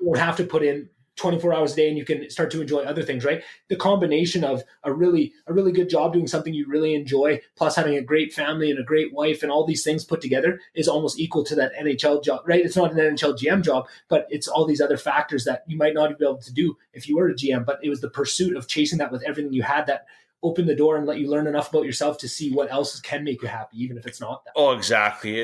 won't have to put in 24 hours a day, and you can start to enjoy other things, right? The combination of a really good job doing something you really enjoy, plus having a great family and a great wife and all these things put together is almost equal to that NHL job, right? It's not an NHL GM job, but it's all these other factors that you might not be able to do if you were a GM. But it was the pursuit of chasing that with everything you had that open the door and let you learn enough about yourself to see what else can make you happy, even if it's not that. Oh, exactly.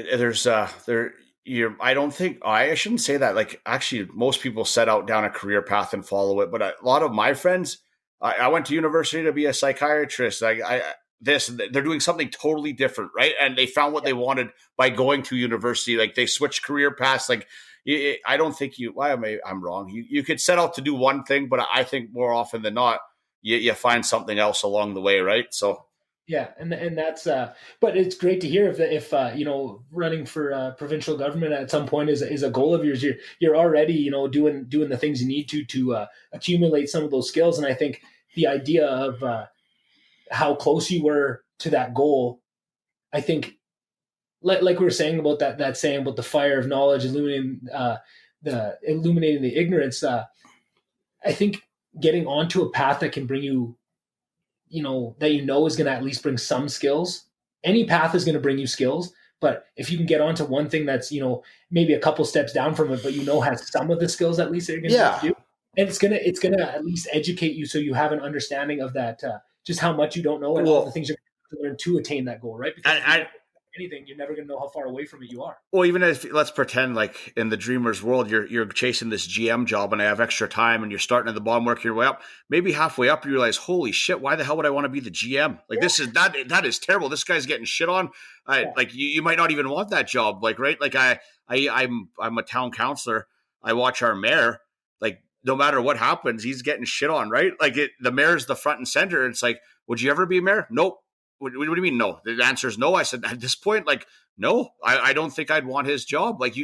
I shouldn't say that. Like, actually, most people set out down a career path and follow it. But a lot of my friends, I went to university to be a psychiatrist. They're doing something totally different, right? And they found what they wanted by going to university. Like, they switched career paths. Like, I don't think I'm wrong. You could set out to do one thing, but I think more often than not, you find something else along the way, right? So yeah, and that's but it's great to hear if running for provincial government at some point is a goal of yours. You're already doing the things you need to accumulate some of those skills, and I think the idea of how close you were to that goal, I think, like we were saying about that saying about the fire of knowledge illuminating the ignorance. I think getting onto a path that can bring you, that is going to at least bring some skills. Any path is going to bring you skills, but if you can get onto one thing that's, maybe a couple steps down from it, but has some of the skills at least that you're going to do, and it's gonna at least educate you so you have an understanding of that, just how much you don't know and all the things you're going to learn to attain that goal, right? Because anything, you're never going to know how far away from it you are. Well, even if let's pretend like in the dreamer's world, you're chasing this GM job and I have extra time and you're starting at the bottom, working your way up. Maybe halfway up, you realize, holy shit, why the hell would I want to be the GM? Like this is that is terrible. This guy's getting shit on. Like you might not even want that job. Like, right. Like I'm a town councilor. I watch our mayor, like no matter what happens, he's getting shit on, right? Like the mayor's the front and center. It's like, would you ever be a mayor? Nope. What do you mean no? The answer is no. I said at this point, like, no, I don't think I'd want his job. Like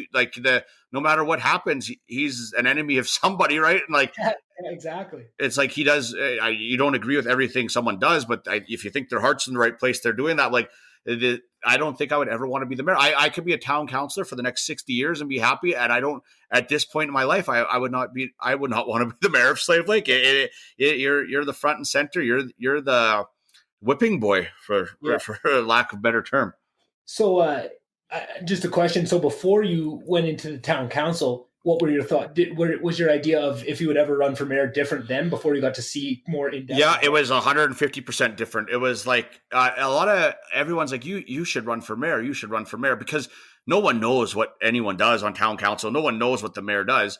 no matter what happens, he's an enemy of somebody, right? And like, exactly. It's like he does. You don't agree with everything someone does, but if you think their heart's in the right place, they're doing that. Like, I don't think I would ever want to be the mayor. I could be a town councilor for the next 60 years and be happy. And I don't, at this point in my life, I would not want to be the mayor of Slave Lake. You're the front and center. You're the whipping boy for lack of a better term. So just a question. So before you went into the town council, what were your thoughts? Was your idea of if you would ever run for mayor different then before you got to see more in depth? Yeah, it was 150% different. It was like a lot of everyone's like, you should run for mayor. You should run for mayor because no one knows what anyone does on town council. No one knows what the mayor does.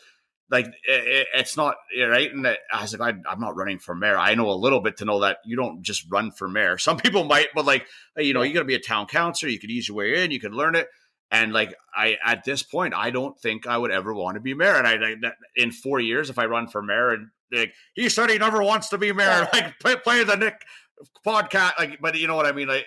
Like it's not right. And I was like, I'm not running for mayor. I know a little bit to know that you don't just run for mayor. Some people might, but like, you got to be a town councilor. You could ease your way in. You could learn it. And like, at this point, I don't think I would ever want to be mayor. And in 4 years, if I run for mayor and like, he said he never wants to be mayor, like play the Nick podcast. Like, but you know what I mean? Like,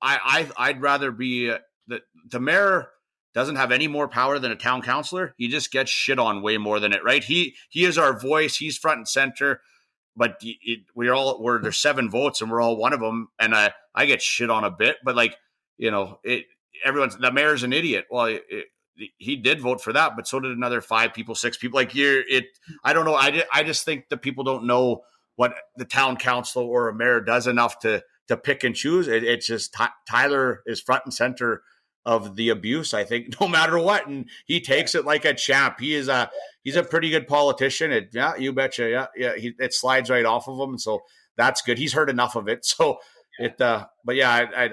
I'd rather be the mayor doesn't have any more power than a town councilor. He just gets shit on way more than it, right? He is our voice. He's front and center. But there's 7 votes and we're all one of them. And I get shit on a bit, but like, everyone's the mayor's an idiot. Well, he did vote for that, but so did another 5 people, 6 people. Like I don't know. I just think that people don't know what the town council or a mayor does enough to pick and choose. It's just Tyler is front and center of the abuse, I think, no matter what. And he takes it like a champ. He's a pretty good politician. Yeah, you betcha. Yeah. It slides right off of him. And so that's good. He's heard enough of it. So but yeah,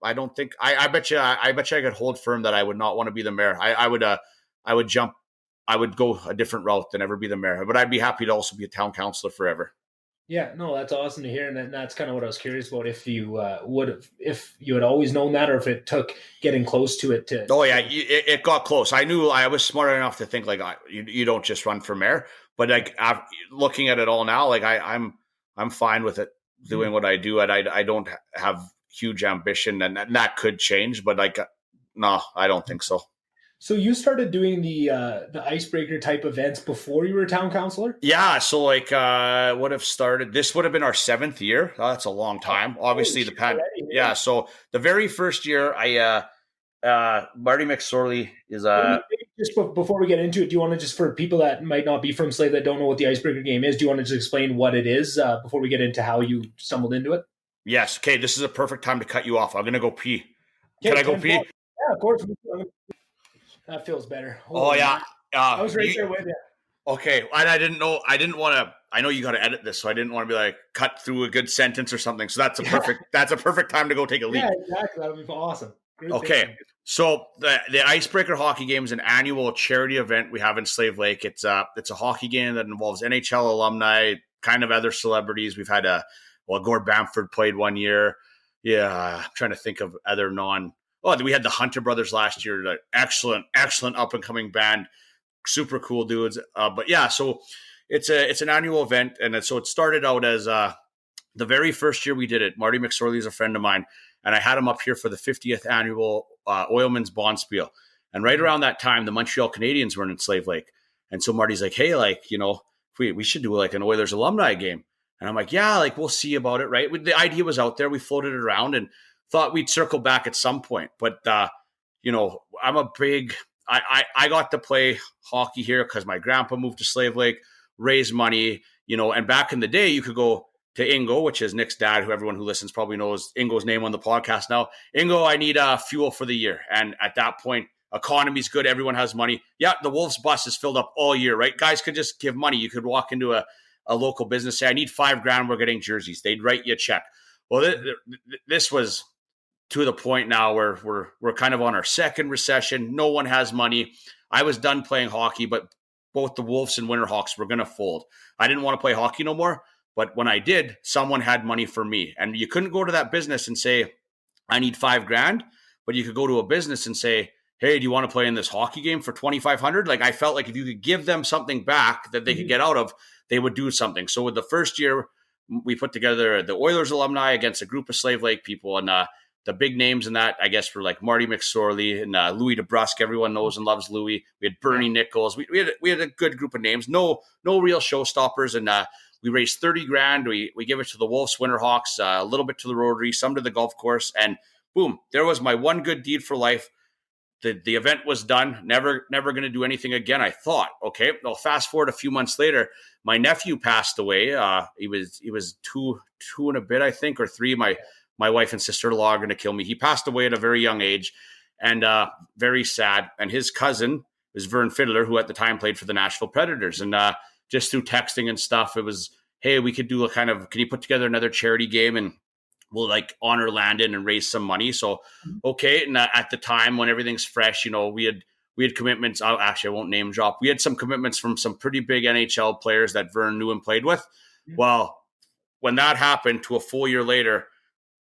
I don't think, I bet you I could hold firm that I would not want to be the mayor. I would go a different route than ever be the mayor, but I'd be happy to also be a town councilor forever. Yeah, no, that's awesome to hear, and that's kind of what I was curious about. If you if you had always known that, or if it took getting close to it to. Oh yeah, it got close. I knew I was smart enough to think like you don't just run for mayor, but like looking at it all now, like I'm fine with it doing what I do, and I don't have huge ambition, and that could change, but like no, I don't think so. So you started doing the icebreaker type events before you were a town councilor? Yeah. So like this would have been our 7th year. Oh, that's a long time. Obviously the pandemic. Yeah. So the very first year Marty McSorley is just before we get into it, do you want to just, for people that might not be from Slave that don't know what the icebreaker game is, do you want to just explain what it is before we get into how you stumbled into it? Yes. Okay. This is a perfect time to cut you off. I'm going to go pee. Can I go pee? Yeah, of course. That feels better. Holy yeah. I was right there with you. Okay. I didn't want to, I know you got to edit this, so I didn't want to be like cut through a good sentence or something. So that's a perfect time to go take a leak. Yeah, exactly. That would be awesome. Great okay. Thing. So the Icebreaker Hockey Game is an annual charity event we have in Slave Lake. It's a hockey game that involves NHL alumni, kind of other celebrities. We've had Gord Bamford played one year. Yeah. I'm trying to think of other we had the Hunter Brothers last year. The excellent up and coming band, super cool dudes. But yeah, so it's an annual event, and so it started out as the very first year we did it. Marty McSorley is a friend of mine, and I had him up here for the 50th annual Oilman's Bonspiel. And right around that time, the Montreal Canadiens were in Slave Lake, and so Marty's like, "Hey, like we should do like an Oilers alumni game." And I'm like, "Yeah, like we'll see about it." Right? The idea was out there. We floated it around and thought we'd circle back at some point. But, I'm a big, I got to play hockey here because my grandpa moved to Slave Lake, raise money, and back in the day you could go to Ingo, which is Nick's dad, who everyone who listens probably knows Ingo's name on the podcast now. Ingo, I need fuel for the year. And at that point, economy's good. Everyone has money. Yeah. The Wolves bus is filled up all year, right? Guys could just give money. You could walk into a local business, say, I need $5,000. We're getting jerseys. They'd write you a check. Well, this was to the point now where we're kind of on our second recession. No one has money. I was done playing hockey, but both the Wolves and Winterhawks were going to fold. I didn't want to play hockey no more, but when I did, someone had money for me. And you couldn't go to that business and say, I need $5,000, but you could go to a business and say, hey, do you want to play in this hockey game for $2,500? Like, I felt like if you could give them something back that they could get out of, they would do something. So with the first year, we put together the Oilers alumni against a group of Slave Lake people. And the big names in that, I guess, were like Marty McSorley and Louis DeBrusque. Everyone knows and loves Louis. We had Bernie Nichols. We had a good group of names. No real showstoppers. And we raised $30,000. We give it to the Wolves, Winterhawks, a little bit to the Rotary, some to the golf course. And boom, there was my one good deed for life. The event was done. Never going to do anything again. I thought, okay, well, fast forward a few months later, my nephew passed away. He was two and a bit, I think, or three. My wife and sister-in-law are going to kill me. He passed away at a very young age, and very sad. And his cousin was Vern Fiddler, who at the time played for the Nashville Predators. And just through texting and stuff, it was, hey, we could do a kind of, can you put together another charity game and we'll like honor Landon and raise some money. So, okay. And at the time when everything's fresh, we had commitments. I won't name drop. We had some commitments from some pretty big NHL players that Vern knew and played with. Well, when that happened to a full year later,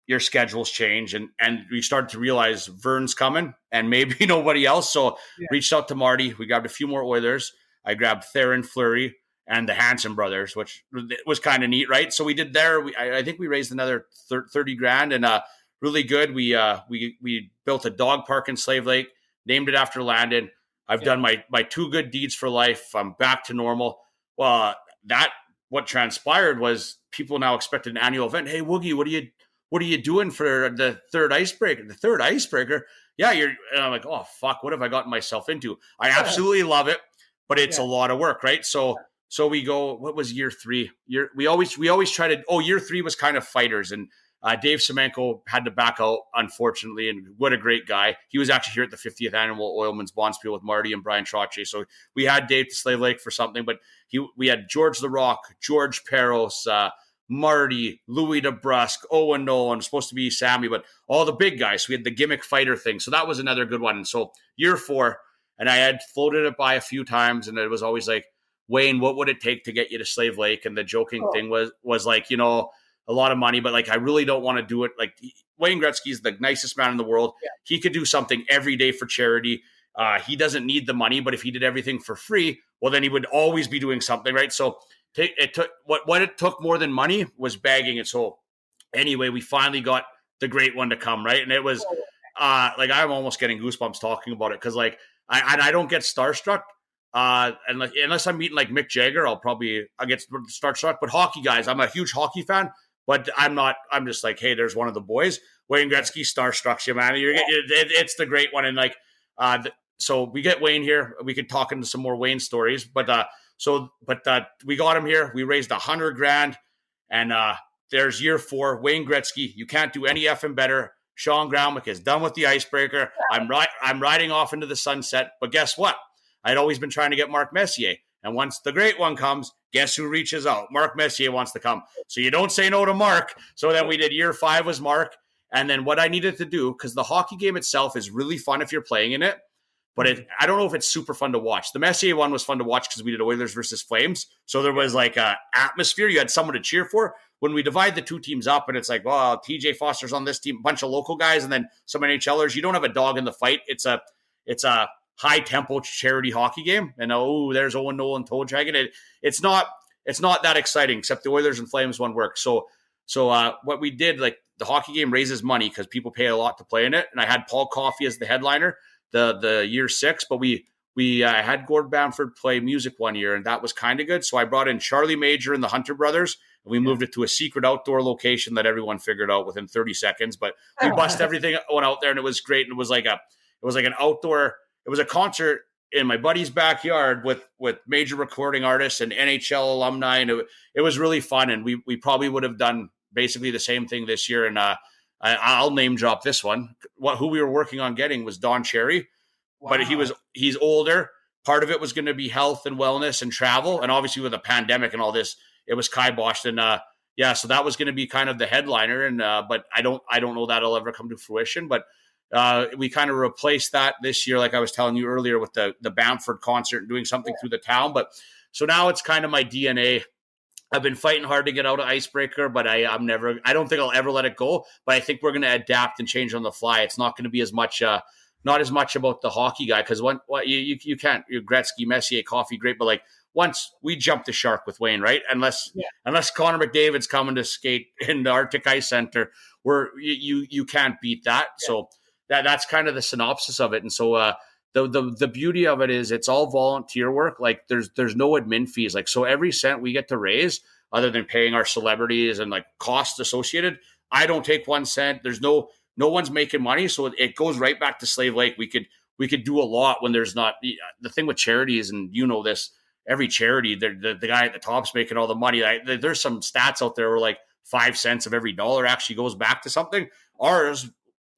your schedules change and we started to realize Vern's coming and maybe nobody else. So reached out to Marty. We grabbed a few more Oilers. I grabbed Theron Fleury and the Hanson brothers, which was kind of neat, right? So we did there. I think we raised another $30,000 and really good. We built a dog park in Slave Lake, named it after Landon. I've done my two good deeds for life. I'm back to normal. Well, what transpired was people now expect an annual event. Hey, Woogy, what are you doing for the third icebreaker? The third icebreaker? Yeah, and I'm like, oh fuck, what have I gotten myself into? I absolutely love it, but it's a lot of work, right? So we go, what was year 3? We always try to, year 3 was kind of fighters. And Dave Semenko had to back out, unfortunately. And what a great guy. He was actually here at the 50th annual Oilman's Bonspiel with Marty and Brian Trottier. So we had Dave to Slave Lake for something, but we had George the Rock, George Peros, Marty, Louis DeBrusque, Owen Nolan, supposed to be Sammy, but all the big guys. So we had the gimmick fighter thing. So that was another good one. And so year 4, and I had floated it by a few times, and it was always like, Wayne, what would it take to get you to Slave Lake? And the joking thing was like, a lot of money, but like, I really don't want to do it. Like Wayne Gretzky is the nicest man in the world. Yeah. He could do something every day for charity. He doesn't need the money, but if he did everything for free, well, then he would always be doing something, right? So it took more than money was bagging it. So anyway, we finally got the great one to come, right? And it was like, I'm almost getting goosebumps talking about it. Cause like, I don't get starstruck. And like, unless I'm meeting like Mick Jagger, I'll get starstruck. But hockey guys, I'm a huge hockey fan, but I'm just like, hey, there's one of the boys. Wayne Gretzky starstrucks you, man. It's the great one. And like, so we get Wayne here. We could talk into some more Wayne stories, but we got him here. We raised $100,000, and there's year 4. Wayne Gretzky. You can't do any effing better. Shawn Gramlich is done with the icebreaker. I'm riding off into the sunset. But guess what? I'd always been trying to get Mark Messier. And once the great one comes, guess who reaches out? Mark Messier wants to come. So you don't say no to Mark. So then we did year 5 was Mark. And then what I needed to do, because the hockey game itself is really fun if you're playing in it, but I don't know if it's super fun to watch. The Messier one was fun to watch because we did Oilers versus Flames. So there was like a atmosphere. You had someone to cheer for. When we divide the two teams up and it's like, well, TJ Foster's on this team, a bunch of local guys, and then some NHLers, you don't have a dog in the fight. It's a high tempo charity hockey game. And there's Owen Nolan toe dragging. It's not that exciting, except the Oilers and Flames one worked. So what we did, like the hockey game raises money because people pay a lot to play in it. And I had Paul Coffey as the headliner, the year 6, but we had Gord Bamford play music one year, and that was kind of good. So I brought in Charlie Major and the Hunter brothers, and we moved it to a secret outdoor location that everyone figured out within 30 seconds. But we bust everything went out there, and it was great. And it was like an outdoor. It was a concert in my buddy's backyard with major recording artists and NHL alumni, and it was really fun. And we probably would have done basically the same thing this year. And I'll name drop this one. Who we were working on getting was Don Cherry, but he's older. Part of it was going to be health and wellness and travel, and obviously with a pandemic and all this, it was kiboshed. And yeah, so that was going to be kind of the headliner, and but I don't know that'll ever come to fruition. But we kind of replaced that this year, like I was telling you earlier, with the Bamford concert and doing something through the town. But so now it's kind of my DNA. I've been fighting hard to get out of Icebreaker, but I don't think I'll ever let it go. But I think we're going to adapt and change on the fly. It's not going to be as much, not as much about the hockey guy, because you can't, Gretzky, Messier, Coffee, great, but like once we jump the shark with Wayne, right? Unless Connor McDavid's coming to skate in the Arctic Ice Center, where you can't beat that. Yeah. So that's kind of the synopsis of it. And so the beauty of it is it's all volunteer work. Like there's no admin fees. Like, so every cent we get to raise, other than paying our celebrities and like costs associated, I don't take 1 cent. There's no one's making money. So it goes right back to Slave Lake. We could do a lot when there's not the thing with charities. And you know this, every charity, the guy at the top's making all the money. There's some stats out there where like 5 cents of every dollar actually goes back to something. Ours,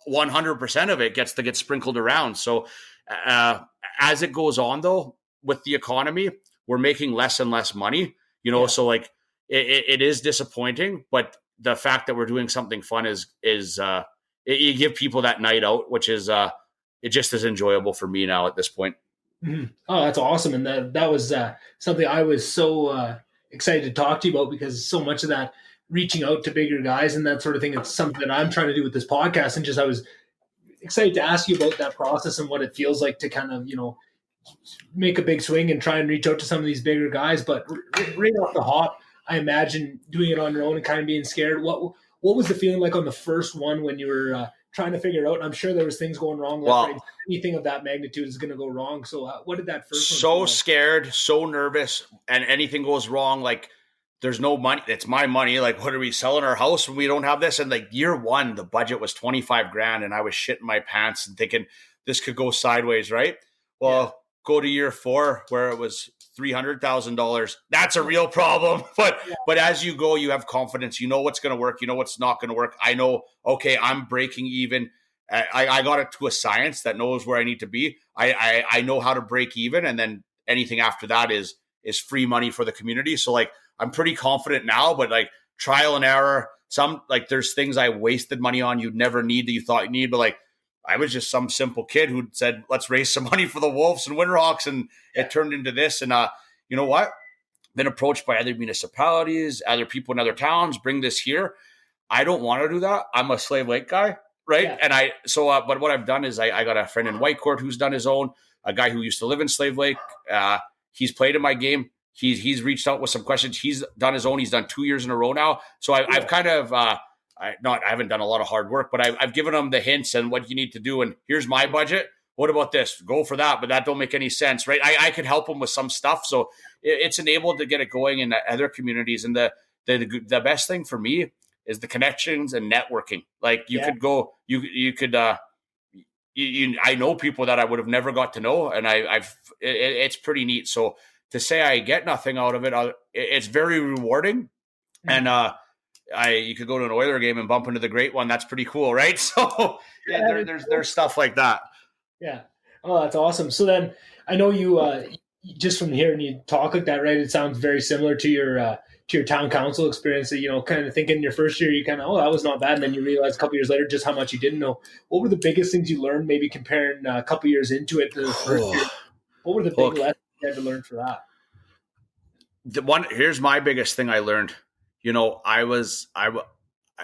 100% of it gets to get sprinkled around. So as it goes on, though, with the economy, we're making less and less money, so like it is disappointing, but the fact that we're doing something fun is you give people that night out, which is it just is enjoyable for me now at this point. Mm-hmm. Oh, that's awesome. And that was something I was so excited to talk to you about, because so much of that reaching out to bigger guys and that sort of thing, it's something that I'm trying to do with this podcast. And just, I was excited to ask you about that process and what it feels like to kind of, make a big swing and try and reach out to some of these bigger guys. But right off the hop, I imagine doing it on your own and kind of being scared. What was the feeling like on the first one when you were trying to figure it out? And I'm sure there was things going wrong. Right? Anything of that magnitude is going to go wrong. So what did that first one feel like? Scared, so nervous, and anything goes wrong, like there's no money. It's my money. Like, what are we selling our house when we don't have this? And like year one, the budget was $25,000 and I was shitting my pants and thinking this could go sideways. Right. Well, go to year 4 where it was $300,000. That's a real problem. But as you go, you have confidence. You know what's going to work. You know what's not going to work. I know, okay, I'm breaking even. I got it to a science that knows where I need to be. I know how to break even. And then anything after that is free money for the community. So like, I'm pretty confident now, but like trial and error, there's things I wasted money on you'd never need that you thought you need. But like, I was just some simple kid who said, let's raise some money for the Wolves and Winterhawks. And it turned into this. And you know what? Been approached by other municipalities, other people in other towns, bring this here. I don't want to do that. I'm a Slave Lake guy. Right. Yeah. And but what I've done is I got a friend in Whitecourt who's done his own, a guy who used to live in Slave Lake. He's played in my game. He's reached out with some questions. He's done his own. He's done 2 years in a row now. So I've kind of, I haven't done a lot of hard work, but I've given them the hints and what you need to do. And here's my budget. What about this? Go for that. But that don't make any sense, right? I could help them with some stuff. So it's enabled to get it going in other communities. And the best thing for me is the connections and networking. Like you could go, you could, I know people that I would have never got to know. And it's pretty neat. So to say I get nothing out of it, it's very rewarding. And, you could go to an Oiler game and bump into the great one. That's pretty cool, right? So there's stuff like that. Yeah. Oh, that's awesome. So then I know you just from hearing you talk like that, right? It sounds very similar to your town council experience. That, kind of thinking your first year, you kind of, that was not bad, and then you realize a couple years later just how much you didn't know. What were the biggest things you learned? Maybe comparing a couple years into it to the first year. What were the big lessons you had to learn for that? Here's my biggest thing I learned. I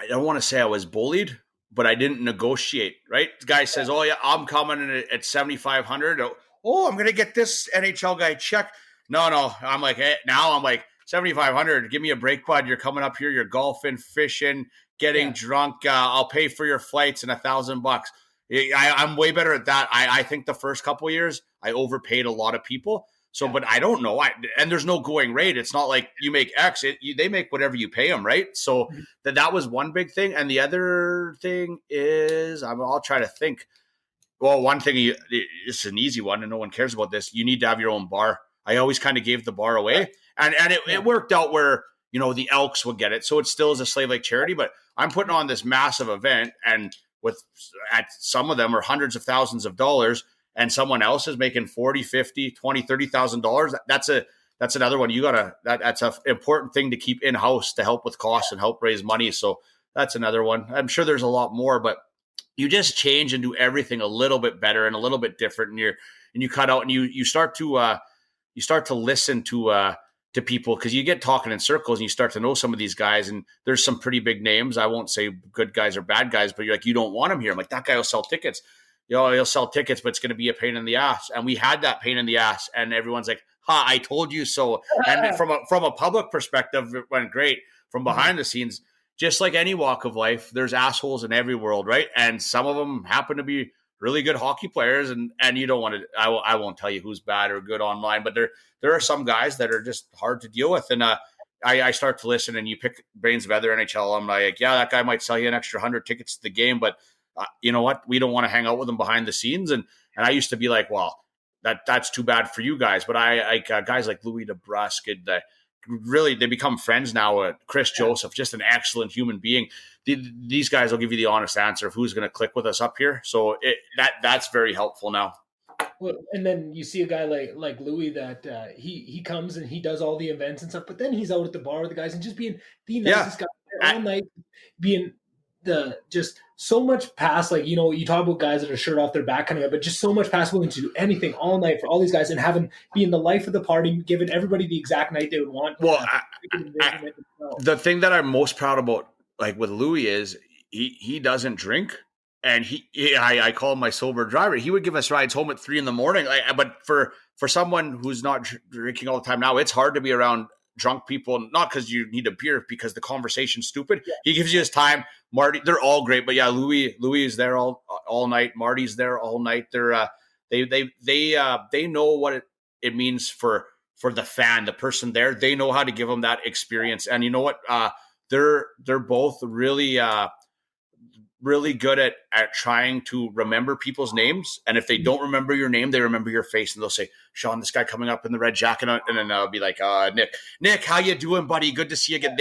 don't want to say I was bullied, but I didn't negotiate, right? The guy says, oh yeah, I'm coming in at 7,500. Oh, I'm going to get this NHL guy check. No. I'm like, hey, now I'm like 7,500. Give me a break, bud. You're coming up here. You're golfing, fishing, getting drunk. I'll pay for your flights and $1,000. I'm way better at that. I think the first couple of years I overpaid a lot of people. So, but I don't know. And there's no going rate. It's not like you make X. They make whatever you pay them, right? So that was one big thing. And the other thing is, I'll try to think. Well, one thing, it's an easy one, and no one cares about this. You need to have your own bar. I always kind of gave the bar away. And it worked out where, the Elks would get it. So it still is a Slave Lake charity, but I'm putting on this massive event, and at some of them are hundreds of thousands of dollars. And someone else is making $40,000, $50,000, $20,000, $30,000. that's another one. That's an important thing to keep in house to help with costs and help raise money. So that's another one. I'm sure there's a lot more, but you just change and do everything a little bit better and a little bit different. And you cut out and you start to listen to people, because you get talking in circles and you start to know some of these guys, and there's some pretty big names. I won't say good guys or bad guys, but you're like, you don't want him here. I'm like, that guy will sell tickets. He'll sell tickets, but it's going to be a pain in the ass. And we had that pain in the ass, and everyone's like, ha, I told you so. And from a public perspective, it went great. From behind the scenes, just like any walk of life, there's assholes in every world, right? And some of them happen to be really good hockey players, and you don't want to. I won't tell you who's bad or good online, but there are some guys that are just hard to deal with. And I start to listen, and you pick brains of other NHL alumni. Like, yeah, that guy might sell you an extra 100 tickets to the game, but you know what? We don't want to hang out with him behind the scenes. And I used to be like, well, that's too bad for you guys. But guys like Louis DeBrusque, really, they become friends now. Chris Joseph, just an excellent human being. These guys will give you the honest answer of who's going to click with us up here. So that's very helpful now. Well, and then you see a guy like Louis that he comes and he does all the events and stuff, but then he's out at the bar with the guys and just being the nicest guy all night, being just so much past, like, you talk about guys that are shirt off their back kind of guy, but just so much past willing to do anything all night for all these guys and being the life of the party, giving everybody the exact night they would want. Well, the thing that I'm most proud about, like with Louis, is he doesn't drink. And I call him my sober driver. He would give us rides home at 3 a.m. But for someone who's not drinking all the time now, it's hard to be around drunk people. Not because you need a beer, because the conversation's stupid. Yeah. He gives you his time. Marty, they're all great, but yeah, Louis is there all night. Marty's there all night. They know what it means for the fan, the person there. They know how to give them that experience. And you know what? They're both really good at trying to remember people's names. And if they don't remember your name, they remember your face, and they'll say, Shawn, this guy coming up in the red jacket. And then I'll be like, Nick, how you doing, buddy? Good to see you again.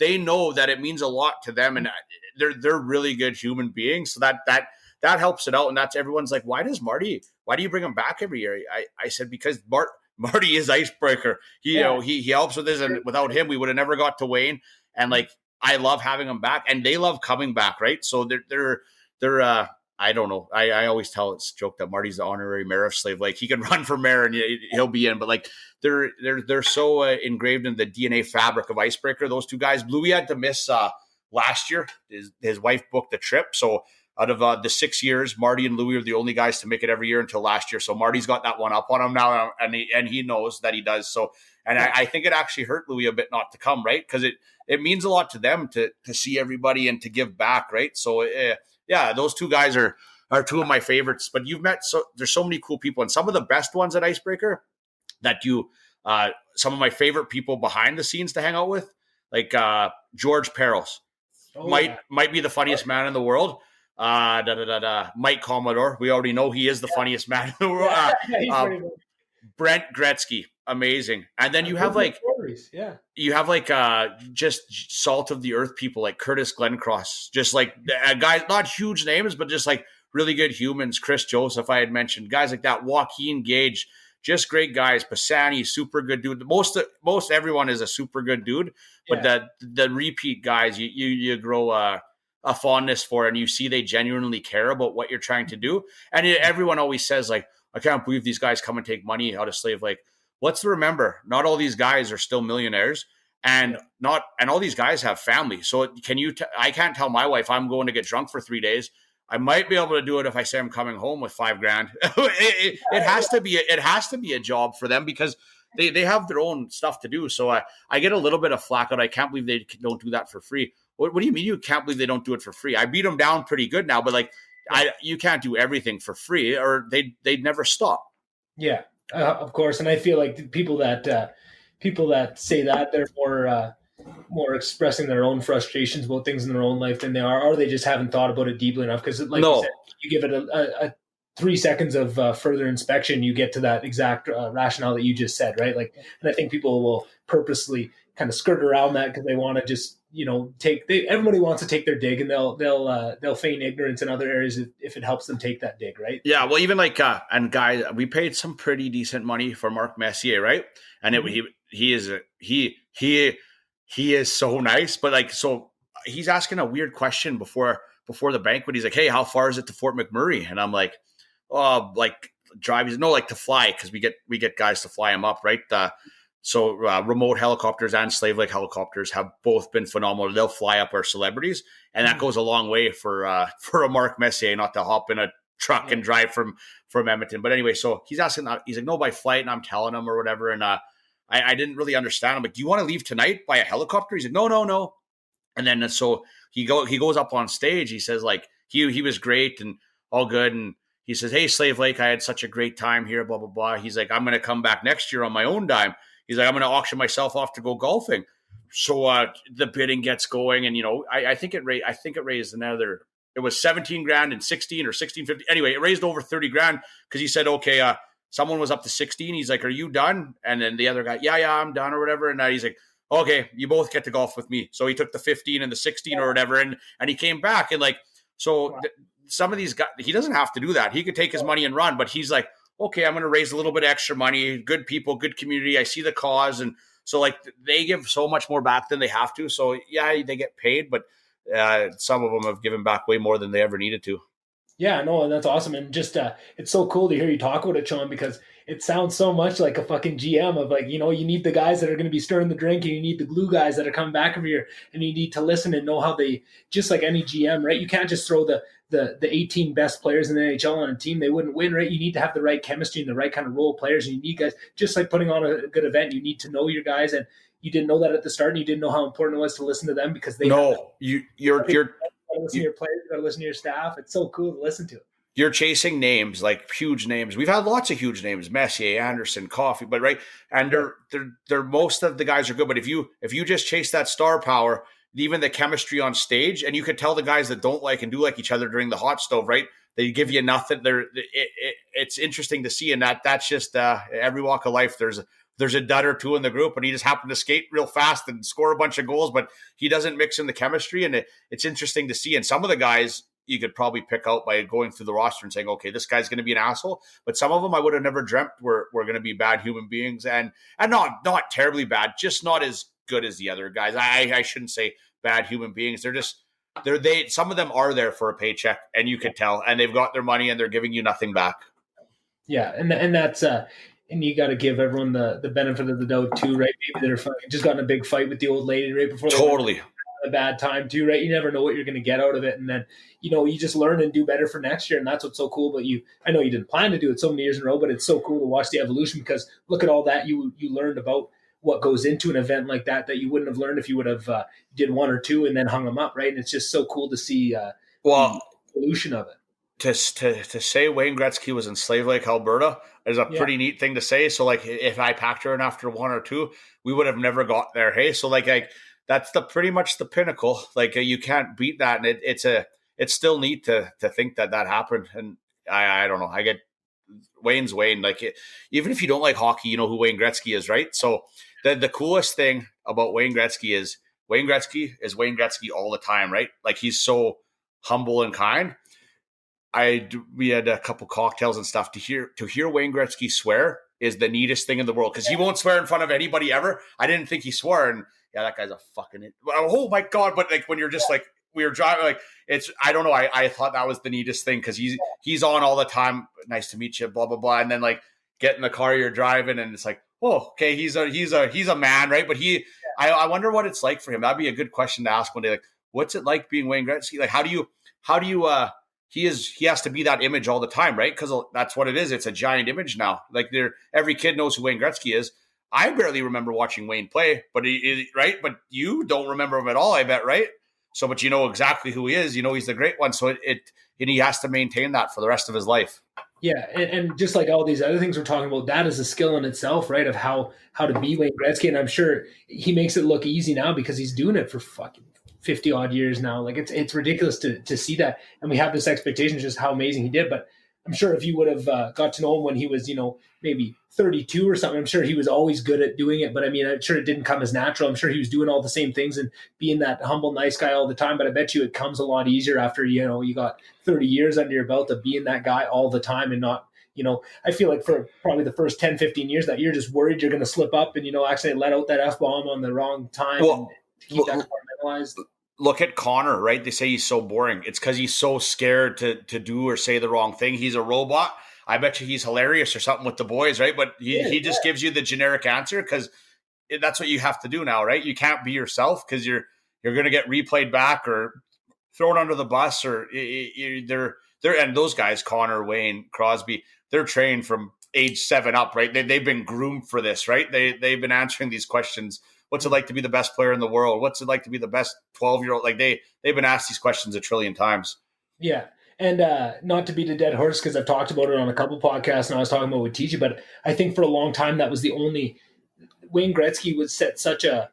They know that it means a lot to them, and they're really good human beings. So that helps it out. And that's, everyone's like, why do you bring him back every year? I said, because Marty is icebreaker. He helps with this, and without him, we would have never got to Wayne. And like, I love having them back, and they love coming back, right? So they're I don't know. I always tell it's a joke that Marty's the honorary mayor of Slave Lake. He can run for mayor and he'll be in, but like they're so engraved in the DNA fabric of icebreaker. Those two guys. Louis had to miss last year. His wife booked the trip, so out of the 6 years, Marty and Louis are the only guys to make it every year until last year. So Marty's got that one up on him now, and he knows that he does. So, and I think it actually hurt Louis a bit not to come, right? Because it means a lot to them to see everybody and to give back, right? So yeah, those two guys are two of my favorites. But you've met there's so many cool people, and some of the best ones at Icebreaker that some of my favorite people behind the scenes to hang out with, like George Peros, might be the funniest man in the world. Mike Commodore, we already know he is the funniest man in the world. Brent Gretzky, amazing. And then you have just salt of the earth people like Curtis Glencross, just like guys, not huge names, but just like really good humans. Chris Joseph, I had mentioned, guys like that. Joaquin Gage, just great guys. Pisani, super good dude. Most everyone is a super good dude, but the repeat guys, you grow a fondness for, and you see they genuinely care about what you're trying to do. And everyone always says, like, I can't believe these guys come and take money out of Slave Lake. Let's remember, not all these guys are still millionaires, and all these guys have family. So I can't tell my wife I'm going to get drunk for 3 days. I might be able to do it if I say I'm coming home with $5,000. It has to be a job for them, because they have their own stuff to do. So I get a little bid of flack out. I can't believe they don't do that for free. What do you mean you can't believe they don't do it for free? I beat them down pretty good now, but like you can't do everything for free, or they'd never stop. Yeah, of course. And I feel like people that say that, they're more expressing their own frustrations about things in their own life than they are, or they just haven't thought about it deeply enough. Because like you said, you give it a 3 seconds of further inspection, you get to that exact rationale that you just said, right? Like, and I think people will purposely kind of skirt around that because they want to just, everybody wants to take their dig, and they'll feign ignorance in other areas if it helps them take that dig, right? Yeah, well, even like and guys, we paid some pretty decent money for Mark Messier, right? And he is so nice, but like, so he's asking a weird question before the banquet. He's like, "Hey, how far is it to Fort McMurray?" And I'm like, "Oh, like drive." He's no, like to fly, because we get guys to fly him up, right? So remote helicopters and Slave Lake helicopters have both been phenomenal. They'll fly up our celebrities, and that goes a long way for a Mark Messier not to hop in a truck and drive from Edmonton. But anyway, so he's asking, he's like, "No, by flight," and I'm telling him or whatever, and I didn't really understand. I'm like, "Do you want to leave tonight by a helicopter?" He's like, "No." And then so he goes up on stage. He says like he was great and all good, and he says, "Hey, Slave Lake, I had such a great time here, blah blah blah." He's like, "I'm going to come back next year on my own dime." He's like, "I'm going to auction myself off to go golfing." So the bidding gets going, and I think it raised another. It was 17 grand and 16 or 1650. Anyway, it raised over 30 grand because he said, "Okay, someone was up to 16. He's like, "Are you done?" And then the other guy, yeah, I'm done or whatever. And he's like, "Okay, you both get to golf with me." So he took the 15 and the 16 or whatever, and he came back, and like, so some of these guys, he doesn't have to do that. He could take his money and run, but he's like, "Okay, I'm going to raise a little bit of extra money. Good people, good community. I see the cause." And so like they give so much more back than they have to. So yeah, they get paid, but some of them have given back way more than they ever needed to. Yeah, no, and that's awesome. And just it's so cool to hear you talk about it, Shawn, because it sounds so much like a fucking GM of like, you need the guys that are going to be stirring the drink, and you need the glue guys that are coming back every year, and you need to listen and know how they, just like any GM, right? You can't just throw the 18 best players in the NHL on a team. They wouldn't win, right? You need to have the right chemistry and the right kind of role players, and you need guys, just like putting on a good event, you need to know your guys, and you didn't know that at the start, and you didn't know how important it was to listen to them because they you're listen to your players, you got to listen to your staff. It's so cool to listen to. You're chasing names, like huge names. We've had lots of huge names, Messier, Anderson, Coffey, but right, and they're most of the guys are good. But if you just chase that star power, even the chemistry on stage, and you could tell the guys that don't like and do like each other during the hot stove, right? They give you nothing. It's interesting to see, and that's just every walk of life. There's a dud or two in the group, and he just happened to skate real fast and score a bunch of goals, but he doesn't mix in the chemistry, and it's interesting to see. And some of the guys you could probably pick out by going through the roster and saying, "Okay, this guy's going to be an asshole." But some of them I would have never dreamt were going to be bad human beings, and not terribly bad, just not as good as the other guys. I shouldn't say bad human beings. Some of them are there for a paycheck, and you could tell, and they've got their money and they're giving you nothing back. Yeah, and that's and you got to give everyone the benefit of the doubt too, right? Maybe they're just got in a big fight with the old lady right before totally a bad time too, right? You never know what you're going to get out of it, and then you just learn and do better for next year, and that's what's so cool. But I know you didn't plan to do it so many years in a row, but it's so cool to watch the evolution because look at all that you learned about what goes into an event like that you wouldn't have learned if you would have did one or two and then hung them up, right? And it's just so cool to see the evolution of it. To say Wayne Gretzky was in Slave Lake, Alberta is a pretty neat thing to say. So like if I packed her in after one or two, we would have never got there. Hey, so like that's pretty much the pinnacle. Like you can't beat that, and it's still neat to think that happened. And I don't know. I get Wayne's Wayne. Like even if you don't like hockey, you know who Wayne Gretzky is, right? So the coolest thing about Wayne Gretzky is Wayne Gretzky all the time, right? Like he's so humble and kind. We had a couple cocktails and stuff to hear Wayne Gretzky swear is the neatest thing in the world because he won't swear in front of anybody ever. I didn't think he swore, and yeah, that guy's a fucking oh my god! But like when you're just like we were driving, like it's I don't know. I thought that was the neatest thing because he's on all the time. Nice to meet you, blah blah blah, and then like get in the car you're driving, and it's like oh okay, he's a man, right? But I wonder what it's like for him. That'd be a good question to ask one day. Like, what's it like being Wayne Gretzky? Like, how do you he has to be that image all the time, right? Because that's what it is. It's a giant image now. Like every kid knows who Wayne Gretzky is. I barely remember watching Wayne play, but right? But you don't remember him at all, I bet, right? So, but you know exactly who he is. You know he's the great one. So and he has to maintain that for the rest of his life. Yeah, and just like all these other things we're talking about, that is a skill in itself, right? Of how to be Wayne Gretzky, and I'm sure he makes it look easy now because he's doing it for fucking 50 odd years now. Like it's ridiculous to see that. And we have this expectation just how amazing he did. But I'm sure if you would have got to know him when he was, maybe 32 or something, I'm sure he was always good at doing it. But I mean, I'm sure it didn't come as natural. I'm sure he was doing all the same things and being that humble, nice guy all the time. But I bet you it comes a lot easier after, you got 30 years under your belt of being that guy all the time and not, I feel like for probably the first 10, 15 years that you're just worried you're going to slip up and, actually let out that F-bomb on the wrong time and keep that compartmentalized. Look at Connor, right? They say he's so boring. It's because he's so scared to do or say the wrong thing. He's a robot. I bet you he's hilarious or something with the boys, right? But he just gives you the generic answer because that's what you have to do now, right? You can't be yourself because you're going to get replayed back or thrown under the bus or they're and those guys, Connor, Wayne, Crosby, they're trained from age 7 up, right? They've been groomed for this, right? They've been answering these questions. What's it like to be the best player in the world? What's it like to be the best 12-year-old? Like they've been asked these questions a trillion times. Yeah. And not to beat a dead horse, because I've talked about it on a couple podcasts and I was talking about with TJ, but I think for a long time that was the only Wayne Gretzky would set such a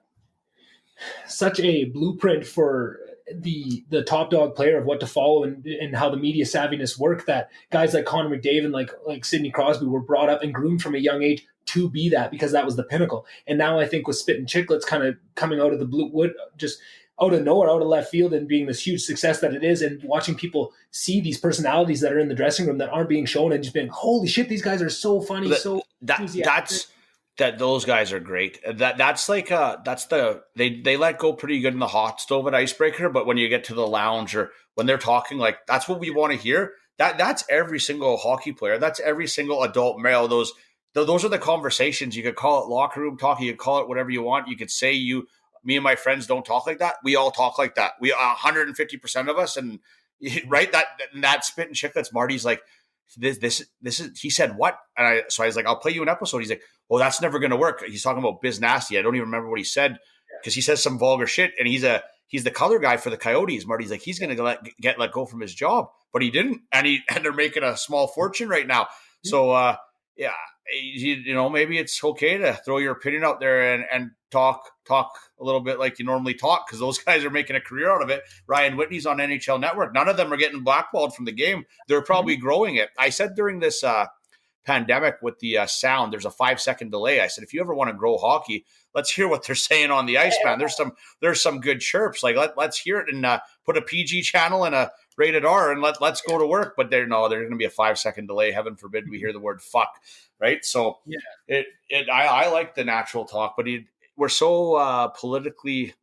blueprint for the top dog player of what to follow and how the media savviness worked that guys like Connor McDavid, like Sidney Crosby were brought up and groomed from a young age to be that because that was the pinnacle. And now I think with Spit and Chicklets kind of coming out of the blue wood, just out of nowhere, out of left field and being this huge success that it is and watching people see these personalities that are in the dressing room that aren't being shown and just being, holy shit, these guys are so funny. Those guys are great. They let go pretty good in the hot stove at Icebreaker, but when you get to the lounge or when they're talking, like that's what we want to hear. That's every single hockey player. That's every single adult male. Those are the conversations. You could call it locker room talk. You could call it whatever you want. You could say me and my friends don't talk like that. We all talk like that. We 150% of us, and right that Spit and Chicklets. Marty's like, this is. He said what? And I was like, I'll play you an episode. He's like, oh, that's never going to work. He's talking about Biz Nasty. I don't even remember what he said because he says some vulgar shit, and he's the color guy for the Coyotes. Marty's like, he's going to get let go from his job, but he didn't, and they're making a small fortune right now. So yeah. Maybe it's okay to throw your opinion out there and talk a little bit like you normally talk because those guys are making a career out of it. Ryan Whitney's on NHL Network. None of them are getting blackballed from the game. They're probably growing it. I said during this pandemic with the sound, there's a 5-second delay. I said, if you ever want to grow hockey, let's hear what they're saying on the ice, man. There's some good chirps. Like let's hear it and put a PG channel and a rated R and let's go to work. But there's going to be a 5-second delay. Heaven forbid we hear the word fuck. Right. So I like the natural talk, but we're so politically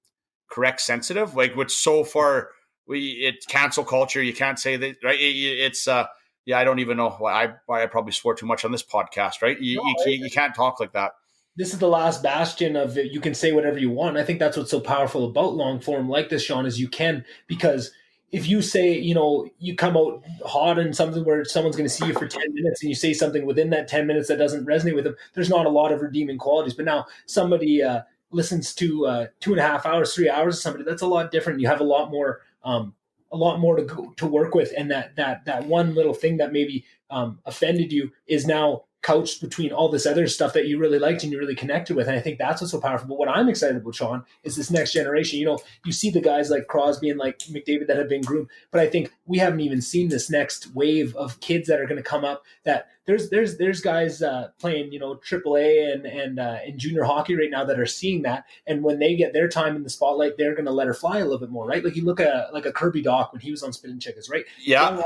correct sensitive. Like what's so far it's cancel culture. You can't say that. Right. It's I don't even know why I probably swore too much on this podcast. Right. You can't talk like that. This is the last bastion of it. You can say whatever you want. I think that's what's so powerful about long form like this, Shawn, is you can, because if you say, you come out hot in something where someone's going to see you for 10 minutes and you say something within that 10 minutes that doesn't resonate with them, there's not a lot of redeeming qualities. But now somebody listens to 2.5 hours, 3 hours of somebody, that's a lot different. You have a lot more to work with. And that one little thing that maybe offended you is now couched between all this other stuff that you really liked and you really connected with. And I think that's what's so powerful. But what I'm excited about, Shawn, is this next generation. You see the guys like Crosby and like McDavid that have been groomed, but I think we haven't even seen this next wave of kids that are going to come up. That there's guys playing, AAA and junior hockey right now that are seeing that. And when they get their time in the spotlight, they're going to let her fly a little bit more, right? Like you look at like a Kirby Doc when he was on Spit and Chicklets, right? Yeah.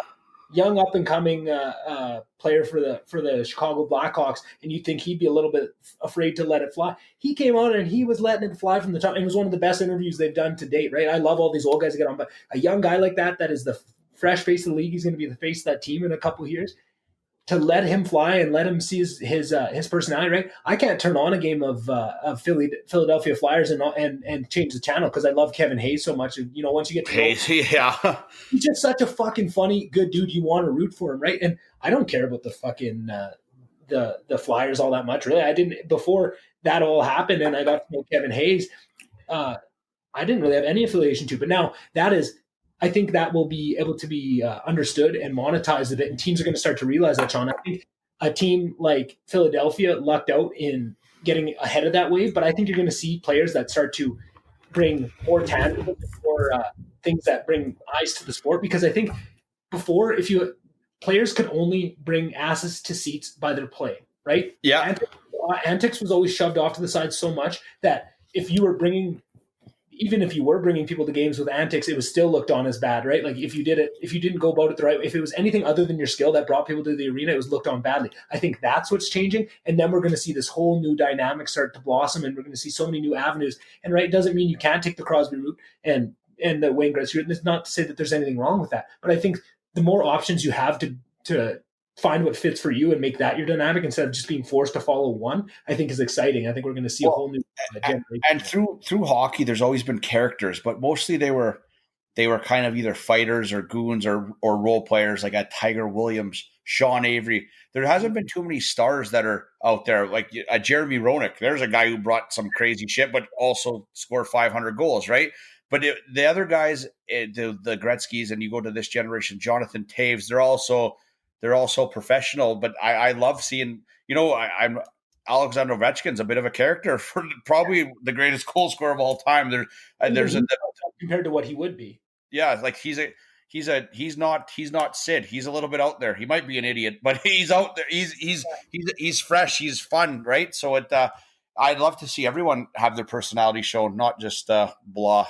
Young up and coming player for the Chicago Blackhawks, and you think he'd be a little bit afraid to let it fly. He came on and he was letting it fly from the top. It was one of the best interviews they've done to date, right? I love all these old guys that get on, but a young guy like that is the fresh face of the league. He's going to be the face of that team in a couple of years. To let him fly and let him see his personality, right? I can't turn on a game of Philadelphia Flyers and change the channel because I love Kevin Hayes so much. And, once you get to Hayes, yeah, he's just such a fucking funny, good dude. You want to root for him, right? And I don't care about the fucking the Flyers all that much, really. I didn't before that all happened, and I got to know Kevin Hayes. I didn't really have any affiliation to, but now that is. I think that will be able to be understood and monetized a bit, and teams are going to start to realize that, Shawn. I think a team like Philadelphia lucked out in getting ahead of that wave, but I think you're going to see players that start to bring more tangible, more things that bring eyes to the sport. Because I think before, if you players could only bring asses to seats by their play, right? Yeah. Antics was always shoved off to the side so much that if you were bringing even if you were bringing people to games with antics, it was still looked on as bad, right? Like if you didn't go about it the right way, if it was anything other than your skill that brought people to the arena, it was looked on badly. I think that's what's changing. And then we're going to see this whole new dynamic start to blossom, and we're going to see so many new avenues. And right, it doesn't mean you can't take the Crosby route and the Wayne Gretzky route. And it's not to say that there's anything wrong with that. But I think the more options you have to find what fits for you and make that your dynamic instead of just being forced to follow one, I think is exciting. I think we're going to see a whole new generation. And through hockey, there's always been characters, but mostly they were kind of either fighters or goons or role players, like a Tiger Williams, Shawn Avery. There hasn't been too many stars that are out there, like a Jeremy Roenick. There's a guy who brought some crazy shit, but also scored 500 goals, right? But the other guys, the Gretzkys, and you go to this generation, Jonathan Toews, they're also professional. But I love seeing, I'm Alexander Ovechkin's a bit of a character for probably the greatest goal scorer of all time. There's compared to what he would be. Yeah, like he's not Sid. He's a little bit out there. He might be an idiot, but he's out there. He's fresh. He's fun, right? So I'd love to see everyone have their personality shown, not just blah.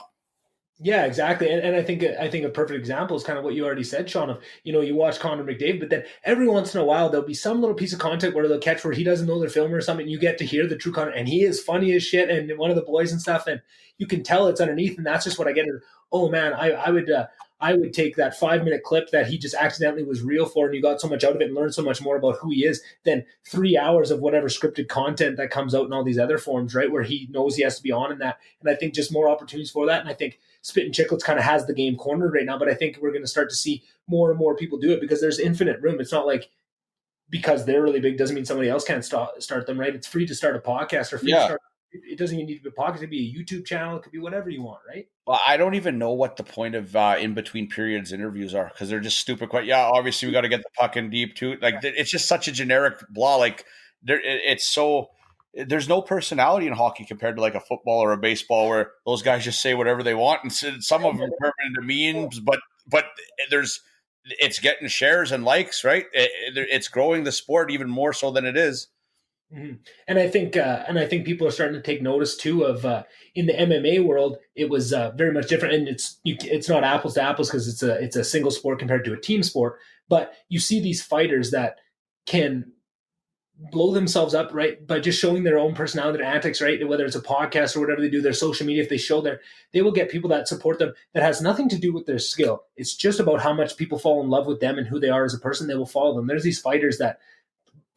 Yeah, exactly. And I think a perfect example is kind of what you already said, Shawn, of, you watch Connor McDavid, but then every once in a while there'll be some little piece of content where they'll catch where he doesn't know their film or something, and you get to hear the true Connor, and he is funny as shit and one of the boys and stuff, and you can tell it's underneath, and that's just what I get. Oh man, I would take that 5-minute clip that he just accidentally was real for, and you got so much out of it and learned so much more about who he is than 3 hours of whatever scripted content that comes out in all these other forms, right? Where he knows he has to be on in that. And I think just more opportunities for that. And I think Spit and Chicklets kind of has the game cornered right now, but I think we're going to start to see more and more people do it because there's infinite room. It's not like because they're really big doesn't mean somebody else can't start them, right? It's free to start a podcast or free to start. It doesn't even need to be a podcast. It could be a YouTube channel. It could be whatever you want, right? Well, I don't even know what the point of in between periods interviews are because they're just stupid. Yeah, obviously we got to get the puck in deep too. Like it's just such a generic blah. Like there's no personality in hockey compared to like a football or a baseball where those guys just say whatever they want, and some of them turn into memes. But it's getting shares and likes, right? It's growing the sport even more so than it is. Mm-hmm. And I think people are starting to take notice too of in the MMA world, it was very much different, and it's not apples to apples because it's a single sport compared to a team sport. But you see these fighters that can blow themselves up, right, by just showing their own personality, their antics, right? Whether it's a podcast or whatever they do, their social media, if they show they will get people that support them. That has nothing to do with their skill. It's just about how much people fall in love with them and who they are as a person. They will follow them. There's these fighters that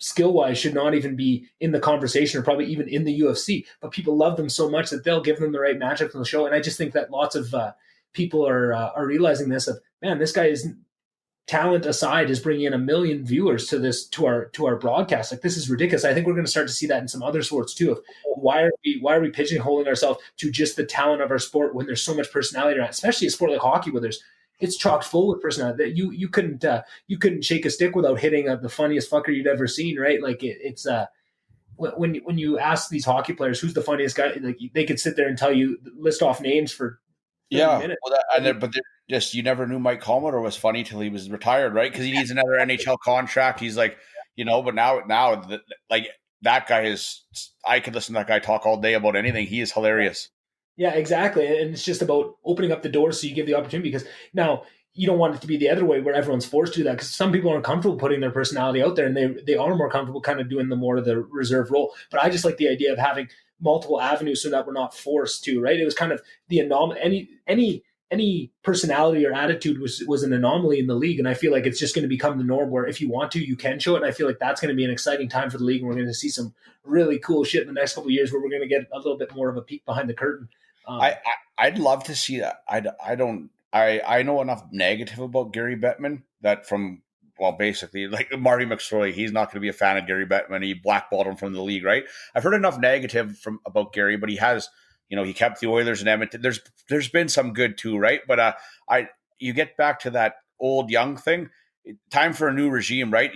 skill-wise should not even be in the conversation or probably even in the UFC, but people love them so much that they'll give them the right matchup on the show. And I just think that lots of people are realizing this of, man, this guy is, talent aside, is bringing in 1 million viewers to our broadcast. Like, this is ridiculous. I think we're going to start to see that in some other sports too. Of why are we pigeonholing ourselves to just the talent of our sport when there's so much personality around, especially a sport like hockey where it's chock full with personality that you couldn't shake a stick without hitting the funniest fucker you'd ever seen, right? Like it's when you ask these hockey players who's the funniest guy, like they could sit there and tell you, list off names for 30 minutes. Well, but just you never knew Mike Commodore was funny till he was retired, right? Because he needs another NHL contract. He's like, but now like that guy is. I could listen to that guy talk all day about anything. He is hilarious. Yeah, exactly. And it's just about opening up the doors so you give the opportunity, because now you don't want it to be the other way where everyone's forced to do that, because some people aren't comfortable putting their personality out there, and they are more comfortable kind of doing the more of the reserve role. But I just like the idea of having multiple avenues so that we're not forced to, right? It was kind of the anomaly. Any personality or attitude was an anomaly in the league. And I feel like it's just going to become the norm where if you want to, you can show it. And I feel like that's going to be an exciting time for the league. And we're going to see some really cool shit in the next couple of years where we're going to get a little bit more of a peek behind the curtain. I'd love to see that. I know enough negative about Gary Bettman that basically like Marty McSorley, he's not going to be a fan of Gary Bettman. He blackballed him from the league, right? I've heard enough negative about Gary, but he has, he kept the Oilers and Edmonton. There's been some good too, right? But you get back to that old young thing. Time for a new regime, right?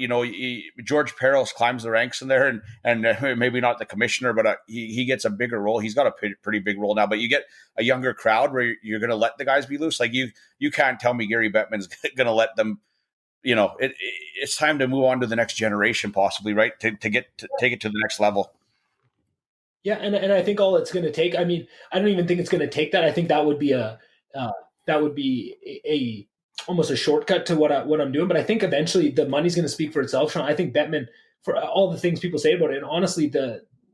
George Peros climbs the ranks in there, and maybe not the commissioner, but he gets a bigger role. He's got a pretty big role now. But you get a younger crowd where you're going to let the guys be loose. Like you can't tell me Gary Bettman's going to let them it's time to move on to the next generation, possibly, right? To take it to the next level. Yeah, and I think all it's going to take. I mean, I don't even think it's going to take that. I think that would be a almost a shortcut to what I'm doing. But I think eventually the money's going to speak for itself. Shawn, I think Bettman, for all the things people say about it, and honestly,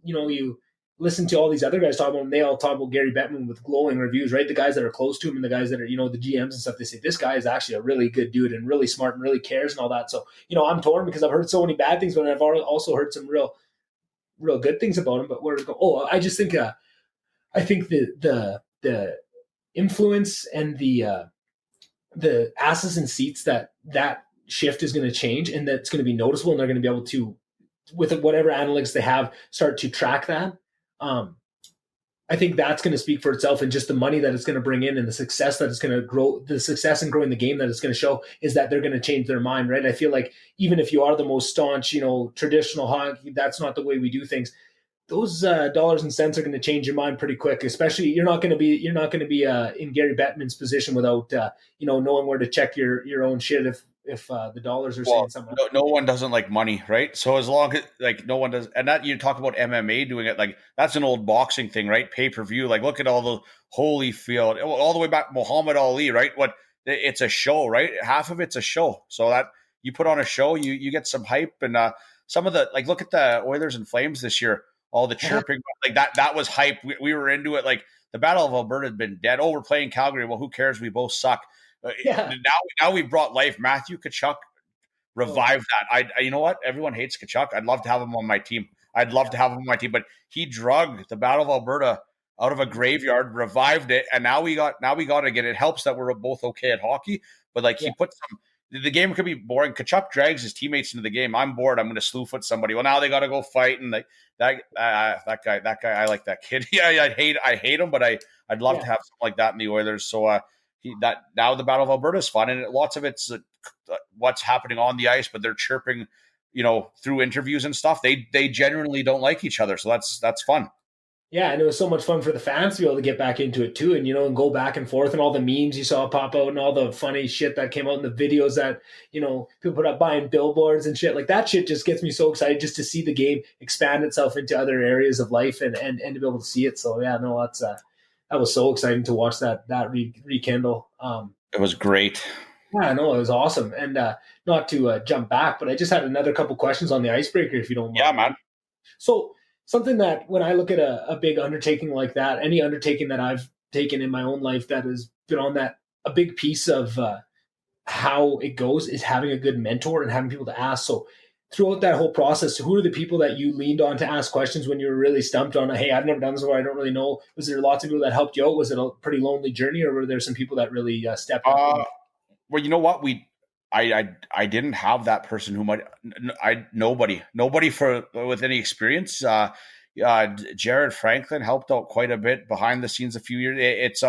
you listen to all these other guys talk about, and they all talk about Gary Bettman with glowing reviews, right? The guys that are close to him and the guys that are the GMs and stuff. They say this guy is actually a really good dude and really smart and really cares and all that. So I'm torn because I've heard so many bad things, but I've also heard some real good things about him. But where to go? Oh, I just think I think the influence and the asses and seats that shift is going to change, and that's going to be noticeable, and they're going to be able to, with whatever analytics they have, start to track that. I think that's going to speak for itself, and just the money that it's going to bring in and the success that it's going to grow, the success in growing the game that it's going to show is that they're going to change their mind, right? I feel like even if you are the most staunch, traditional hockey, that's not the way we do things. Those dollars and cents are going to change your mind pretty quick. Especially, you're not going to be in Gary Bettman's position without knowing where to check your own shit if the dollars are saying something. No one doesn't like money, right? So as long as no one does, and that you talk about MMA doing it, like that's an old boxing thing, right? Pay-per-view, like look at all the Holyfield, all the way back Muhammad Ali, right? It's a show, right? Half of it's a show. So that you put on a show, you get some hype, and some of the look at the Oilers and Flames this year, all the chirping, like that was hype. We were into it. Like the Battle of Alberta had been dead. Oh, we're playing Calgary. Well, who cares? We both suck. Now we brought life. Matthew Tkachuk revived that. You know what? Everyone hates Tkachuk. I'd love to have him on my team. But he drugged the Battle of Alberta out of a graveyard, revived it, and now we got to get it. Helps that we're both okay at hockey, but he put some. The game could be boring. Tkachuk drags his teammates into the game. I'm bored. I'm going to slew foot somebody. Well, now they got to go fight, and that guy. I like that kid. Yeah, I hate him, but I'd love to have something like that in the Oilers. So now the Battle of Alberta is fun, and lots of it's what's happening on the ice, but they're chirping, through interviews and stuff. They genuinely don't like each other, so that's fun. Yeah, and it was so much fun for the fans to be able to get back into it too, and and go back and forth, and all the memes you saw pop out, and all the funny shit that came out in the videos that people put up buying billboards and shit. Like that shit just gets me so excited just to see the game expand itself into other areas of life and to be able to see it. So yeah, no, that's that was so exciting to watch that rekindle. It was great. Yeah, no, it was awesome. And not to jump back, but I just had another couple questions on the icebreaker, if you don't mind. Yeah, man. So something that when I look at a big undertaking like that, any undertaking that I've taken in my own life that has been on that, a big piece of how it goes is having a good mentor and having people to ask. So throughout that whole process, who are the people that you leaned on to ask questions when you were really stumped on, hey, I've never done this before, I don't really know? Was there lots of people that helped you out? Was it a pretty lonely journey, or were there some people that really stepped up? Well, you know what? I didn't have that person nobody with any experience. Jared Franklin helped out quite a bit behind the scenes a few years. It's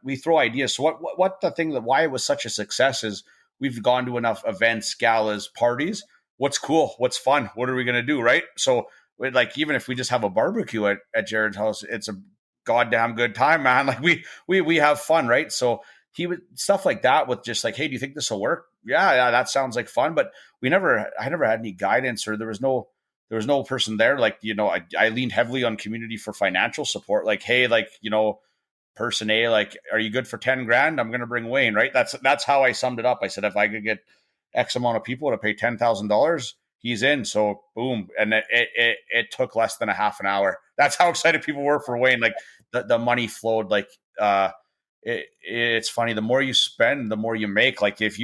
we throw ideas. So what the thing why it was such a success is we've gone to enough events, galas, parties. What's cool? What's fun? What are we going to do? Right. So even if we just have a barbecue at Jared's house, it's a goddamn good time, man. Like we have fun. Right. So he would stuff like that with just like, hey, do you think this will work? Yeah, that sounds like fun. But I never had any guidance, or there was no person there. Like, I leaned heavily on community for financial support. Like, hey, person A, like, are you good for 10 grand? I'm going to bring Wayne, right? That's how I summed it up. I said, if I could get X amount of people to pay $10,000, he's in. So boom. And it took less than a half an hour. That's how excited people were for Wayne. Like the money flowed. Like, it's funny. The more you spend, the more you make. Like if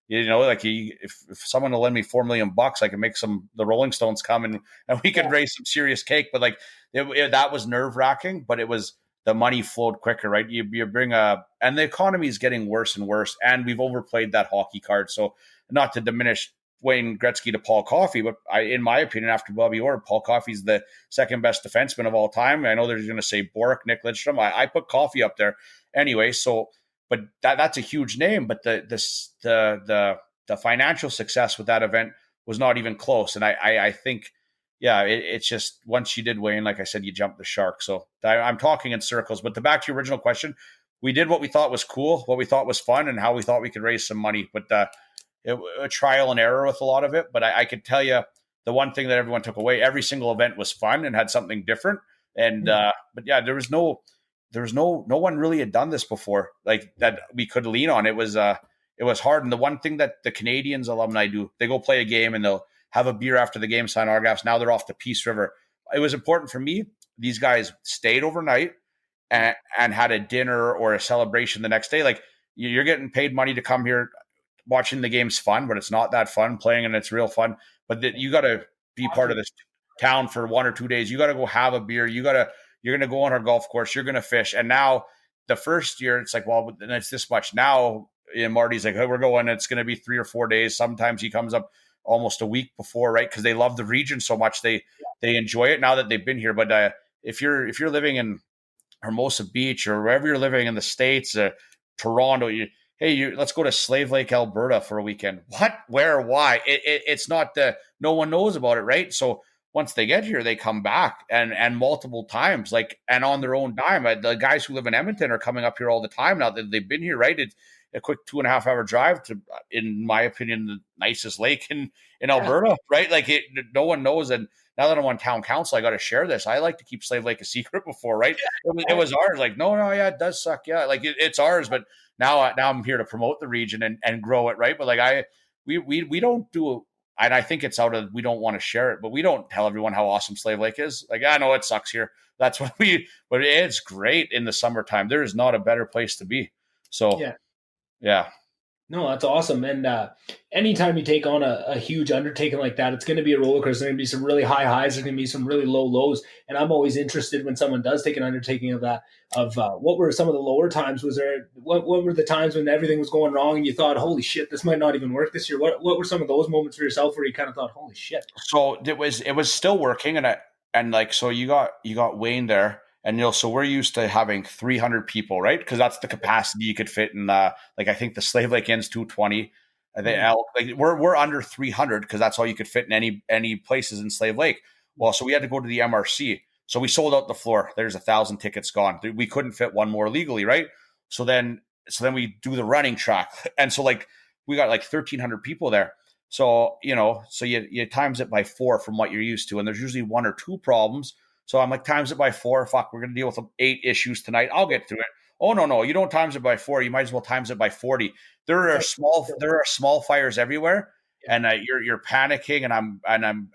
if someone will lend me $4 million, I can make the Rolling Stones come and we could raise some serious cake. But that was nerve wracking, but it was, the money flowed quicker, right? You bring and the economy is getting worse and worse, and we've overplayed that hockey card. So not to diminish Wayne Gretzky to Paul Coffey, but in my opinion, after Bobby Orr, Paul Coffey's the second best defenseman of all time. I know they're going to say Bork, Nick Lidstrom. I put Coffey up there anyway. So, but that's a huge name. But the financial success with that event was not even close. And I think, yeah, it's just once you did Wayne, like I said, you jumped the shark. So I'm talking in circles. But back to your original question, we did what we thought was cool, what we thought was fun, and how we thought we could raise some money. But a trial and error with a lot of it. But I could tell you the one thing that everyone took away, every single event was fun and had something different. And but yeah, there was no one really had done this before, like that we could lean on. It was hard. And the one thing that the Canadians alumni do, they go play a game and they'll have a beer after the game, sign autographs. Now they're off to Peace River. It was important for me. These guys stayed overnight and had a dinner or a celebration the next day. Like, you're getting paid money to come here. Watching the game's fun, but it's not that fun. Playing and it's real fun. But you got to be part of this town for 1 or 2 days. You got to go have a beer. You're going to go on our golf course. You're going to fish. And now the first year, it's like, well, then it's this much. Now, Marty's like, hey, we're going. It's going to be 3 or 4 days. Sometimes he comes up almost a week before, right? Because they love the region so much. They enjoy it now that they've been here. But if you're living in Hermosa Beach or wherever you're living in the States, Toronto, let's go to Slave Lake, Alberta for a weekend. What, where, why? It's not no one knows about it, right? So once they get here, they come back and multiple times, like, and on their own dime. The guys who live in Edmonton are coming up here all the time now that they've been here, right? It's a quick 2.5 hour drive to, in my opinion, the nicest lake in Alberta, right? Like, no one knows. And now that I'm on town council, I got to share this. I like to keep Slave Lake a secret before, right? It was ours. Like, no, yeah, it does suck. Yeah, like it's ours, but now I'm here to promote the region and grow it, right? But like we don't do, and I think it's out of, we don't want to share it, but we don't tell everyone how awesome Slave Lake is. Like, I know it sucks here. That's what but it's great in the summertime. There is not a better place to be. So yeah. No, that's awesome. And anytime you take on a huge undertaking like that, it's going to be a roller coaster. There's going to be some really high highs. There's going to be some really low lows. And I'm always interested when someone does take an undertaking of that, what were some of the lower times? What were the times when everything was going wrong and you thought, holy shit, this might not even work this year? What were some of those moments for yourself where you kind of thought, holy shit? So it was still working. So you got Wayne there. And so we're used to having 300 people, right? Because that's the capacity you could fit in. Like, I think the Slave Lake Inn's 220. We're under 300 because that's all you could fit in any places in Slave Lake. Well, so we had to go to the MRC. So we sold out the floor. There's 1,000 tickets gone. We couldn't fit one more legally, right? So then we do the running track, and so like we got like 1,300 people there. So so you times it by 4 from what you're used to, and there's usually 1 or 2 problems. So I'm like, times it by 4. Fuck, we're going to deal with 8 issues tonight. I'll get through it. Oh, no, you don't times it by 4. You might as well times it by 40. There are small fires everywhere, and you're panicking, and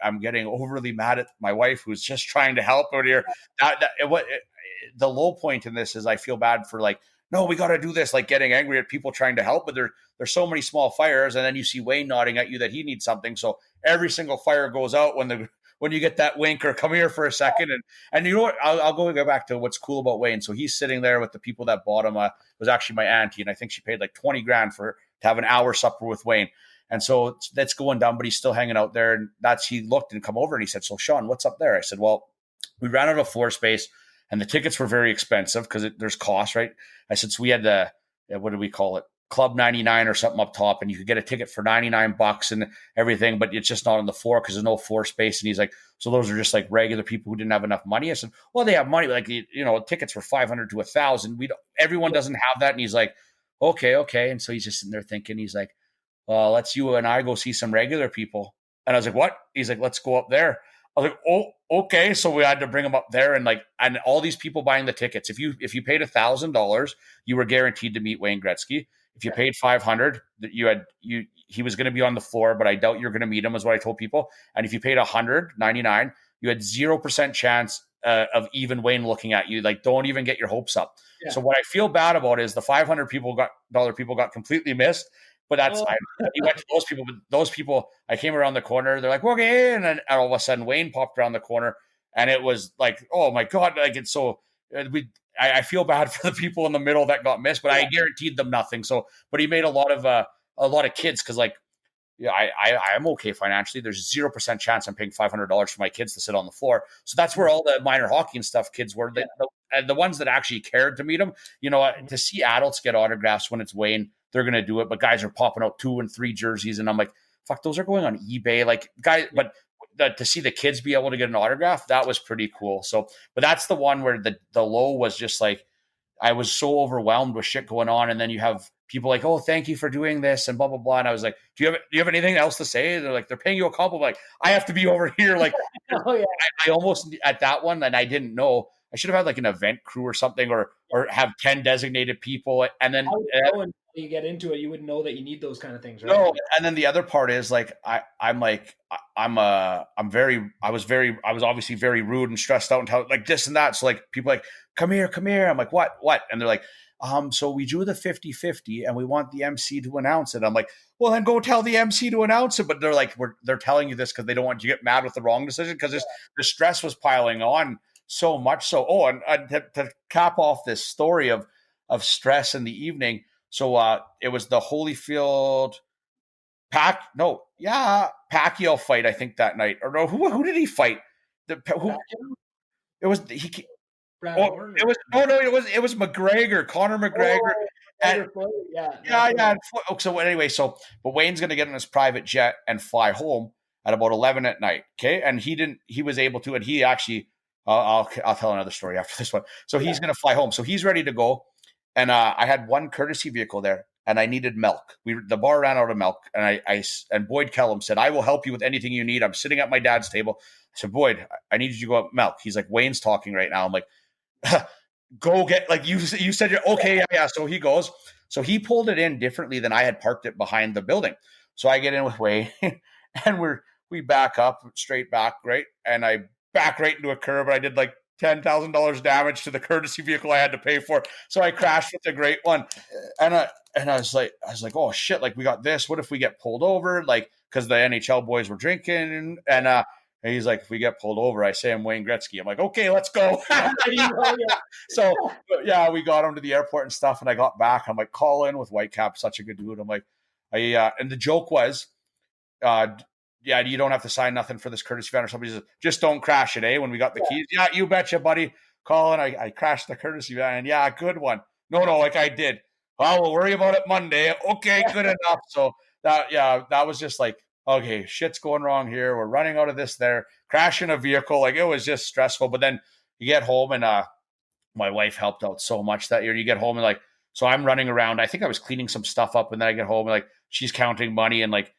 I'm getting overly mad at my wife who's just trying to help out here. The low point in this is I feel bad for, like, no, we got to do this, like getting angry at people trying to help, but there's so many small fires, and then you see Wayne nodding at you that he needs something. So every single fire goes out when you get that wink or come here for a second. And you know what, I'll go back to what's cool about Wayne. So he's sitting there with the people that bought him. It was actually my auntie, and I think she paid like 20 grand to have an hour supper with Wayne. And so that's going down, but he's still hanging out there. And he looked and come over and he said, so Shawn, what's up there? I said, well, we ran out of floor space and the tickets were very expensive because there's cost, right? I said, so we had what do we call it? Club 99 or something up top, and you could get a ticket for $99 and everything, but it's just not on the floor because there's no floor space. And he's like, so those are just like regular people who didn't have enough money. I said, well, they have money, like, tickets for 500 to 1,000. Everyone doesn't have that. And he's like, okay. And so he's just sitting there thinking, he's like, well, let's you and I go see some regular people. And I was like, what? He's like, let's go up there. I was like, oh, okay. So we had to bring him up there, and all these people buying the tickets. If you paid $1,000, you were guaranteed to meet Wayne Gretzky. If you paid 500, he was going to be on the floor, but I doubt you're going to meet him, is what I told people. And if you paid $199, you had 0% chance of even Wayne looking at you. Like, don't even get your hopes up. Yeah. So what I feel bad about is the $500 people got completely missed. But that's fine. He went to those people. But those people, I came around the corner. They're like, okay, and then all of a sudden Wayne popped around the corner, and it was like, oh my god! Like, it's so I feel bad for the people in the middle that got missed, but I guaranteed them nothing. So, but he made a lot of kids, because like, yeah, I'm okay financially. There's 0% chance I'm paying $500 for my kids to sit on the floor. So that's where all the minor hockey and stuff kids were. The ones that actually cared to meet him, to see adults get autographs when it's Wayne, they're going to do it. But guys are popping out 2 and 3 jerseys. And I'm like, fuck, those are going on eBay. Like, guys, but to see the kids be able to get an autograph, that was pretty cool. So, but that's the one where the low was just like, I was so overwhelmed with shit going on. And then you have people like, oh, thank you for doing this and blah, blah, blah. And I was like, do you have anything else to say? And they're like, they're paying you a compliment. Like, I have to be over here. Like, Oh yeah. I almost at that one, and I didn't know. I should have had like an event crew or something, or have 10 designated people. And then when you get into it, you wouldn't know that you need those kind of things, right? no, and then the other part is like I was obviously very rude and stressed out and how like this and that. So like people like, come here. I'm like, what? And they're like, so we drew the 50-50 and we want the MC to announce it. I'm like, well, then go tell the MC to announce it. But they're like, they're telling you this because they don't want you to get mad with the wrong decision, because the stress was piling on so much. So, and to cap off this story of stress in the evening. So it was the Holyfield Pacquiao fight, I think, that night. Or no, who did he fight? It was he. It was McGregor, Conor McGregor. So anyway, but Wayne's going to get on his private jet and fly home at about 11 at night. Okay. And he was able to, and he actually, I'll tell another story after this one. So he's going to fly home. So he's ready to go. And I had one courtesy vehicle there, and I needed milk. The bar ran out of milk, and and Boyd Kellum said, "I will help you with anything you need." I'm sitting at my dad's table. I said, "Boyd, I need you to go up milk." He's like, "Wayne's talking right now." I'm like, "Go get, like, you said you're okay." Yeah. So he goes. So he pulled it in differently than I had parked it behind the building. So I get in with Wayne, and we back up straight back, right? And I back right into a curb, and I did like $10,000 damage to the courtesy vehicle I had to pay for. So I crashed with a great one. And I was like, oh shit, like we got this. What if we get pulled over? Like, cause the NHL boys were drinking and he's like, if we get pulled over, I say I'm Wayne Gretzky. I'm like, okay, let's go. So yeah, we got him to the airport and stuff. And I got back. I'm like, call in with Whitecap, such a good dude. I'm like, and the joke was, yeah, you don't have to sign nothing for this courtesy van, or somebody says, just don't crash it, when we got the keys. Yeah, you betcha, buddy. Colin, I crashed the courtesy van. Yeah, good one. No, like I did. Well, we'll worry about it Monday. Okay, good enough. So that was just like, okay, shit's going wrong here. We're running out of this there, crashing a vehicle. Like, it was just stressful. But then you get home, and my wife helped out so much that year. You get home and like, so I'm running around. I think I was cleaning some stuff up, and then I get home and like she's counting money, and like,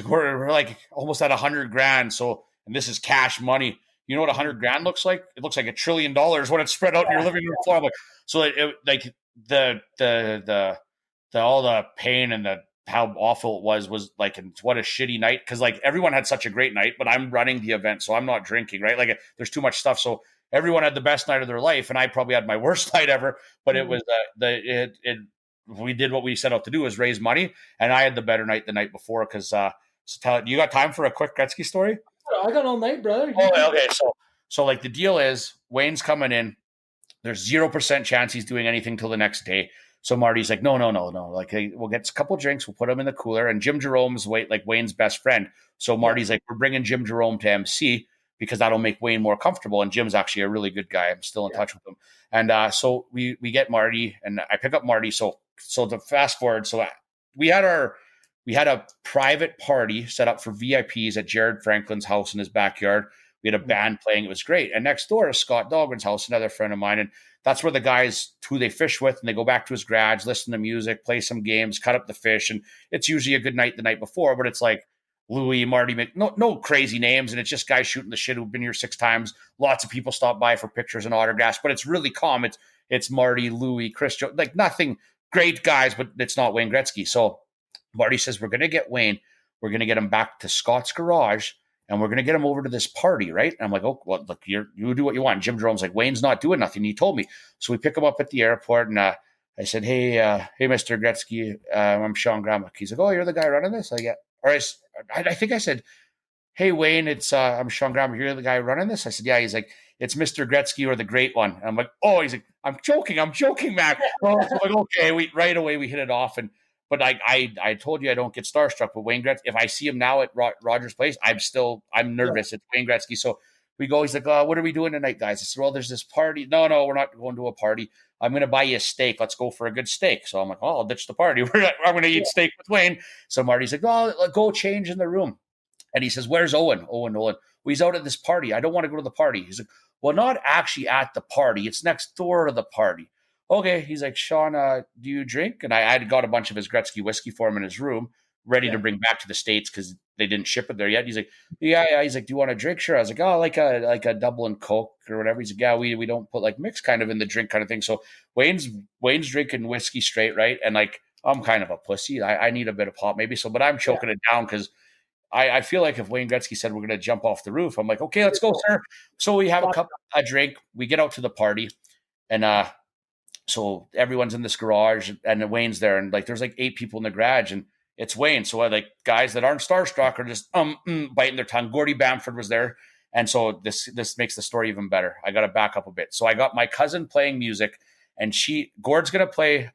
we're like almost at $100,000. So, and this is cash money. You know what $100,000 looks like? It looks like $1 trillion when it's spread out in your living room floor. Like, so like the all the pain and how awful it was like, and what a shitty night. Cause like everyone had such a great night, but I'm running the event, so I'm not drinking, right? Like there's too much stuff. So everyone had the best night of their life, and I probably had my worst night ever, but it was we did what we set out to do, was raise money, and I had the better night the night before. Because you got time for a quick Gretzky story? I got all night, brother. Oh, okay. So like the deal is, Wayne's coming in. There's 0% chance he's doing anything till the next day. So Marty's like, no. Like, hey, we'll get a couple drinks, we'll put them in the cooler. And Jim Jerome's Wayne's best friend. So Marty's like, we're bringing Jim Jerome to MC because that'll make Wayne more comfortable. And Jim's actually a really good guy. I'm still in touch with him. And so we get Marty, and I pick up Marty. So to fast forward, so we had a private party set up for VIPs at Jared Franklin's house in his backyard. We had a band playing. It was great. And next door is Scott Dahlgren's house, another friend of mine. And that's where the guys who they fish with, and they go back to his garage, listen to music, play some games, cut up the fish. And it's usually a good night the night before, but it's like Louis, Marty, no crazy names. And it's just guys shooting the shit who've been here 6 times. Lots of people stop by for pictures and autographs, but it's really calm. It's Marty, Louis, Chris, like nothing, great guys, but it's not Wayne Gretzky. So Marty says, we're going to get Wayne. We're going to get him back to Scott's garage, and we're going to get him over to this party, right? And I'm like, oh, well, look, you do what you want. And Jim Jerome's like, Wayne's not doing nothing. He told me. So we pick him up at the airport, and I said, hey, Mr. Gretzky, I'm Shawn Gramlich. He's like, oh, you're the guy running this? I think I said, hey, Wayne, I'm Shawn Gramlich. You're the guy running this? I said, yeah. He's like, it's Mr. Gretzky, or the great one. And I'm like, oh, he's like, I'm joking, man. So I'm like, okay. Right away we hit it off. But I told you I don't get starstruck. But Wayne Gretzky, if I see him now at Rogers Place, I'm nervous. It's Wayne Gretzky. So we go. He's like, what are we doing tonight, guys? I said, well, there's this party. No, we're not going to a party. I'm going to buy you a steak. Let's go for a good steak. So I'm like, oh, I'll ditch the party. I'm going to eat steak with Wayne. So Marty's like, oh, go change in the room. And he says, where's Owen? Nolan. Well, he's out at this party. I don't want to go to the party. He's like, well, not actually at the party. It's next door to the party. okay. He's like, Shawn, do you drink? And I had got a bunch of his Gretzky whiskey for him in his room, ready to bring back to the States because they didn't ship it there yet. He's like, yeah. He's like, do you want a drink? Sure. I was like, oh, like a double and Coke or whatever. He's like, yeah, we don't put like mix kind of in the drink kind of thing. So Wayne's drinking whiskey straight, right? And like, I'm kind of a pussy. I need a bit of pop maybe. So, but I'm choking it down because I feel like if Wayne Gretzky said we're going to jump off the roof, I'm like, okay, let's go, sir. So we have a drink. We get out to the party, and so everyone's in this garage, and Wayne's there, and like there's like 8 people in the garage, and it's Wayne. So like guys that aren't starstruck are just biting their tongue. Gordy Bamford was there, and so this makes the story even better. I got to back up a bit. So I got my cousin playing music, and Gord's going to play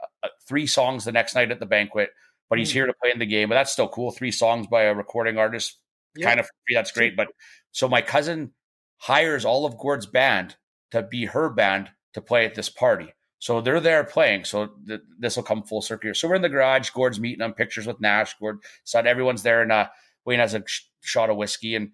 3 songs the next night at the banquet. But he's here to play in the game. But that's still cool. 3 songs by a recording artist, kind of free. That's great. But so my cousin hires all of Gord's band to be her band to play at this party. So they're there playing. So this will come full circle here. So we're in the garage. Gord's meeting on pictures with Nash. Gord, son, everyone's there. And Wayne has a shot of whiskey. And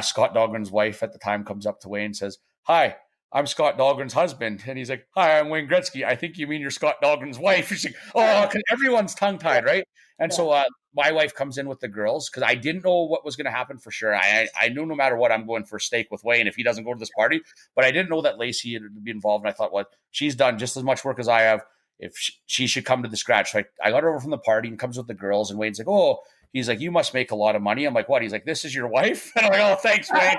Scott Dahlgren's wife at the time comes up to Wayne and says, hi, I'm Scott Dahlgren's husband. And he's like, hi, I'm Wayne Gretzky. I think you mean you're Scott Dahlgren's wife. She's like, oh, because everyone's tongue-tied, right? And so my wife comes in with the girls because I didn't know what was going to happen for sure. I knew no matter what, I'm going for a steak with Wayne if he doesn't go to this party. But I didn't know that Lacey would be involved. And I thought, well, she's done just as much work as I have. If she should come to the scratch. So I got her over from the party and comes with the girls. And Wayne's like, oh, he's like, you must make a lot of money. I'm like, what? He's like, this is your wife? And I'm like, oh, thanks, Wayne.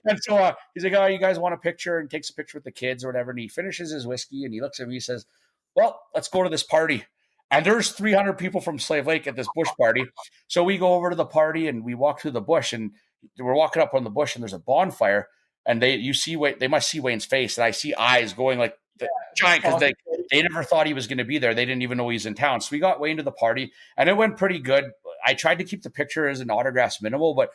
And so he's like, oh, you guys want a picture? And takes a picture with the kids or whatever. And he finishes his whiskey and he looks at me and he says, well, let's go to this party. And there's 300 people from Slave Lake at this bush party. So we go over to the party and we walk through the bush and we're walking up on the bush and there's a bonfire. And they must see Wayne's face. And I see eyes going like giant because they never thought he was going to be there. They didn't even know he's in town. So we got Wayne to the party and it went pretty good. I tried to keep the pictures and autographs minimal, but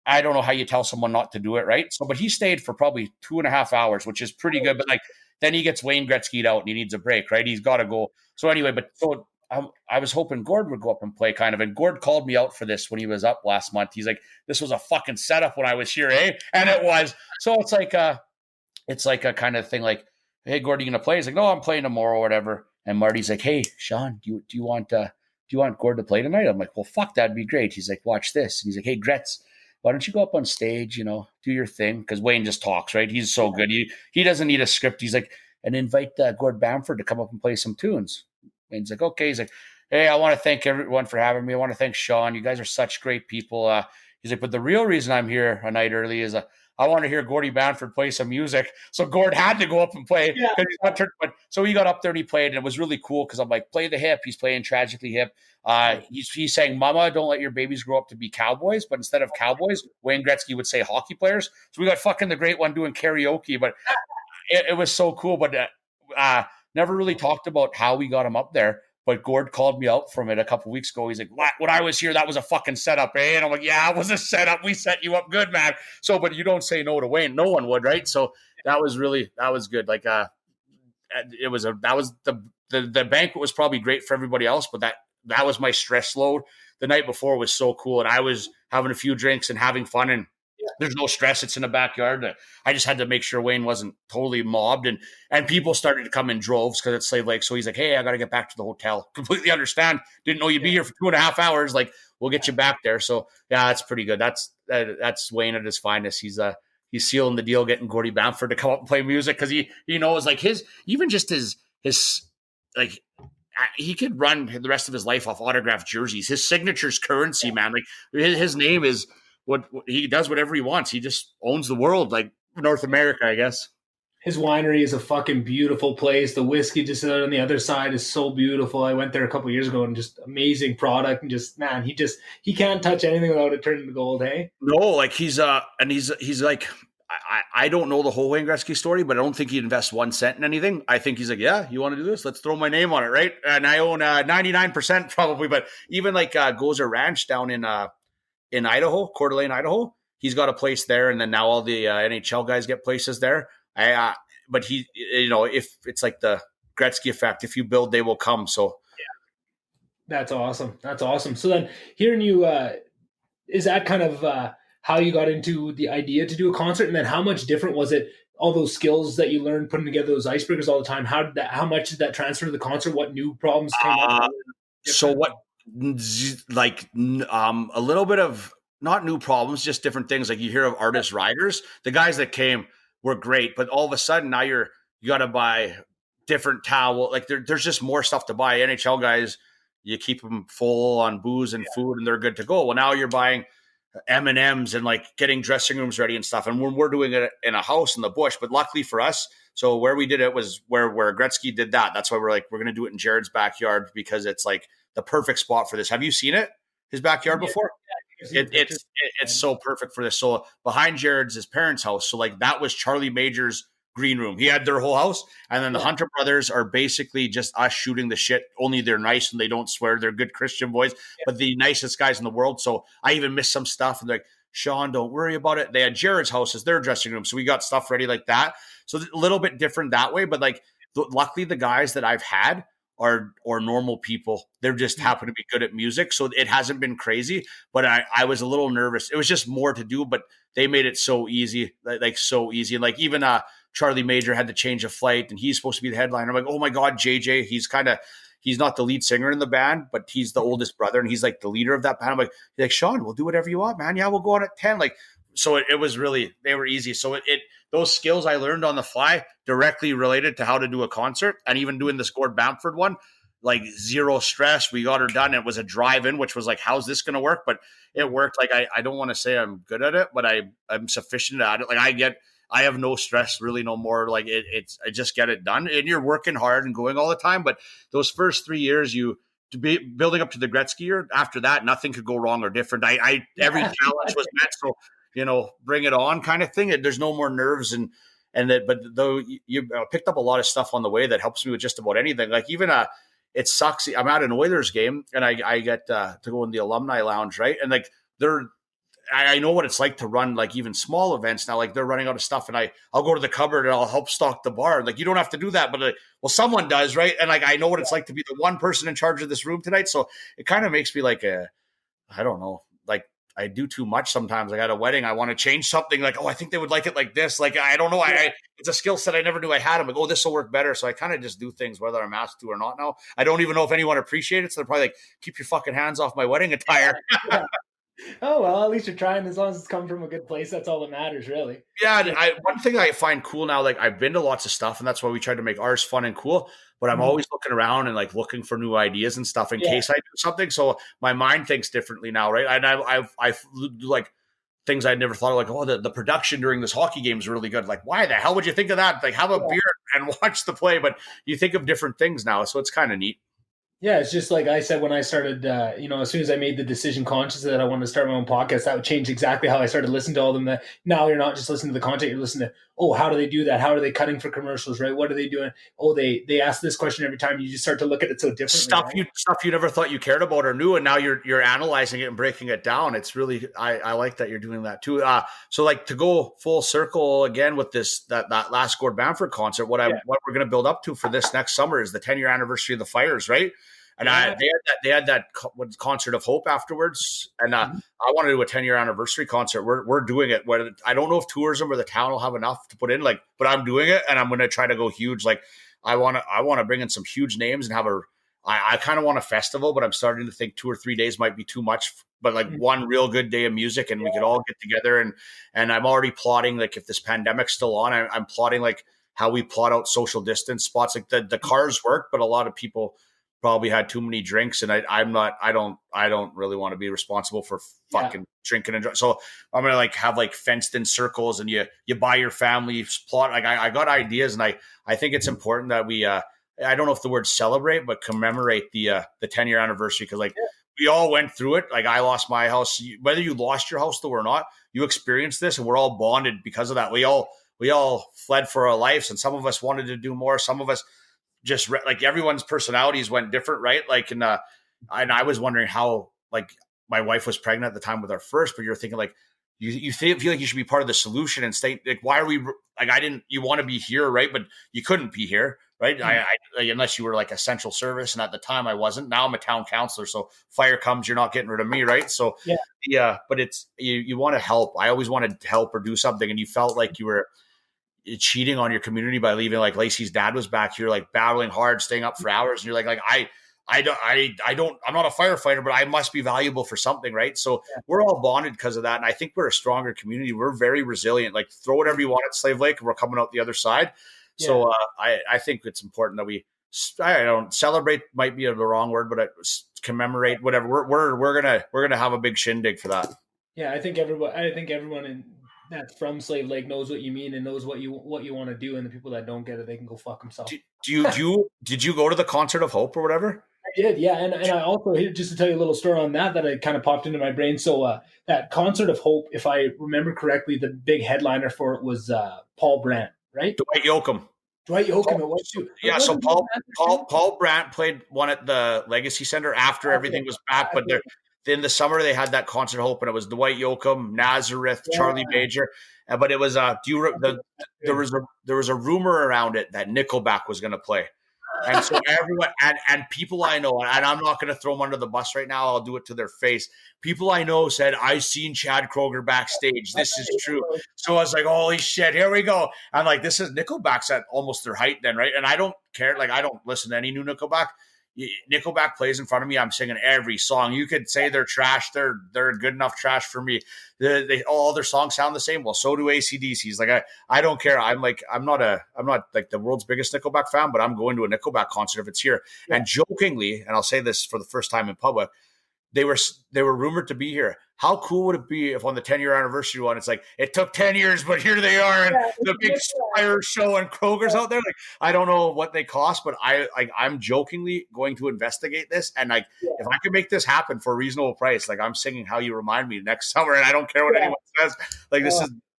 I don't know how you tell someone not to do it, right? So, but he stayed for probably 2.5 hours, which is pretty good. But like, then he gets Wayne Gretzky'd out and he needs a break, right? He's got to go. So anyway, I was hoping Gord would go up and play kind of. And Gord called me out for this when he was up last month. He's like, this was a fucking setup when I was here, eh? And it was. So it's like a kind of thing like, hey, Gord, are you going to play? He's like, no, I'm playing tomorrow or whatever. And Marty's like, hey, Shawn, do you want Gord to play tonight? I'm like, well, fuck, that'd be great. He's like, watch this. And he's like, hey, Gretz, why don't you go up on stage, do your thing? Because Wayne just talks, right? He's so good. He doesn't need a script. He's like, and invite Gord Bamford to come up and play some tunes. Wayne's like, okay. He's like, hey, I want to thank everyone for having me. I want to thank Shawn. You guys are such great people. He's like, but the real reason I'm here a night early is I want to hear Gordy Bamford play some music. So Gord had to go up and play. Yeah. But so he got up there and he played, and it was really cool because I'm like, play the hip. He's playing Tragically Hip. He's saying, Mama, don't let your babies grow up to be cowboys. But instead of cowboys, Wayne Gretzky would say hockey players. So we got fucking the great one doing karaoke. But it was so cool. But never really talked about how we got him up there. But Gord called me out from it a couple weeks ago. He's like, when I was here, that was a fucking setup, eh? And I'm like, yeah, it was a setup. We set you up good, man. So, but you don't say no to Wayne. No one would, right? So that was good. Like, the banquet was probably great for everybody else, but that was my stress load. The night before was so cool. And I was having a few drinks and having fun, and there's no stress. It's in the backyard. I just had to make sure Wayne wasn't totally mobbed, and people started to come in droves because it's Slave Lake. So he's like, hey, I got to get back to the hotel. Completely understand. Didn't know you'd be here for 2.5 hours. Like, we'll get you back there. So yeah, that's pretty good. That's Wayne at his finest. He's sealing the deal, getting Gordy Bamford to come up and play music because he knows like his like he could run the rest of his life off autographed jerseys. His signature's currency, man. Like his name is what he does. Whatever he wants. He just owns the world, like North America, I guess. His winery is a fucking beautiful place. The whiskey just on the other side is so beautiful. I went there a couple of years ago and just amazing product. And just, man, he can't touch anything without it turning to gold. Hey, no, like he's like, I don't know the whole Wayne Gretzky story, but I don't think he'd invest 1 cent in anything. I think he's like, yeah, you want to do this? Let's throw my name on it, right? And I own 99% probably, but even like Gozer Ranch down in Idaho, Coeur d'Alene, Idaho, he's got a place there, and then now all the NHL guys get places there. But he, if it's like the Gretzky effect, if you build, they will come. So yeah, that's awesome. That's awesome. So then hearing you, is that kind of how you got into the idea to do a concert, and then how much different was it all those skills that you learned putting together those icebreakers all the time, how much did that transfer to the concert? What new problems came up? Uh, so what, a little bit of not new problems, just different things. Like you hear of artist riders, the guys that came were great, but all of a sudden now you got to buy different towel. Like there's just more stuff to buy. NHL guys, you keep them full on booze and food and they're good to go. Well, now you're buying M&Ms and like getting dressing rooms ready and stuff. And when we're doing it in a house in the bush, but luckily for us, so where we did it was where Gretzky did that. That's why we're going to do it in Jared's backyard because it's like the perfect spot for this. Have you seen it? His backyard before? It's so perfect for this. So behind Jared's his parents' house. So like that was Charlie Major's green room. He had their whole house. And then the Hunter brothers are basically just us shooting the shit. Only they're nice and they don't swear. They're good Christian boys, but the nicest guys in the world. So I even missed some stuff and they're like, Shawn, don't worry about it. They had Jared's house as their dressing room. So we got stuff ready like that. So a little bit different that way. But like, luckily the guys that I've had are normal people. They're just happen to be good at music. So it hasn't been crazy, but I was a little nervous. It was just more to do, but they made it so easy, like so easy. And like even Charlie Major had to change a flight and he's supposed to be the headliner. I'm like, oh my God, JJ, he's not the lead singer in the band, but he's the oldest brother and he's like the leader of that band. I'm like, Shawn, we'll do whatever you want, man. Yeah, we'll go on at 10. Like, so it was really, they were easy. So those skills I learned on the fly directly related to how to do a concert and even doing the Gord Bamford one, like zero stress. We got her done. It was a drive-in, which was like, how's this going to work? But it worked. Like, I don't want to say I'm good at it, but I'm sufficient at it. Like I have no stress, really no more. Like I just get it done and you're working hard and going all the time. But those first 3 years, to be building up to the Gretzky year, after that, nothing could go wrong or different. Every challenge was met. So, bring it on kind of thing. There's no more nerves but though you picked up a lot of stuff on the way that helps me with just about anything. Like even it sucks. I'm at an Oilers game and I get to go in the alumni lounge, right? And like I know what it's like to run like even small events now. Like they're running out of stuff, and I'll go to the cupboard and I'll help stock the bar. Like you don't have to do that, but someone does, right? And like I know what it's like to be the one person in charge of this room tonight. So it kind of makes me like I don't know, like I do too much sometimes. Like at a wedding, I want to change something. Like, oh, I think they would like it like this. Like I don't know. It's a skill set I never knew I had. I'm like, oh, this will work better. So I kind of just do things whether I'm asked to or not. Now I don't even know if anyone appreciates it. So they're probably like, keep your fucking hands off my wedding attire. Yeah. Oh, well, at least you're trying. As long as it's coming from a good place, that's all that matters, really. Yeah, one thing I find cool now, like I've been to lots of stuff, and that's why we tried to make ours fun and cool. But I'm always looking around and like looking for new ideas and stuff in case I do something. So my mind thinks differently now, right? And I do like things I'd never thought of, like, oh, the production during this hockey game is really good. Like, why the hell would you think of that? Like, have a beer and watch the play. But you think of different things now, so it's kind of neat. Yeah, it's just like I said when I started, as soon as I made the decision conscious that I wanted to start my own podcast, that would change exactly how I started listening to all of them. That now you're not just listening to the content, you're listening to, oh, how do they do that? How are they cutting for commercials, right? What are they doing? Oh, they ask this question every time. You just start to look at it so differently. Stuff you never thought you cared about or knew, and now you're analyzing it and breaking it down. It's really I like that you're doing that too. So like to go full circle again with that last Gord Bamford concert, what we're going to build up to for this next summer is the 10-year anniversary of the Fires, right? And they had that concert of hope afterwards, and I want to do a 10-year anniversary concert. We're doing it. Where I don't know if tourism or the town will have enough to put in, like, but I'm doing it, and I'm going to try to go huge. Like, I want to bring in some huge names and have I kind of want a festival, but I'm starting to think 2 or 3 days might be too much. But like one real good day of music, and we could all get together. And I'm already plotting, like, if this pandemic's still on, I'm plotting like how we plot out social distance spots. Like the cars work, but a lot of people probably had too many drinks, and I don't really want to be responsible for fucking drinking and so I'm gonna like have like fenced in circles, and you buy your family plot. Like I got ideas, and I think it's important that we I don't know if the word celebrate, but commemorate the 10-year anniversary, because like we all went through it. Like I lost my house. Whether you lost your house though or not, you experienced this, and we're all bonded because of that. We all fled for our lives, and some of us wanted to do more. Some of us just like everyone's personalities went different, right? Like, and I was wondering how, like, my wife was pregnant at the time with our first, but you're thinking like, you feel like you should be part of the solution and stay like, why are we like, you want to be here, right? But you couldn't be here, right? Mm-hmm. Unless you were like essential service. And at the time I wasn't. Now I'm a town councillor. So fire comes, you're not getting rid of me, right? So but it's, you want to help. I always wanted to help or do something. And you felt like you were cheating on your community by leaving. Like Lacey's dad was back here, like battling hard, staying up for hours. And you're like I'm not a firefighter, but I must be valuable for something. Right. So we're all bonded because of that. And I think we're a stronger community. We're very resilient. Like throw whatever you want at Slave Lake and we're coming out the other side. Yeah. So I think it's important that we, I don't celebrate might be the wrong word, but commemorate, whatever. We're going to have a big shindig for that. Yeah. I think everyone in that's from Slave Lake knows what you mean and knows what you want to do. And the people that don't get it, they can go fuck themselves. Did you go to the Concert of Hope or whatever? I did, yeah, and I also, just to tell you a little story on that I kind of popped into my brain. So that Concert of Hope, if I remember correctly, the big headliner for it was Paul Brandt, right? Dwight Yoakam. It was too. Yeah, so Paul Brandt played one at the Legacy Center after everything was back, but in the summer they had that Concert of Hope, and it was Dwight Yoakam, Nazareth, Charlie Major, but it was there was a rumor around it that Nickelback was going to play. And so everyone and people I know, and I'm not going to throw them under the bus right now. I'll do it to their face. People I know said, "I've seen Chad Kroeger backstage. This is true." So I was like, "Holy shit, here we go!" I'm like, "This is Nickelback's at almost their height, then, right?" And I don't care. Like, I don't listen to any new Nickelback. Nickelback plays in front of me, I'm singing every song. You could say they're trash. They're good enough trash for me. All their songs sound the same. Well, so do AC/DC's. Like I don't care. I'm not like the world's biggest Nickelback fan, but I'm going to a Nickelback concert if it's here. Yeah. And jokingly, and I'll say this for the first time in public, they were rumored to be here. How cool would it be if on the 10-year anniversary one, it's like, it took 10 years, but here they are, and the big Spire show and Kroger's out there. Like, I don't know what they cost, but I'm jokingly going to investigate this. And if I can make this happen for a reasonable price, like I'm singing How You Remind Me next summer, and I don't care what anyone says. Like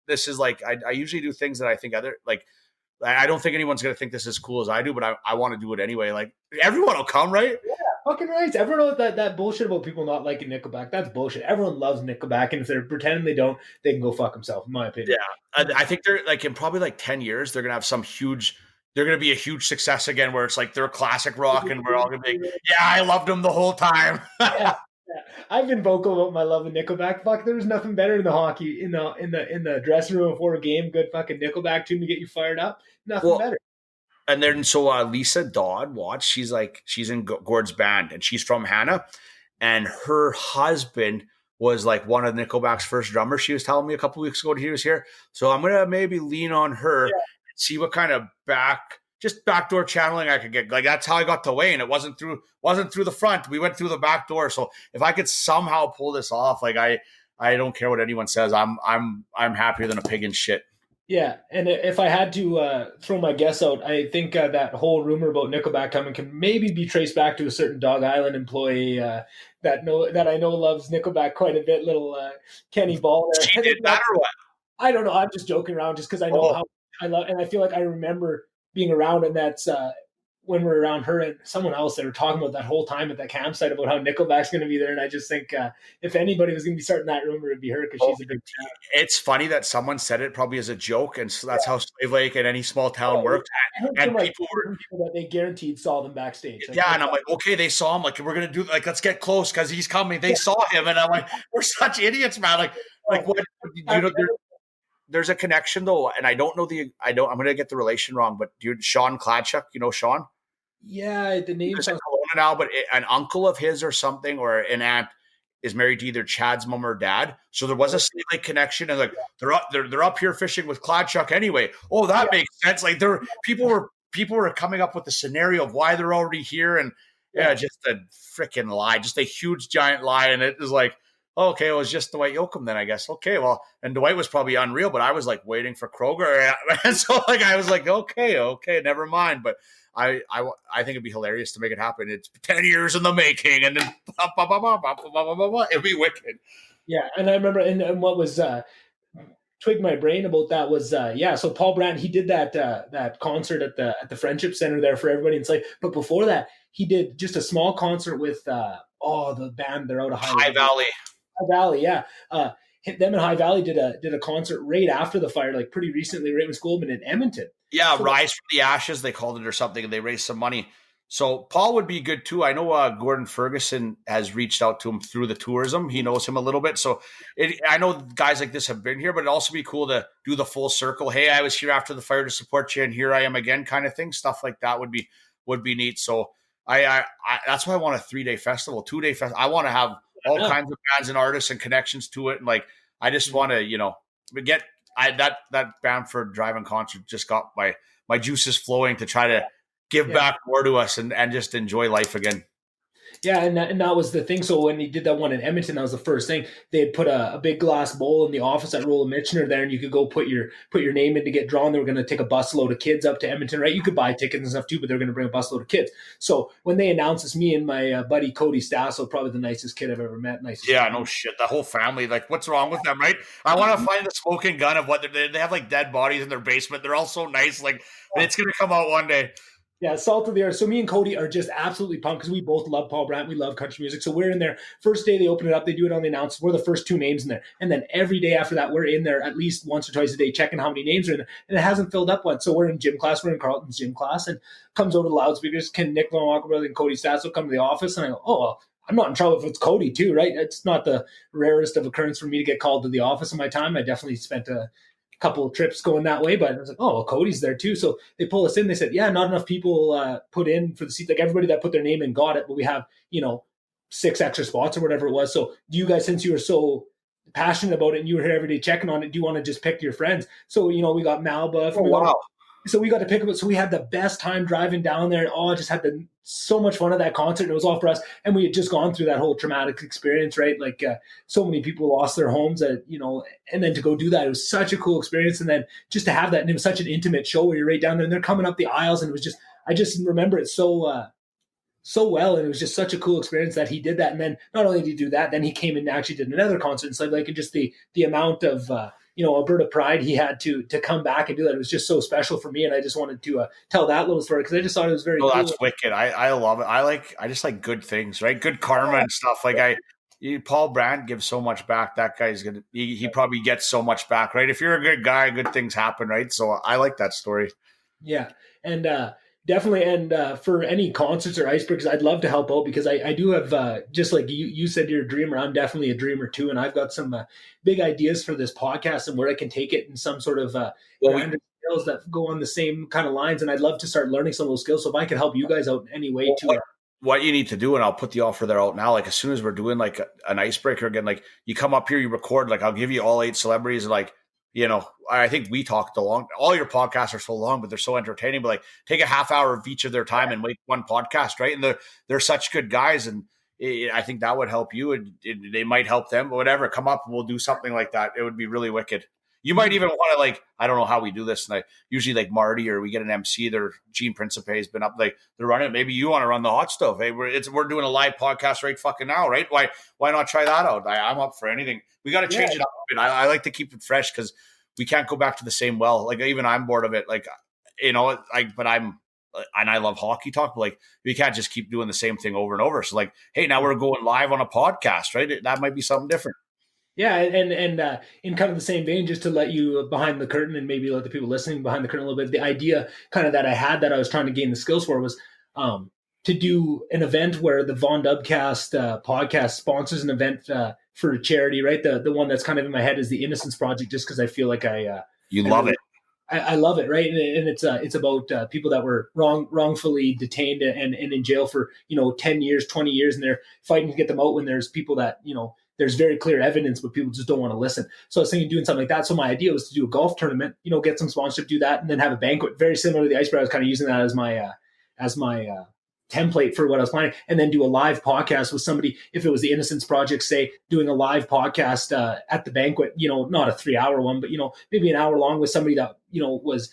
this is like, I usually do things that I think I don't think anyone's going to think this is cool as I do, but I want to do it anyway. Like everyone will come, right? Yeah, fucking right. Everyone knows that bullshit about people not liking Nickelback. That's bullshit. Everyone loves Nickelback, and if they're pretending they don't, they can go fuck themselves, in my opinion. Yeah, I think they're like in probably like 10 years, they're going to have they're going to be a huge success again, where it's like they're classic rock, and we're all going to be, yeah, I loved them the whole time. Yeah. I've been vocal about my love of Nickelback. Fuck, there was nothing better in the hockey in the dressing room before a game. Good fucking Nickelback tune to get you fired up. Nothing better. And then so Lisa Dodd, she's in Gord's band, and she's from Hannah, and her husband was like one of Nickelback's first drummers. She was telling me a couple weeks ago that he was here, so I'm gonna maybe lean on her and see what kind of backdoor channeling I could get. Like that's how I got to Wayne. It wasn't through the front. We went through the back door. So if I could somehow pull this off, like I don't care what anyone says. I'm happier than a pig in shit. Yeah, and if I had to throw my guess out, I think that whole rumor about Nickelback coming can maybe be traced back to a certain Dog Island employee that I know loves Nickelback quite a bit. Little Kenny Ball. She did that or what? I don't know. I'm just joking around, just because I know how I love, and I feel like I remember being around, and that's when we're around her and someone else, they were talking about that whole time at that campsite about how Nickelback's going to be there. And I just think if anybody was going to be starting that rumor, it'd be her, because she's a big fan. It's funny that someone said it probably as a joke, and so that's how Slave Lake and any small town worked. And people that they guaranteed saw them backstage. And I'm like, okay, they saw him. Like, we're going to do, like, let's get close because he's coming. They saw him, and I'm like, we're such idiots, man. Like what? There's a connection though, and I don't know I'm going to get the relation wrong, but dude, Shawn Kladchuk, you know Shawn? Yeah, the name sounds now, but an uncle of his or something, or an aunt is married to either Chad's mom or dad. So there was a Slave Lake connection, and like they're up here fishing with Kladchuk anyway. Oh, that makes sense. Like people were coming up with the scenario of why they're already here, and just a freaking lie, just a huge giant lie, and it was like, okay, it was just Dwight Yoakam then, I guess. Okay, well, and Dwight was probably unreal, but I was like waiting for Kroger. And so like I was like, okay, never mind. But I think it'd be hilarious to make it happen. It's 10 years in the making, and then it'd be wicked. Yeah, and I remember, and what was twigged my brain about that was so Paul Brandt, he did that concert at the Friendship Center there for everybody. And it's like, but before that, he did just a small concert with the band, they're out of High Valley. High Valley, yeah. Them and High Valley did a concert right after the fire, like pretty recently, right when school had been in Edmonton. Yeah, so, Rise from the Ashes, they called it or something, and they raised some money. So Paul would be good too. I know Gordon Ferguson has reached out to him through the tourism. He knows him a little bit. So I know guys like this have been here, but it'd also be cool to do the full circle. Hey, I was here after the fire to support you, and here I am again, kind of thing. Stuff like that would be neat. So I that's why I want a 3-day festival, 2-day festival. I want to have all kinds of bands and artists and connections to it. And like, I just want to, get that Bamford Drive-In concert just got my juices flowing to try to give back more to us and just enjoy life again. Yeah, and that was the thing. So when he did that one in Edmonton, that was the first thing. They had put a big glass bowl in the office at Roland Michener there, and you could go put your name in to get drawn. They were going to take a busload of kids up to Edmonton, right? You could buy tickets and stuff too, but they're going to bring a busload of kids. So when they announced this, me and my buddy Cody Stasso, probably the nicest kid I've ever met. No shit. The whole family, like, what's wrong with them, right? I want to find the smoking gun of what they have, like dead bodies in their basement. They're all so nice. Like, it's going to come out one day. Yeah, salt of the earth. So me and Cody are just absolutely pumped because we both love Paul Brandt. We love country music. So we're in there. First day they open it up. They do it on the announcement. We're the first 2 names in there. And then every day after that, we're in there at least once or twice a day checking how many names are in there. And it hasn't filled up once. So we're in gym class. We're in Carlton's gym class. And comes over to the loudspeakers. Can Nick Walker Brother and Cody Stasso come to the office? And I go, oh, well, I'm not in trouble if it's Cody too, right? It's not the rarest of occurrence for me to get called to the office in my time. I definitely spent a couple of trips going that way, but I was like, oh, well, Cody's there too. So they pull us in. They said, yeah, not enough people put in for the seat. Like everybody that put their name in got it, but we have, 6 extra spots or whatever it was. So do you guys, since you were so passionate about it and you were here every day checking on it, do you want to just pick your friends? So, we got Malba. So we got to pick up. So we had the best time driving down there. Oh, just had so much fun at that concert. And it was all for us. And we had just gone through that whole traumatic experience, right? Like so many people lost their homes, and then to go do that, it was such a cool experience. And then just to have that, and it was such an intimate show where you're right down there and they're coming up the aisles. And it was just, I just remember it so well. And it was just such a cool experience that he did that. And then not only did he do that, then he came and actually did another concert. And so like just the amount of, Alberta pride he had to come back and do that. It was just so special for me. And I just wanted to tell that little story because I just thought it was very cool. That's wicked. I love it. I just like good things, right? Good karma and stuff. Like Paul Brandt gives so much back. That guy's he probably gets so much back, right? If you're a good guy, good things happen, right? So I like that story. Yeah. And definitely. And for any concerts or icebreakers, I'd love to help out because I do have, just like you said, you're a dreamer. I'm definitely a dreamer too. And I've got some big ideas for this podcast and where I can take it in some sort of skills that go on the same kind of lines. And I'd love to start learning some of those skills. So if I could help you guys out in any way too. What you need to do, and I'll put the offer there out now, like as soon as we're doing like an icebreaker again, like you come up here, you record, like I'll give you all 8 celebrities, like, I think we talked all your podcasts are so long, but they're so entertaining, but like take a half hour of each of their time and make one podcast, right? And they're such good guys. And I think that would help you and they might help them, but whatever, come up and we'll do something like that. It would be really wicked. You might even want to I don't know how we do this. And I usually like Marty or we get an MC, their Gene Principe has been up, like they're running it. Maybe you want to run the hot stuff. Hey, we're doing a live podcast right fucking now, right? Why not try that out? I'm up for anything. We got to change it up a bit. I like to keep it fresh because we can't go back to the same well. Like even I'm bored of it. Like, but I love hockey talk, but like we can't just keep doing the same thing over and over. So like, hey, now we're going live on a podcast, right? That might be something different. Yeah, and in kind of the same vein, just to let you behind the curtain and maybe let the people listening behind the curtain a little bit, the idea kind of that I had that I was trying to gain the skills for was to do an event where the VonDubCast podcast sponsors an event for charity, right? The one that's kind of in my head is the Innocence Project, just because I feel like you love it. I love it, right? And it's about people that were wrongfully detained and in jail for 10 years, 20 years, and they're fighting to get them out when there's people that there's very clear evidence, but people just don't want to listen. So I was thinking doing something like that. So my idea was to do a golf tournament, get some sponsorship, do that, and then have a banquet, very similar to the Icebreaker. I was kind of using that as my template for what I was planning, and then do a live podcast with somebody. If it was the Innocence Project, say doing a live podcast at the banquet, not a 3-hour one, but maybe an hour long with somebody that was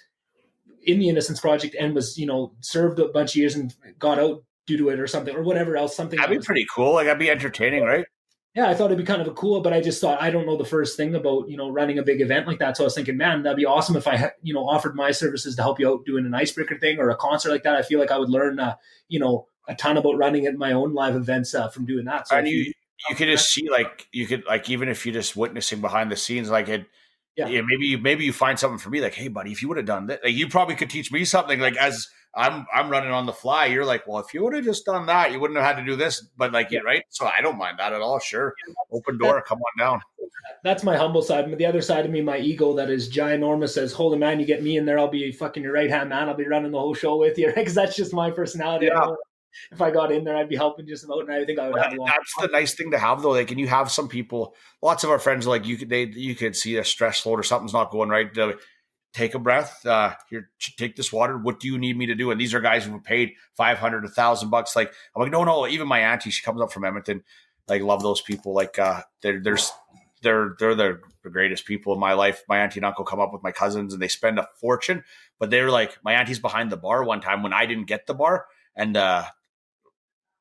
in the Innocence Project and was served a bunch of years and got out due to it or something or whatever else. Something that'd be pretty cool. Like that'd be entertaining, right? Yeah, I thought it'd be kind of cool, but I just thought I don't know the first thing about running a big event like that. So I was thinking, man, that'd be awesome if I offered my services to help you out doing an icebreaker thing or a concert like that. I feel like I would learn a ton about running at my own live events from doing that. So and you could just see even if you're just witnessing behind the scenes, maybe you find something for me, like, hey buddy, if you would have done that, like, you probably could teach me something, like as I'm running on the fly. You're like, well, if you would have just done that, you wouldn't have had to do this. But like, you're right. So I don't mind that at all. Sure. Open door. Come on down. That's my humble side. But the other side of me, my ego that is ginormous, says, holy man, you get me in there, I'll be fucking your right hand man. I'll be running the whole show with you. Because that's just my personality. Yeah. I know if I got in there, I'd be helping just about, and I think I would have a lot. That's the nice thing to have, though. Like, and you have some people, lots of our friends, like you could see a stress load or something's not going right. Take a breath. Here, take this water. What do you need me to do? And these are guys who were paid $500, $1,000. Like, I'm like, no. Even my auntie, she comes up from Edmonton. Like, love those people. Like, they're the greatest people in my life. My auntie and uncle come up with my cousins, and they spend a fortune. But they're like, my auntie's behind the bar one time when I didn't get the bar, and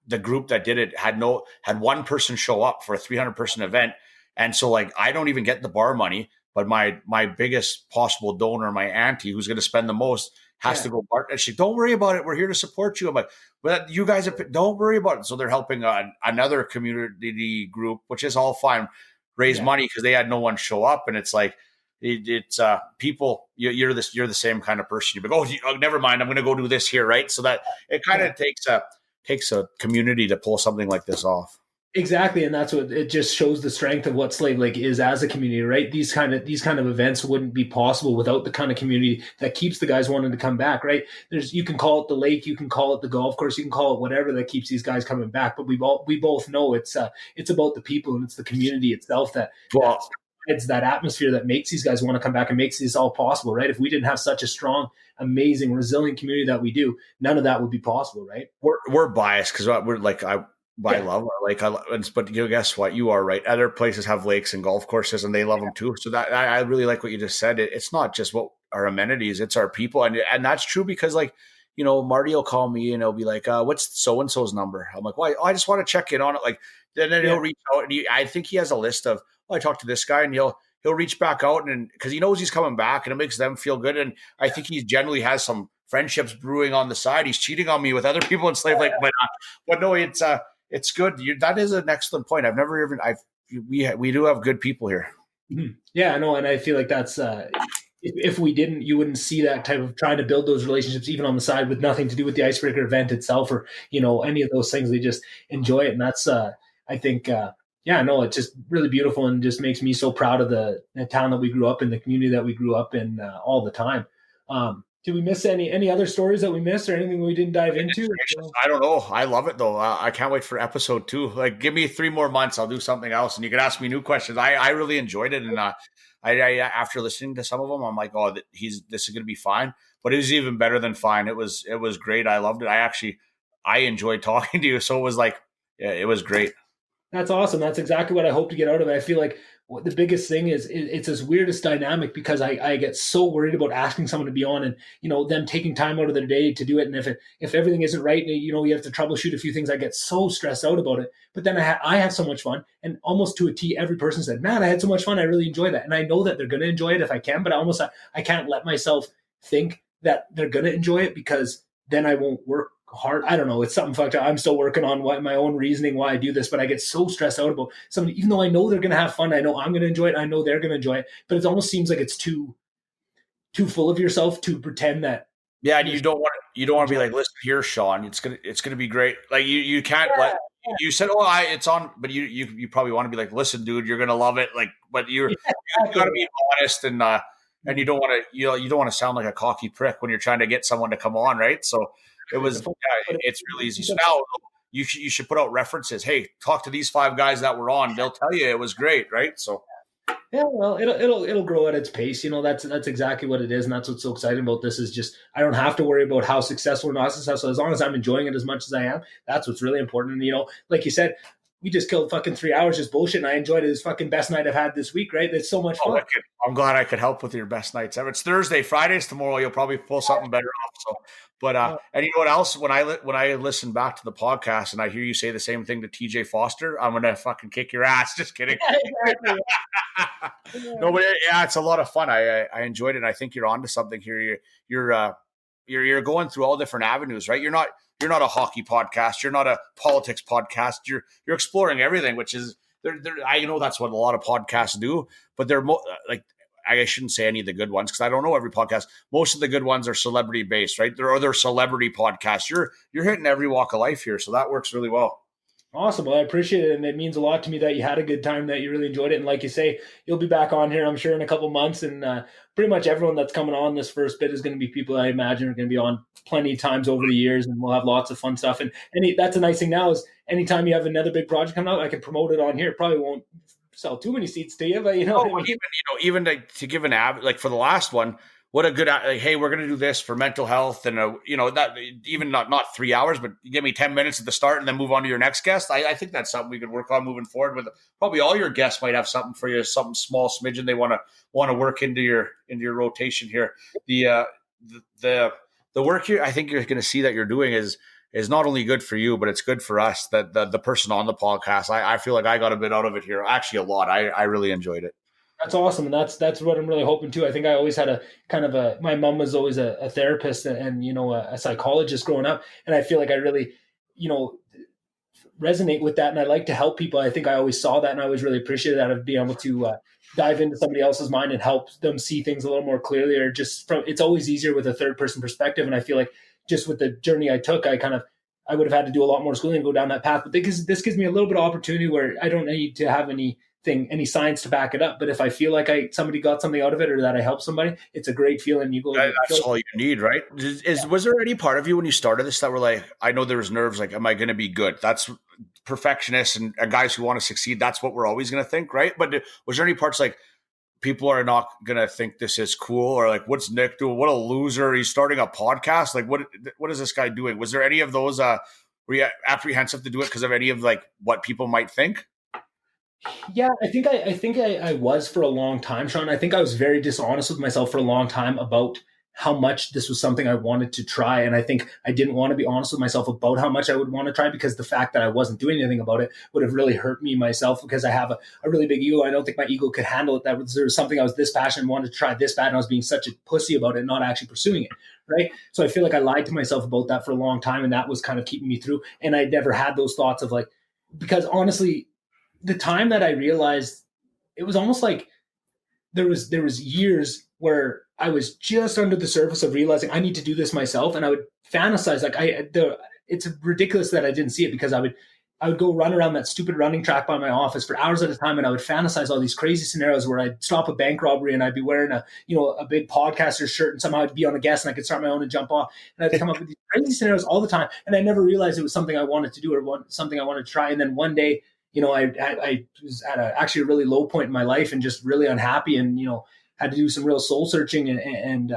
the group that did it had one person show up for a 300-person event. And so like, I don't even get the bar money, but my biggest possible donor, my auntie, who's going to spend the most, has to go bar. And she, don't worry about it. We're here to support you. I'm like, but you guys don't worry about it. So they're helping another community group, which is all fine, raise money because they had no one show up. And it's like, it's people, you're the same kind of person. You're like, oh, never mind. I'm going to go do this here. Right. So that it kind of takes a community to pull something like this off. Exactly, and that's what it just shows the strength of what Slave Lake is as a community, right? These kind of events wouldn't be possible without the kind of community that keeps the guys wanting to come back, right? You can call it the lake, you can call it the golf course, you can call it whatever that keeps these guys coming back, but we both know it's about the people and it's the community itself it's that atmosphere that makes these guys want to come back and makes this all possible, right? If we didn't have such a strong, amazing, resilient community that we do, none of that would be possible, right? We're biased because we're like I love but guess what? You are right. Other places have lakes and golf courses, and they love them too. So that I really like what you just said. It's not just what our amenities; it's our people, and that's true because like Marty will call me and he'll be like, "What's so and so's number?" I'm like, "Well, I just want to check in on it." Like then he'll reach out, and I think he has a list of, I talked to this guy, and he'll reach back out, and because he knows he's coming back, and it makes them feel good. And I think he generally has some friendships brewing on the side. He's cheating on me with other people in Slave Lake, but no, it's good. That is an excellent point. We do have good people here. Mm-hmm. Yeah, I know. And I feel like that's, if we didn't, you wouldn't see that type of trying to build those relationships, even on the side with nothing to do with the icebreaker event itself, or, any of those things. They just enjoy it. And that's, I think, it's just really beautiful and just makes me so proud of the town that we grew up in, the community that we grew up in all the time. Did we miss any other stories that we missed or anything we didn't dive into? I don't know. I love it though. I can't wait for episode 2. Like, give me 3 more months. I'll do something else, and you can ask me new questions. I really enjoyed it, and I after listening to some of them, I'm like, oh, this is going to be fine. But it was even better than fine. It was great. I loved it. I enjoyed talking to you. So it was like, yeah, it was great. That's awesome. That's exactly what I hope to get out of it. I feel like the biggest thing is it's this weirdest dynamic because I get so worried about asking someone to be on and, them taking time out of their day to do it. And if everything isn't right, and, you have to troubleshoot a few things, I get so stressed out about it. But then I have so much fun, and almost to a T, every person said, man, I had so much fun. I really enjoy that. And I know that they're going to enjoy it if I can, but I can't let myself think that they're going to enjoy it because then I won't work hard. I don't know. It's something fucked up. I'm still working on my own reasoning why I do this, but I get so stressed out about something, even though I know they're going to have fun. I know I'm going to enjoy it. I know they're going to enjoy it, but it almost seems like it's too full of yourself to pretend that. Yeah. And you don't want to be like, listen here, Shawn, it's going to be great. Like you can't you said, oh, it's on, but you probably want to be like, listen, dude, you're going to love it. Like, but you got to be honest and you don't want to, you don't want to sound like a cocky prick when you're trying to get someone to come on. Right. So it's really easy. So now you should put out references. Hey, talk to these 5 guys that were on. They'll tell you it was great, right? So yeah, well, it'll grow at its pace. That's exactly what it is, and that's what's so exciting about this is just I don't have to worry about how successful or not successful. As long as I'm enjoying it as much as I am, that's what's really important. And like you said, we just killed fucking 3 hours just bullshit, and I enjoyed it. It's fucking best night I've had this week, right? It's so much fun. I'm glad I could help with your best nights ever. It's Thursday, Fridays tomorrow. You'll probably pull something better off. So, but and you know what else? When I listen back to the podcast and I hear you say the same thing to TJ Foster, I'm gonna fucking kick your ass. Just kidding. Yeah, exactly. No, but yeah, it's a lot of fun. I enjoyed it. I think you're onto something here. You're going through all different avenues, right? You're not a hockey podcast. You're not a politics podcast. You're exploring everything, which is I know that's what a lot of podcasts do, but they're like I shouldn't say any of the good ones because I don't know every podcast. Most of the good ones are celebrity based, right? There are other celebrity podcasts. You're hitting every walk of life here, so that works really well. Awesome. Well, I appreciate it. And it means a lot to me that you had a good time, that you really enjoyed it. And like you say, you'll be back on here, I'm sure, in a couple months. And pretty much everyone that's coming on this first bit is going to be people I imagine are going to be on plenty of times over the years. And we'll have lots of fun stuff. And that's a nice thing now is anytime you have another big project coming out, I can promote it on here. Probably won't sell too many seats to you, but even to give an like for the last one, what a good, like, hey, we're going to do this for mental health. And, that even not 3 hours, but you give me 10 minutes at the start and then move on to your next guest. I think that's something we could work on moving forward with. Probably all your guests might have something for you, something small smidgen they want to work into your rotation here. The work here, I think you're going to see that you're doing is not only good for you, but it's good for us, that the person on the podcast. I feel like I got a bit out of it here. Actually, a lot. I really enjoyed it. That's awesome. And that's what I'm really hoping to. I think I always had a kind of my mom was always a therapist and a psychologist growing up. And I feel like I really, resonate with that. And I like to help people. I think I always saw that and I always really appreciated that, of being able to dive into somebody else's mind and help them see things a little more clearly, or it's always easier with a third person perspective. And I feel like just with the journey I took, I would have had to do a lot more schooling and go down that path. But this gives me a little bit of opportunity where I don't need to have any science to back it up. But if I feel like somebody got something out of it, or that I helped somebody, it's a great feeling. You go, that's all you need, right? Was there any part of you when you started this that were like, I know there was nerves, like, am I going to be good? That's perfectionists and guys who want to succeed. That's what we're always going to think, right? But was there any parts like, people are not going to think this is cool, or like, what's Nick doing? What a loser. He's starting a podcast. Like, what is this guy doing? Was there any of those, were you apprehensive to do it because of any of like what people might think? Yeah, I think I was for a long time, Shawn. I think I was very dishonest with myself for a long time about how much this was something I wanted to try. And I think I didn't want to be honest with myself about how much I would want to try, because the fact that I wasn't doing anything about it would have really hurt me myself, because I have a really big ego. I don't think my ego could handle it. There was something I was this passionate and wanted to try this bad, and I was being such a pussy about it, not actually pursuing it. Right. So I feel like I lied to myself about that for a long time, and that was kind of keeping me through. And I never had those thoughts of like, because honestly, the time that I realized, it was almost like there was years where I was just under the surface of realizing I need to do this myself. And I would fantasize, like it's ridiculous that I didn't see it, because I would go run around that stupid running track by my office for hours at a time. And I would fantasize all these crazy scenarios where I'd stop a bank robbery and I'd be wearing a big podcaster shirt, and somehow I'd be on a guest and I could start my own and jump off. And I'd come up with these crazy scenarios all the time. And I never realized it was something I wanted to do, or something I wanted to try. And then one day, I was at actually a really low point in my life and just really unhappy, and, had to do some real soul searching and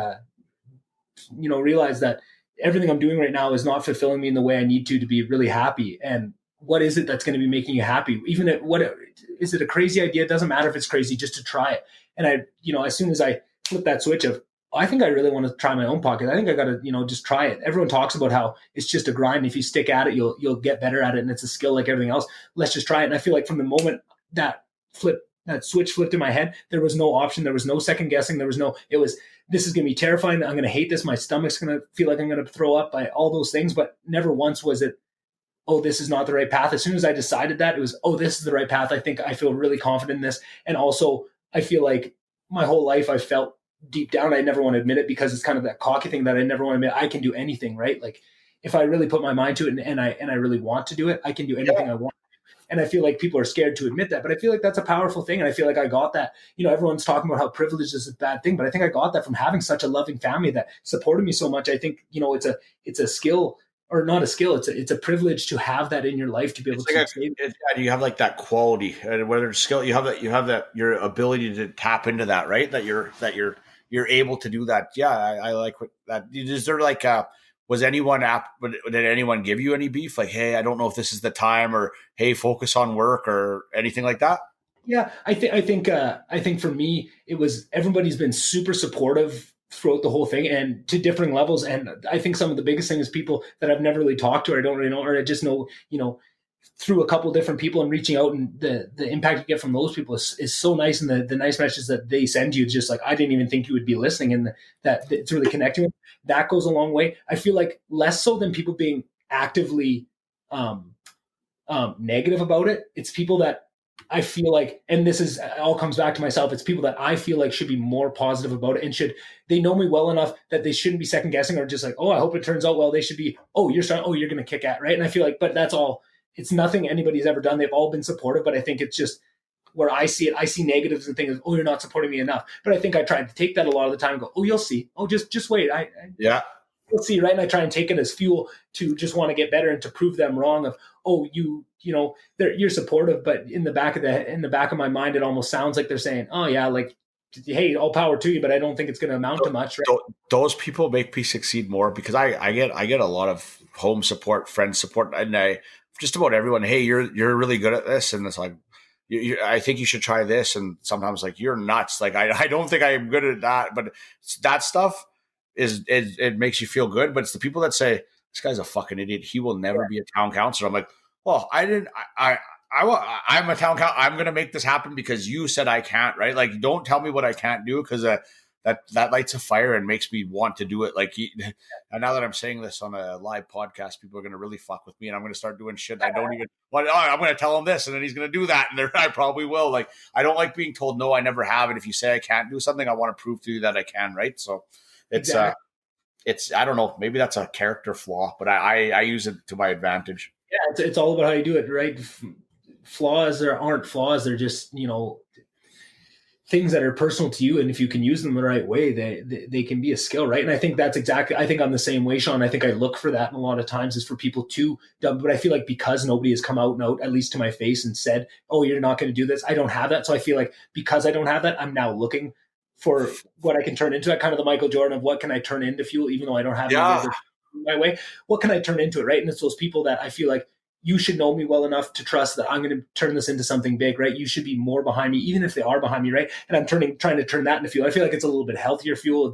realize that everything I'm doing right now is not fulfilling me in the way I need to be really happy. And what is it that's going to be making you happy? Even is it a crazy idea? It doesn't matter if it's crazy, just to try it. And as soon as I flip that switch of, I think I really want to try my own podcast, I think I got to, just try it. Everyone talks about how it's just a grind. If you stick at it, you'll get better at it. And it's a skill like everything else. Let's just try it. And I feel like from the moment that switch flipped in my head, there was no option. There was no second guessing. This is going to be terrifying. I'm going to hate this. My stomach's going to feel like I'm going to throw up, by all those things. But never once was it, oh, this is not the right path. As soon as I decided that, it was, oh, this is the right path. I feel really confident in this. And also I feel like my whole life I felt deep down, I never want to admit it, because it's kind of that cocky thing that I never want to admit. I can do anything, right? Like if I really put my mind to it and I really want to do it, I can do anything I want. And I feel like people are scared to admit that, but I feel like that's a powerful thing. And I feel like I got that, everyone's talking about how privilege is a bad thing, but I think I got that from having such a loving family that supported me so much. I think, it's a skill, or not a skill. It's a privilege to have that in your life, to be able to. You have like that quality, and whether it's skill, you have that your ability to tap into that, right? That you're able to do that. Yeah, I like that. Is there like did anyone give you any beef? Like, hey, I don't know if this is the time, or hey, focus on work, or anything like that? Yeah, I think for me, it was, everybody's been super supportive throughout the whole thing, and to differing levels. And I think some of the biggest things, people that I've never really talked to, or I don't really know, or I just know, through a couple different people and reaching out, and the impact you get from those people is so nice. And the nice messages that they send you, just like, I didn't even think you would be listening, and that it's really connecting with. That goes a long way. I feel like less so than people being actively negative about it. It's people that I feel like, and this is all comes back to myself, it's people that I feel like should be more positive about it, and they know me well enough that they shouldn't be second guessing or just like, oh, I hope it turns out well. They should be, oh, you're going to kick at, right? And I feel like, but that's all, it's nothing anybody's ever done. They've all been supportive, but I think it's just where I see it, I see negatives and things, oh, you're not supporting me enough. But I think I try to take that a lot of the time and go, oh, you'll see. Oh, just wait. Yeah. You'll see, right? And I try and take it as fuel to just want to get better and to prove them wrong of, oh, you know, you're supportive, but in the back of my mind, it almost sounds like they're saying, oh yeah, like, hey, all power to you, but I don't think it's going to amount to much. Right? Those people make me succeed more because I get a lot of home support, friend support, and I just about everyone. Hey, you're really good at this, and it's like, I think you should try this, and sometimes like you're nuts. Like I don't think I'm good at that, but that stuff it makes you feel good. But it's the people that say this guy's a fucking idiot. He will never be a town councilor. I'm like, well, I'm a town council. I'm going to make this happen because you said I can't, right? Like, don't tell me what I can't do because that lights a fire and makes me want to do it. Like, and now that I'm saying this on a live podcast, people are going to really fuck with me, and I'm going to start doing shit I don't even. Well, I'm going to tell him this, and then he's going to do that, and I probably will. Like, I don't like being told no. I never have, and if you say I can't do something, I want to prove to you that I can, right? So, it's it's I don't know. Maybe that's a character flaw, but I use it to my advantage. Yeah, it's all about how you do it, right? Flaws there aren't flaws; they're just things that are personal to you, and if you can use them the right way, they can be a skill, right? And I think that's exactly. I think I'm the same way, Shawn. I think I look for that a lot of times is for people to, but I feel like because nobody has come out and out, at least to my face, and said, "Oh, you're not going to do this," I don't have that, so I feel like because I don't have that, I'm now looking for what I can turn into. That kind of the Michael Jordan of what can I turn into fuel, even though I don't have my way. What can I turn into it, right? And it's those people that I feel like you should know me well enough to trust that I'm going to turn this into something big, right? You should be more behind me, even if they are behind me, right? And I'm trying to turn that into fuel. I feel like it's a little bit healthier fuel.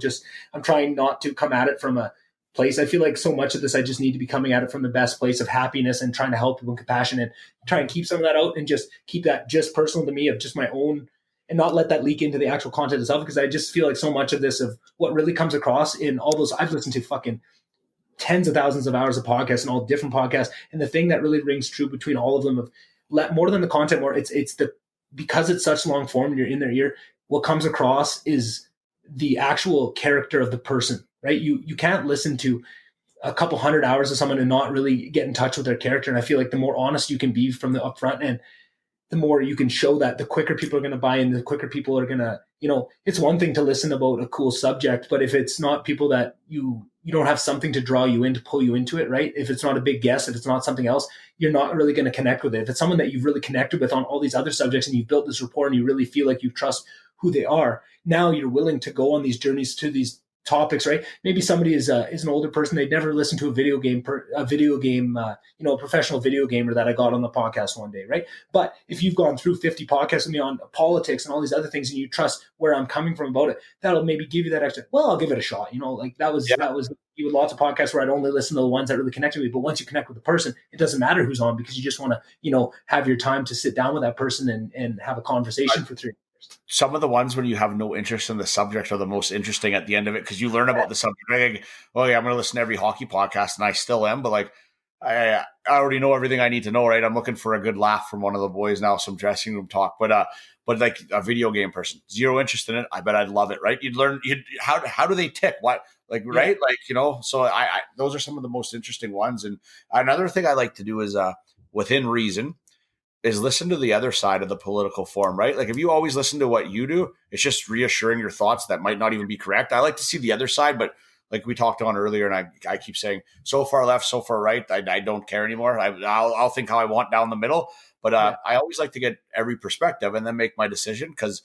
I'm trying not to come at it from a place. I feel like so much of this, I just need to be coming at it from the best place of happiness and trying to help people and compassion and try and keep some of that out and just keep that just personal to me of just my own and not let that leak into the actual content itself. Because I just feel like so much of this of what really comes across in all those, I've listened to fucking tens of thousands of hours of podcasts and all different podcasts. And the thing that really rings true between all of them of more than the content, more it's the, because it's such long form and you're in their ear, what comes across is the actual character of the person, right? You can't listen to a couple hundred hours of someone and not really get in touch with their character. And I feel like the more honest you can be from the upfront and the more you can show that, the quicker people are going to buy in, the quicker people are going to, it's one thing to listen about a cool subject, but if it's not people that you don't have something to draw you in, to pull you into it, right? If it's not a big guest, if it's not something else, you're not really going to connect with it. If it's someone that you've really connected with on all these other subjects and you've built this rapport and you really feel like you trust who they are, now you're willing to go on these journeys to these topics, right? Maybe somebody is an older person. They'd never listened to a video game, a professional video gamer that I got on the podcast one day, right? But if you've gone through 50 podcasts with me on politics and all these other things, and you trust where I'm coming from about it, that'll maybe give you that extra, well, I'll give it a shot. That was with lots of podcasts where I'd only listen to the ones that really connected with me. But once you connect with the person, it doesn't matter who's on because you just want to, have your time to sit down with that person and have a conversation for 3 hours. Some of the ones when you have no interest in the subject are the most interesting at the end of it because you learn about the subject. Like, oh yeah, I'm going to listen to every hockey podcast, and I still am. But like, I already know everything I need to know, right? I'm looking for a good laugh from one of the boys now, some dressing room talk. But like a video game person, zero interest in it. I bet I'd love it, right? You'd learn how do they tick? What right? Like So I those are some of the most interesting ones. And another thing I like to do is within reason, is listen to the other side of the political forum, right? Like if you always listen to what you do, it's just reassuring your thoughts that might not even be correct. I like to see the other side, but like we talked on earlier, and I keep saying so far left, so far right, I don't care anymore. I'll think how I want down the middle, but I always like to get every perspective and then make my decision because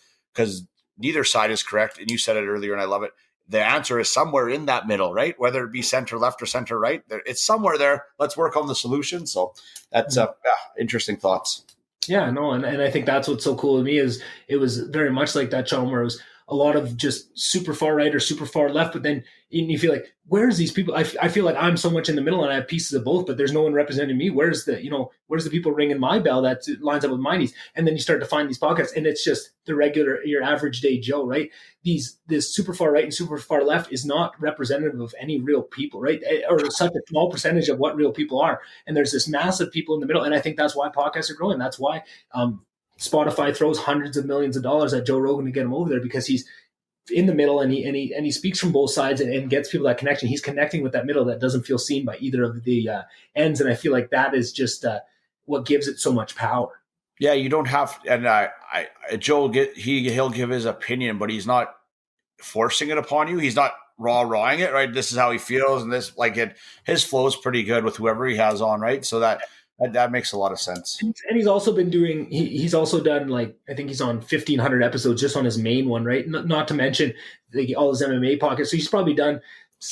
neither side is correct. And you said it earlier, and I love it. The answer is somewhere in that middle, right? Whether it be center left or center right, it's somewhere there. Let's work on the solution. So that's interesting thoughts. Yeah, no, and I think that's what's so cool to me is it was very much like that, Shawn, where it was a lot of just super far right or super far left, but then you feel like, where's these people? I feel like I'm so much in the middle and I have pieces of both, but there's no one representing me. Where's the people ringing my bell that lines up with my needs? And then you start to find these podcasts and it's just the regular, your average day Joe, right? This super far right and super far left is not representative of any real people, right? Or such a small percentage of what real people are. And there's this massive people in the middle. And I think that's why podcasts are growing. That's why, Spotify throws hundreds of millions of dollars at Joe Rogan to get him over there because he's in the middle and he speaks from both sides and gets people that connection. He's connecting with that middle that doesn't feel seen by either of the ends. And I feel like that is just what gives it so much power. Yeah, you don't have, and Joe he'll give his opinion, but he's not forcing it upon you. He's not rawing it, right? This is how he feels, and this his flow is pretty good with whoever he has on, right? So that makes a lot of sense. And he's also been doing. He's also done like I think he's on 1,500 episodes just on his main one, right? Not to mention all his MMA podcasts. So he's probably done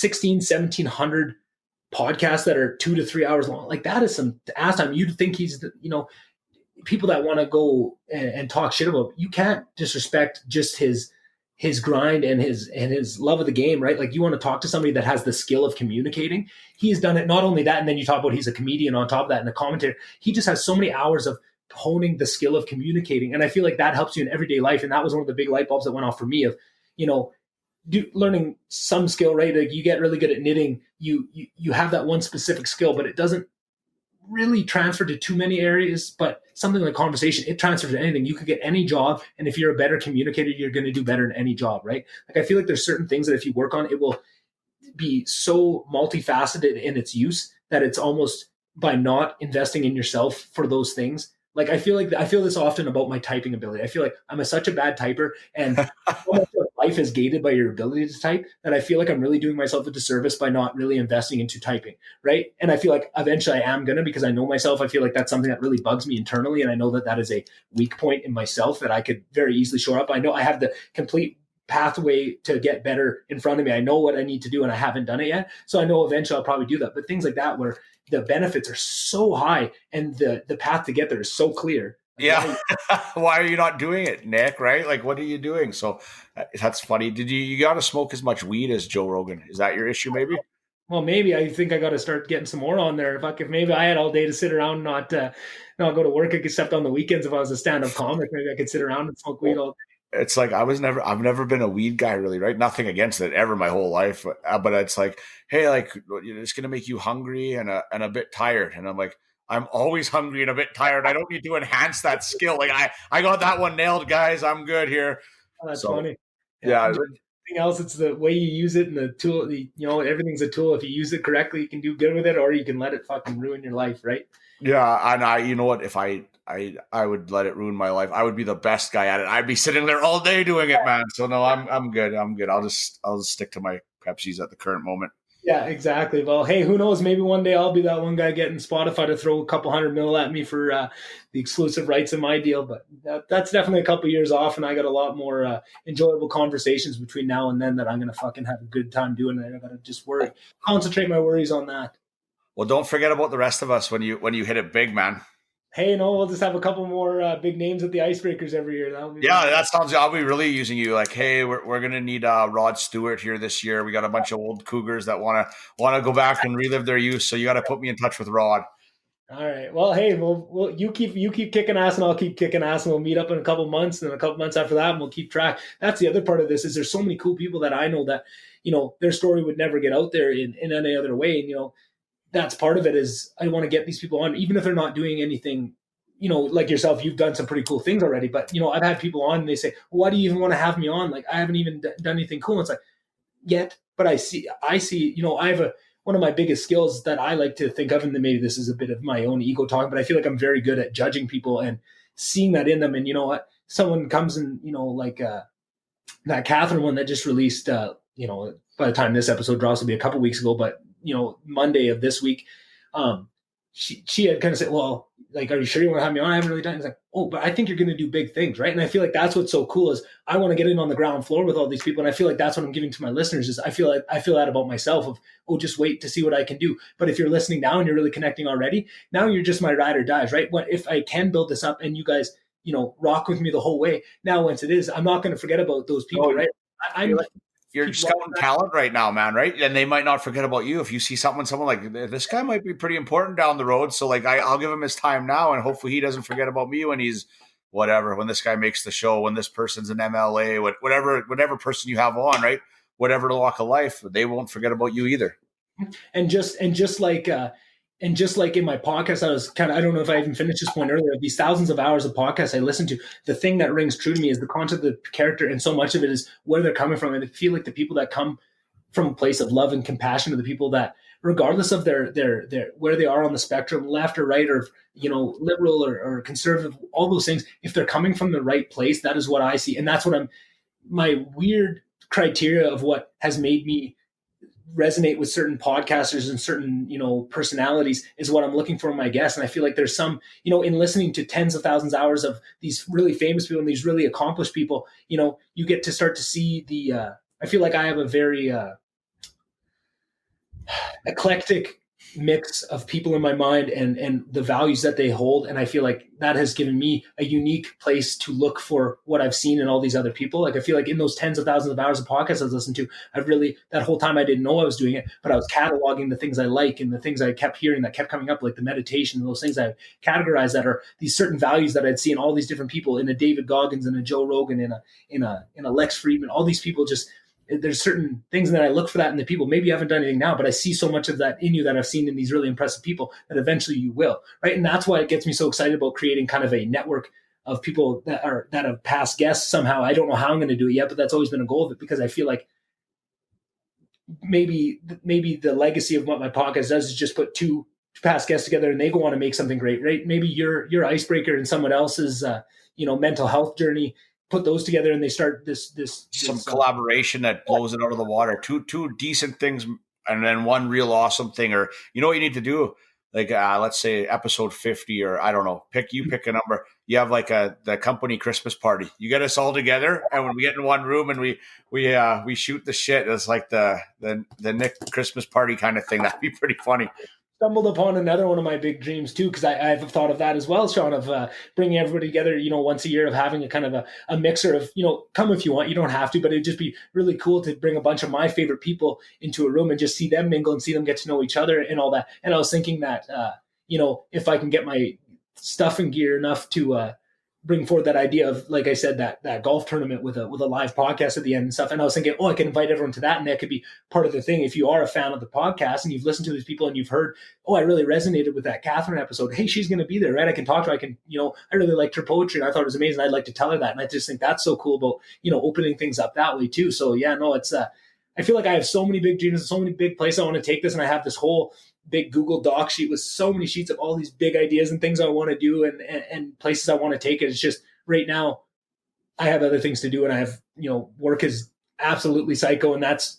1,700 podcasts that are 2 to 3 hours long. Like that is some ass time. You'd think he's people that want to go and talk shit about. You can't disrespect just his grind and his love of the game, right? Like you want to talk to somebody that has the skill of communicating. He's done it. Not only that, and then you talk about he's a comedian on top of that and a commentator. He just has so many hours of honing the skill of communicating. And I feel like that helps you in everyday life. And that was one of the big light bulbs that went off for me of, learning some skill, right? Like you get really good at knitting. You have that one specific skill, but it doesn't really transfer to too many areas. But something like conversation, it transfers to anything. You could get any job, and if you're a better communicator, you're going to do better in any job, right? Like I feel like there's certain things that if you work on, it will be so multifaceted in its use that it's almost by not investing in yourself for those things. Like I feel this often about my typing ability. I feel like I'm such a bad typer, and so much of life is gated by your ability to type that I feel like I'm really doing myself a disservice by not really investing into typing, right? And I feel like eventually I am gonna, because I know myself. I feel like that's something that really bugs me internally, and I know that is a weak point in myself that I could very easily shore up. I know I have the complete pathway to get better in front of me. I know what I need to do, and I haven't done it yet. So I know eventually I'll probably do that. But things like that where the benefits are so high and the path to get there is so clear. Yeah. Why are you not doing it, Nick? Right? Like, what are you doing? So that's funny. Did you got to smoke as much weed as Joe Rogan? Is that your issue? Maybe. Well, maybe I think I got to start getting some more on there. If maybe I had all day to sit around, not go to work except on the weekends. If I was a stand-up comic, maybe I could sit around and smoke weed all day. It's like I've never been a weed guy really, right? Nothing against it ever my whole life, but it's like, hey, like it's gonna make you hungry and a bit tired, and I'm like, I'm always hungry and a bit tired. I don't need to enhance that skill. Like I got that one nailed, guys. I'm good here. Oh, that's funny. Yeah. Everything else, it's the way you use it and the tool. Everything's a tool. If you use it correctly, you can do good with it, or you can let it fucking ruin your life, right? Yeah, and you know what? If I would let it ruin my life, I would be the best guy at it. I'd be sitting there all day doing it, man. So no, I'm good. I'm good. I'll just stick to my Pepsis at the current moment. Yeah, exactly. Well, hey, who knows? Maybe one day I'll be that one guy getting Spotify to throw a couple $100 million at me for the exclusive rights in my deal. But that's definitely a couple years off, and I got a lot more enjoyable conversations between now and then that I'm going to fucking have a good time doing. And I got to just concentrate my worries on that. Well, don't forget about the rest of us when you hit it big, man. Hey, no, we'll just have a couple more big names at the Icebreakers every year. That sounds. I'll be really using you. Like, hey, we're gonna need Rod Stewart here this year. We got a bunch of old Cougars that wanna go back and relive their youth. So you got to put me in touch with Rod. All right. Well, hey, we'll you keep kicking ass, and I'll keep kicking ass, and we'll meet up in a couple months, and a couple months after that, and we'll keep track. That's the other part of this is there's so many cool people that I know that their story would never get out there in any other way, and that's part of it is I want to get these people on, even if they're not doing anything, like yourself, you've done some pretty cool things already, but I've had people on and they say, well, why do you even want to have me on? Like, I haven't even done anything cool. And it's like, yet, but I see, I have one of my biggest skills that I like to think of, and then maybe this is a bit of my own ego talking, but I feel like I'm very good at judging people and seeing that in them. And you know what, someone comes and, like that Catherine one that just released, by the time this episode drops, will be a couple weeks ago, but Monday of this week, she had kind of said, well, like, are you sure you want to have me on? I haven't really done it. It's like, oh, but I think you're going to do big things, right? And I feel like that's what's so cool is I want to get in on the ground floor with all these people. And I feel like that's what I'm giving to my listeners is I feel that about myself of, oh, just wait to see what I can do. But if you're listening now and you're really connecting already, now you're just my ride or dies, right? What if I can build this up and you guys, rock with me the whole way? Now, once it is, I'm not going to forget about those people, right? You're scouting talent right now, man, right? And they might not forget about you if you see someone like this guy might be pretty important down the road. So like I'll give him his time now, and hopefully he doesn't forget about me when he's whatever. When this guy makes the show, when this person's an MLA, whatever person you have on, right? Whatever walk of life, they won't forget about you either. And just like And just like in my podcast, I don't know if I even finished this point earlier, these thousands of hours of podcasts I listen to, the thing that rings true to me is the content of the character. And so much of it is where they're coming from. And I feel like the people that come from a place of love and compassion are the people that, regardless of their where they are on the spectrum, left or right, or, liberal or conservative, all those things, if they're coming from the right place, that is what I see. And that's what my weird criteria of what has made me resonate with certain podcasters and certain, personalities is what I'm looking for in my guests. And I feel like there's some, in listening to tens of thousands of hours of these really famous people and these really accomplished people, you get to start to see I feel like I have a very eclectic mix of people in my mind and the values that they hold. And I feel like that has given me a unique place to look for what I've seen in all these other people. Like, I feel like in those tens of thousands of hours of podcasts I've listened to, that whole time I didn't know I was doing it, but I was cataloging the things I like and the things I kept hearing that kept coming up, like the meditation and those things I categorized that are these certain values that I'd seen all these different people in a David Goggins and a Joe Rogan, in a Lex Friedman, all these people just, there's certain things that I look for that in the people. Maybe you haven't done anything now, but I see so much of that in you that I've seen in these really impressive people that eventually you will, right? And that's why it gets me so excited about creating kind of a network of people that have past guests somehow. I don't know how I'm going to do it yet, but that's always been a goal of it, because I feel like maybe the legacy of what my podcast does is just put two past guests together and they go on to make something great, right? Maybe your icebreaker and someone else's, mental health journey, put those together and they start this collaboration that blows it out of the water. Two decent things and then one real awesome thing. Or what you need to do, like let's say episode 50, or I don't know, pick a number. You have like the company Christmas party. You get us all together, and when we get in one room and we shoot the shit, it's like the Nick Christmas party kind of thing. That'd be pretty funny. Stumbled upon another one of my big dreams too, because I've thought of that as well, Shawn, of bringing everybody together, once a year, of having a kind of a mixer of, come if you want, you don't have to, but it'd just be really cool to bring a bunch of my favorite people into a room and just see them mingle and see them get to know each other and all that. And I was thinking that, if I can get my stuff and gear enough to bring forward that idea of, like I said, that golf tournament with a live podcast at the end and stuff. And I was thinking, I can invite everyone to that, and that could be part of the thing. If you are a fan of the podcast and you've listened to these people and you've heard, I really resonated with that Catherine episode. Hey, she's going to be there, right? I can talk to her. I can, I really liked her poetry and I thought it was amazing. I'd like to tell her that. And I just think that's so cool about, opening things up that way too. So yeah, no, it's, I feel like I have so many big dreams and so many big places I want to take this. And I have this whole big Google Doc sheet with so many sheets of all these big ideas and things I want to do and places I want to take it. It's just, right now I have other things to do, and I have, work is absolutely psycho, and that's,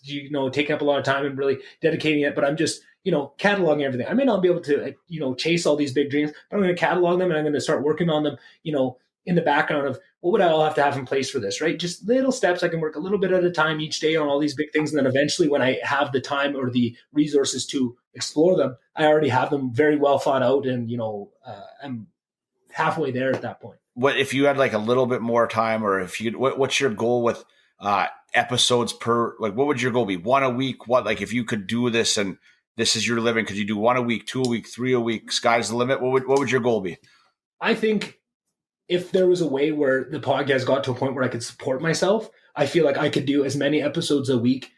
taking up a lot of time and really dedicating it. But I'm just, cataloging everything. I may not be able to, chase all these big dreams, but I'm going to catalog them, and I'm going to start working on them, in the background of what would I all have to have in place for this, right? Just little steps. I can work a little bit at a time each day on all these big things. And then eventually when I have the time or the resources to explore them, I already have them very well thought out, and, I'm halfway there at that point. What if you had like a little bit more time, or if you, what's your goal with episodes per, like, what would your goal be? One a week? What, like, if you could do this and this is your living, could you do one a week, two a week, three a week? Sky's the limit. What would your goal be? I think if there was a way where the podcast got to a point where I could support myself, I feel like I could do as many episodes a week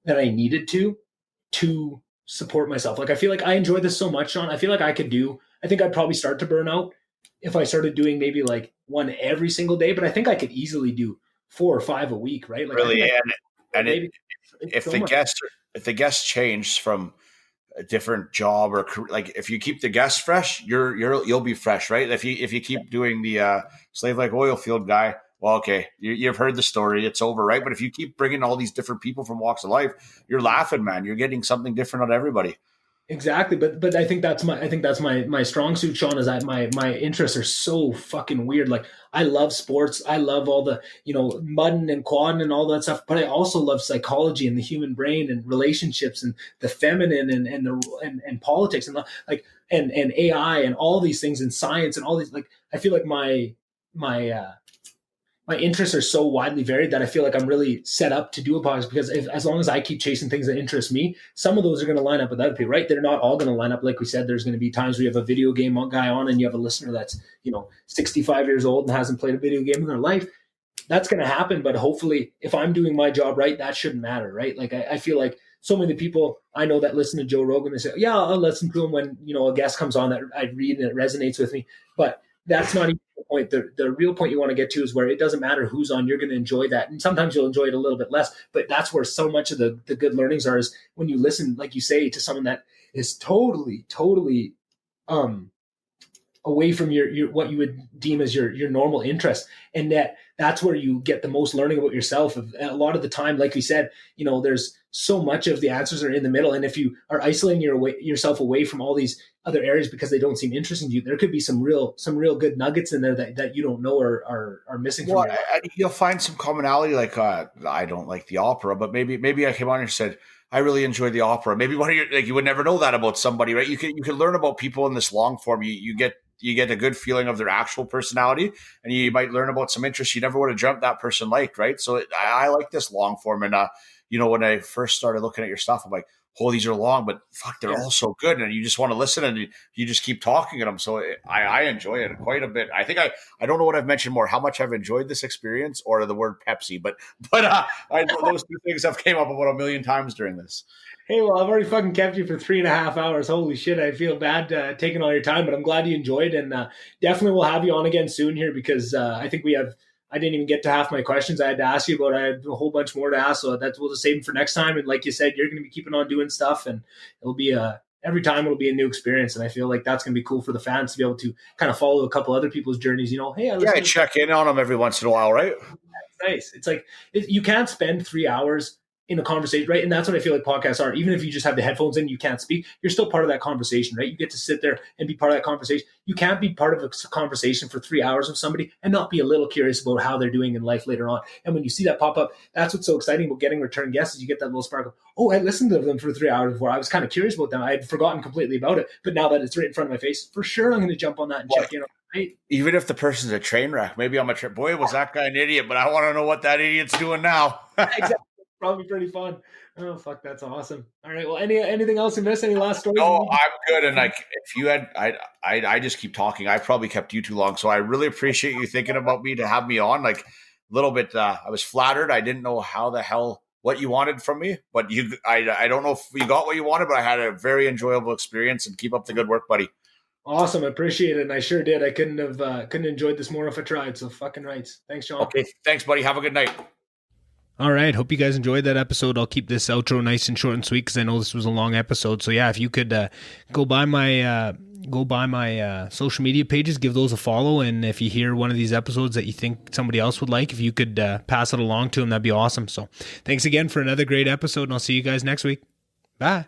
that I needed to support myself. Like, I feel like I enjoy this so much, Shawn. I feel like I think I'd probably start to burn out if I started doing maybe like one every single day, but I think I could easily do 4 or 5 a week, right? Like, really, if the guest change from a different job or like, if you keep the guests fresh, you'll be fresh, right? If you keep doing the slave like oil field guy, well, okay, you've heard the story, it's over, right? But if you keep bringing all these different people from walks of life, you're laughing, man. You're getting something different on everybody. Exactly, but I think that's my strong suit, Shawn, is that my interests are so fucking weird. Like, I love sports, I love all the mudding and quadding and all that stuff, but I also love psychology and the human brain and relationships and the feminine and politics and like and AI and all these things and science and all these, like, I feel like my interests are so widely varied that I feel like I'm really set up to do a podcast, because as long as I keep chasing things that interest me, some of those are going to line up with other people, right? They're not all going to line up. Like we said, there's going to be times where you have a video game guy on and you have a listener that's, 65 years old and hasn't played a video game in their life. That's going to happen. But hopefully if I'm doing my job right, that shouldn't matter, right? Like, I feel like so many people I know that listen to Joe Rogan, they say, yeah, I'll listen to him when, a guest comes on that I read and it resonates with me. But that's not even the point. The real point you want to get to is where it doesn't matter who's on, you're going to enjoy that. And sometimes you'll enjoy it a little bit less, but that's where so much of the good learnings are, is when you listen, like you say, to someone that is totally, away from your what you would deem as your normal interest, and that's where you get the most learning about yourself. A lot of the time, like we said, there's so much of the answers are in the middle, and if you are isolating yourself away from all these other areas because they don't seem interesting to you, there could be some real good nuggets in there that you don't know are missing from your life. You'll find some commonality, like I don't like the opera, but maybe I came on and said I really enjoyed the opera. Maybe one of your, like, you would never know that about somebody, right? You can learn about people in this long form. You get a good feeling of their actual personality, and you might learn about some interests you never would have dreamt that person liked, right? So I like this long form. And, when I first started looking at your stuff, I'm like, oh, these are long, but fuck, they're all so good. And you just want to listen, and you just keep talking at them. So I enjoy it quite a bit. I think I don't know what I've mentioned more, how much I've enjoyed this experience or the word Pepsi, but those two things have came up about a million times during this. Hey, well, I've already fucking kept you for 3.5 hours. Holy shit, I feel bad taking all your time, but I'm glad you enjoyed, and definitely we'll have you on again soon here, because I think I didn't even get to half my questions I had to ask you, but I had a whole bunch more to ask, so we'll just save them for next time. And like you said, you're going to be keeping on doing stuff, and it'll be every time it'll be a new experience, and I feel like that's going to be cool for the fans to be able to kind of follow a couple other people's journeys. Hey, check in on them every once in a while, right? That's nice. It's like you can't spend 3 hours in a conversation, right? And that's what I feel like podcasts are. Even if you just have the headphones in, you can't speak, you're still part of that conversation, right? You get to sit there and be part of that conversation. You can't be part of a conversation for 3 hours with somebody and not be a little curious about how they're doing in life later on. And when you see that pop up, that's what's so exciting about getting return guests, is you get that little spark of, oh, I listened to them for 3 hours before. I was kind of curious about them. I had forgotten completely about it, but now that it's right in front of my face, for sure I'm going to jump on that and check in on it, right? Even if the person's a train wreck, maybe I'm boy, was that guy an idiot, but I want to know what that idiot's doing now. Exactly. Probably pretty fun. Oh, fuck, that's awesome. All right, well, anything else you missed? Any last stories? No, I'm good. And like, if you had, I just keep talking. I probably kept you too long, so I really appreciate you thinking about me to have me on. Like, a little bit, I was flattered. I didn't know how the hell what you wanted from me, but I don't know if you got what you wanted, but I had a very enjoyable experience. And keep up the good work, buddy. Awesome, I appreciate it, and I sure did. I couldn't enjoyed this more if I tried. So fucking rights. Thanks, Shawn. Okay, thanks, buddy. Have a good night. All right. Hope you guys enjoyed that episode. I'll keep this outro nice and short and sweet, because I know this was a long episode. So yeah, if you could go by my social media pages, give those a follow. And if you hear one of these episodes that you think somebody else would like, if you could pass it along to them, that'd be awesome. So thanks again for another great episode, and I'll see you guys next week. Bye.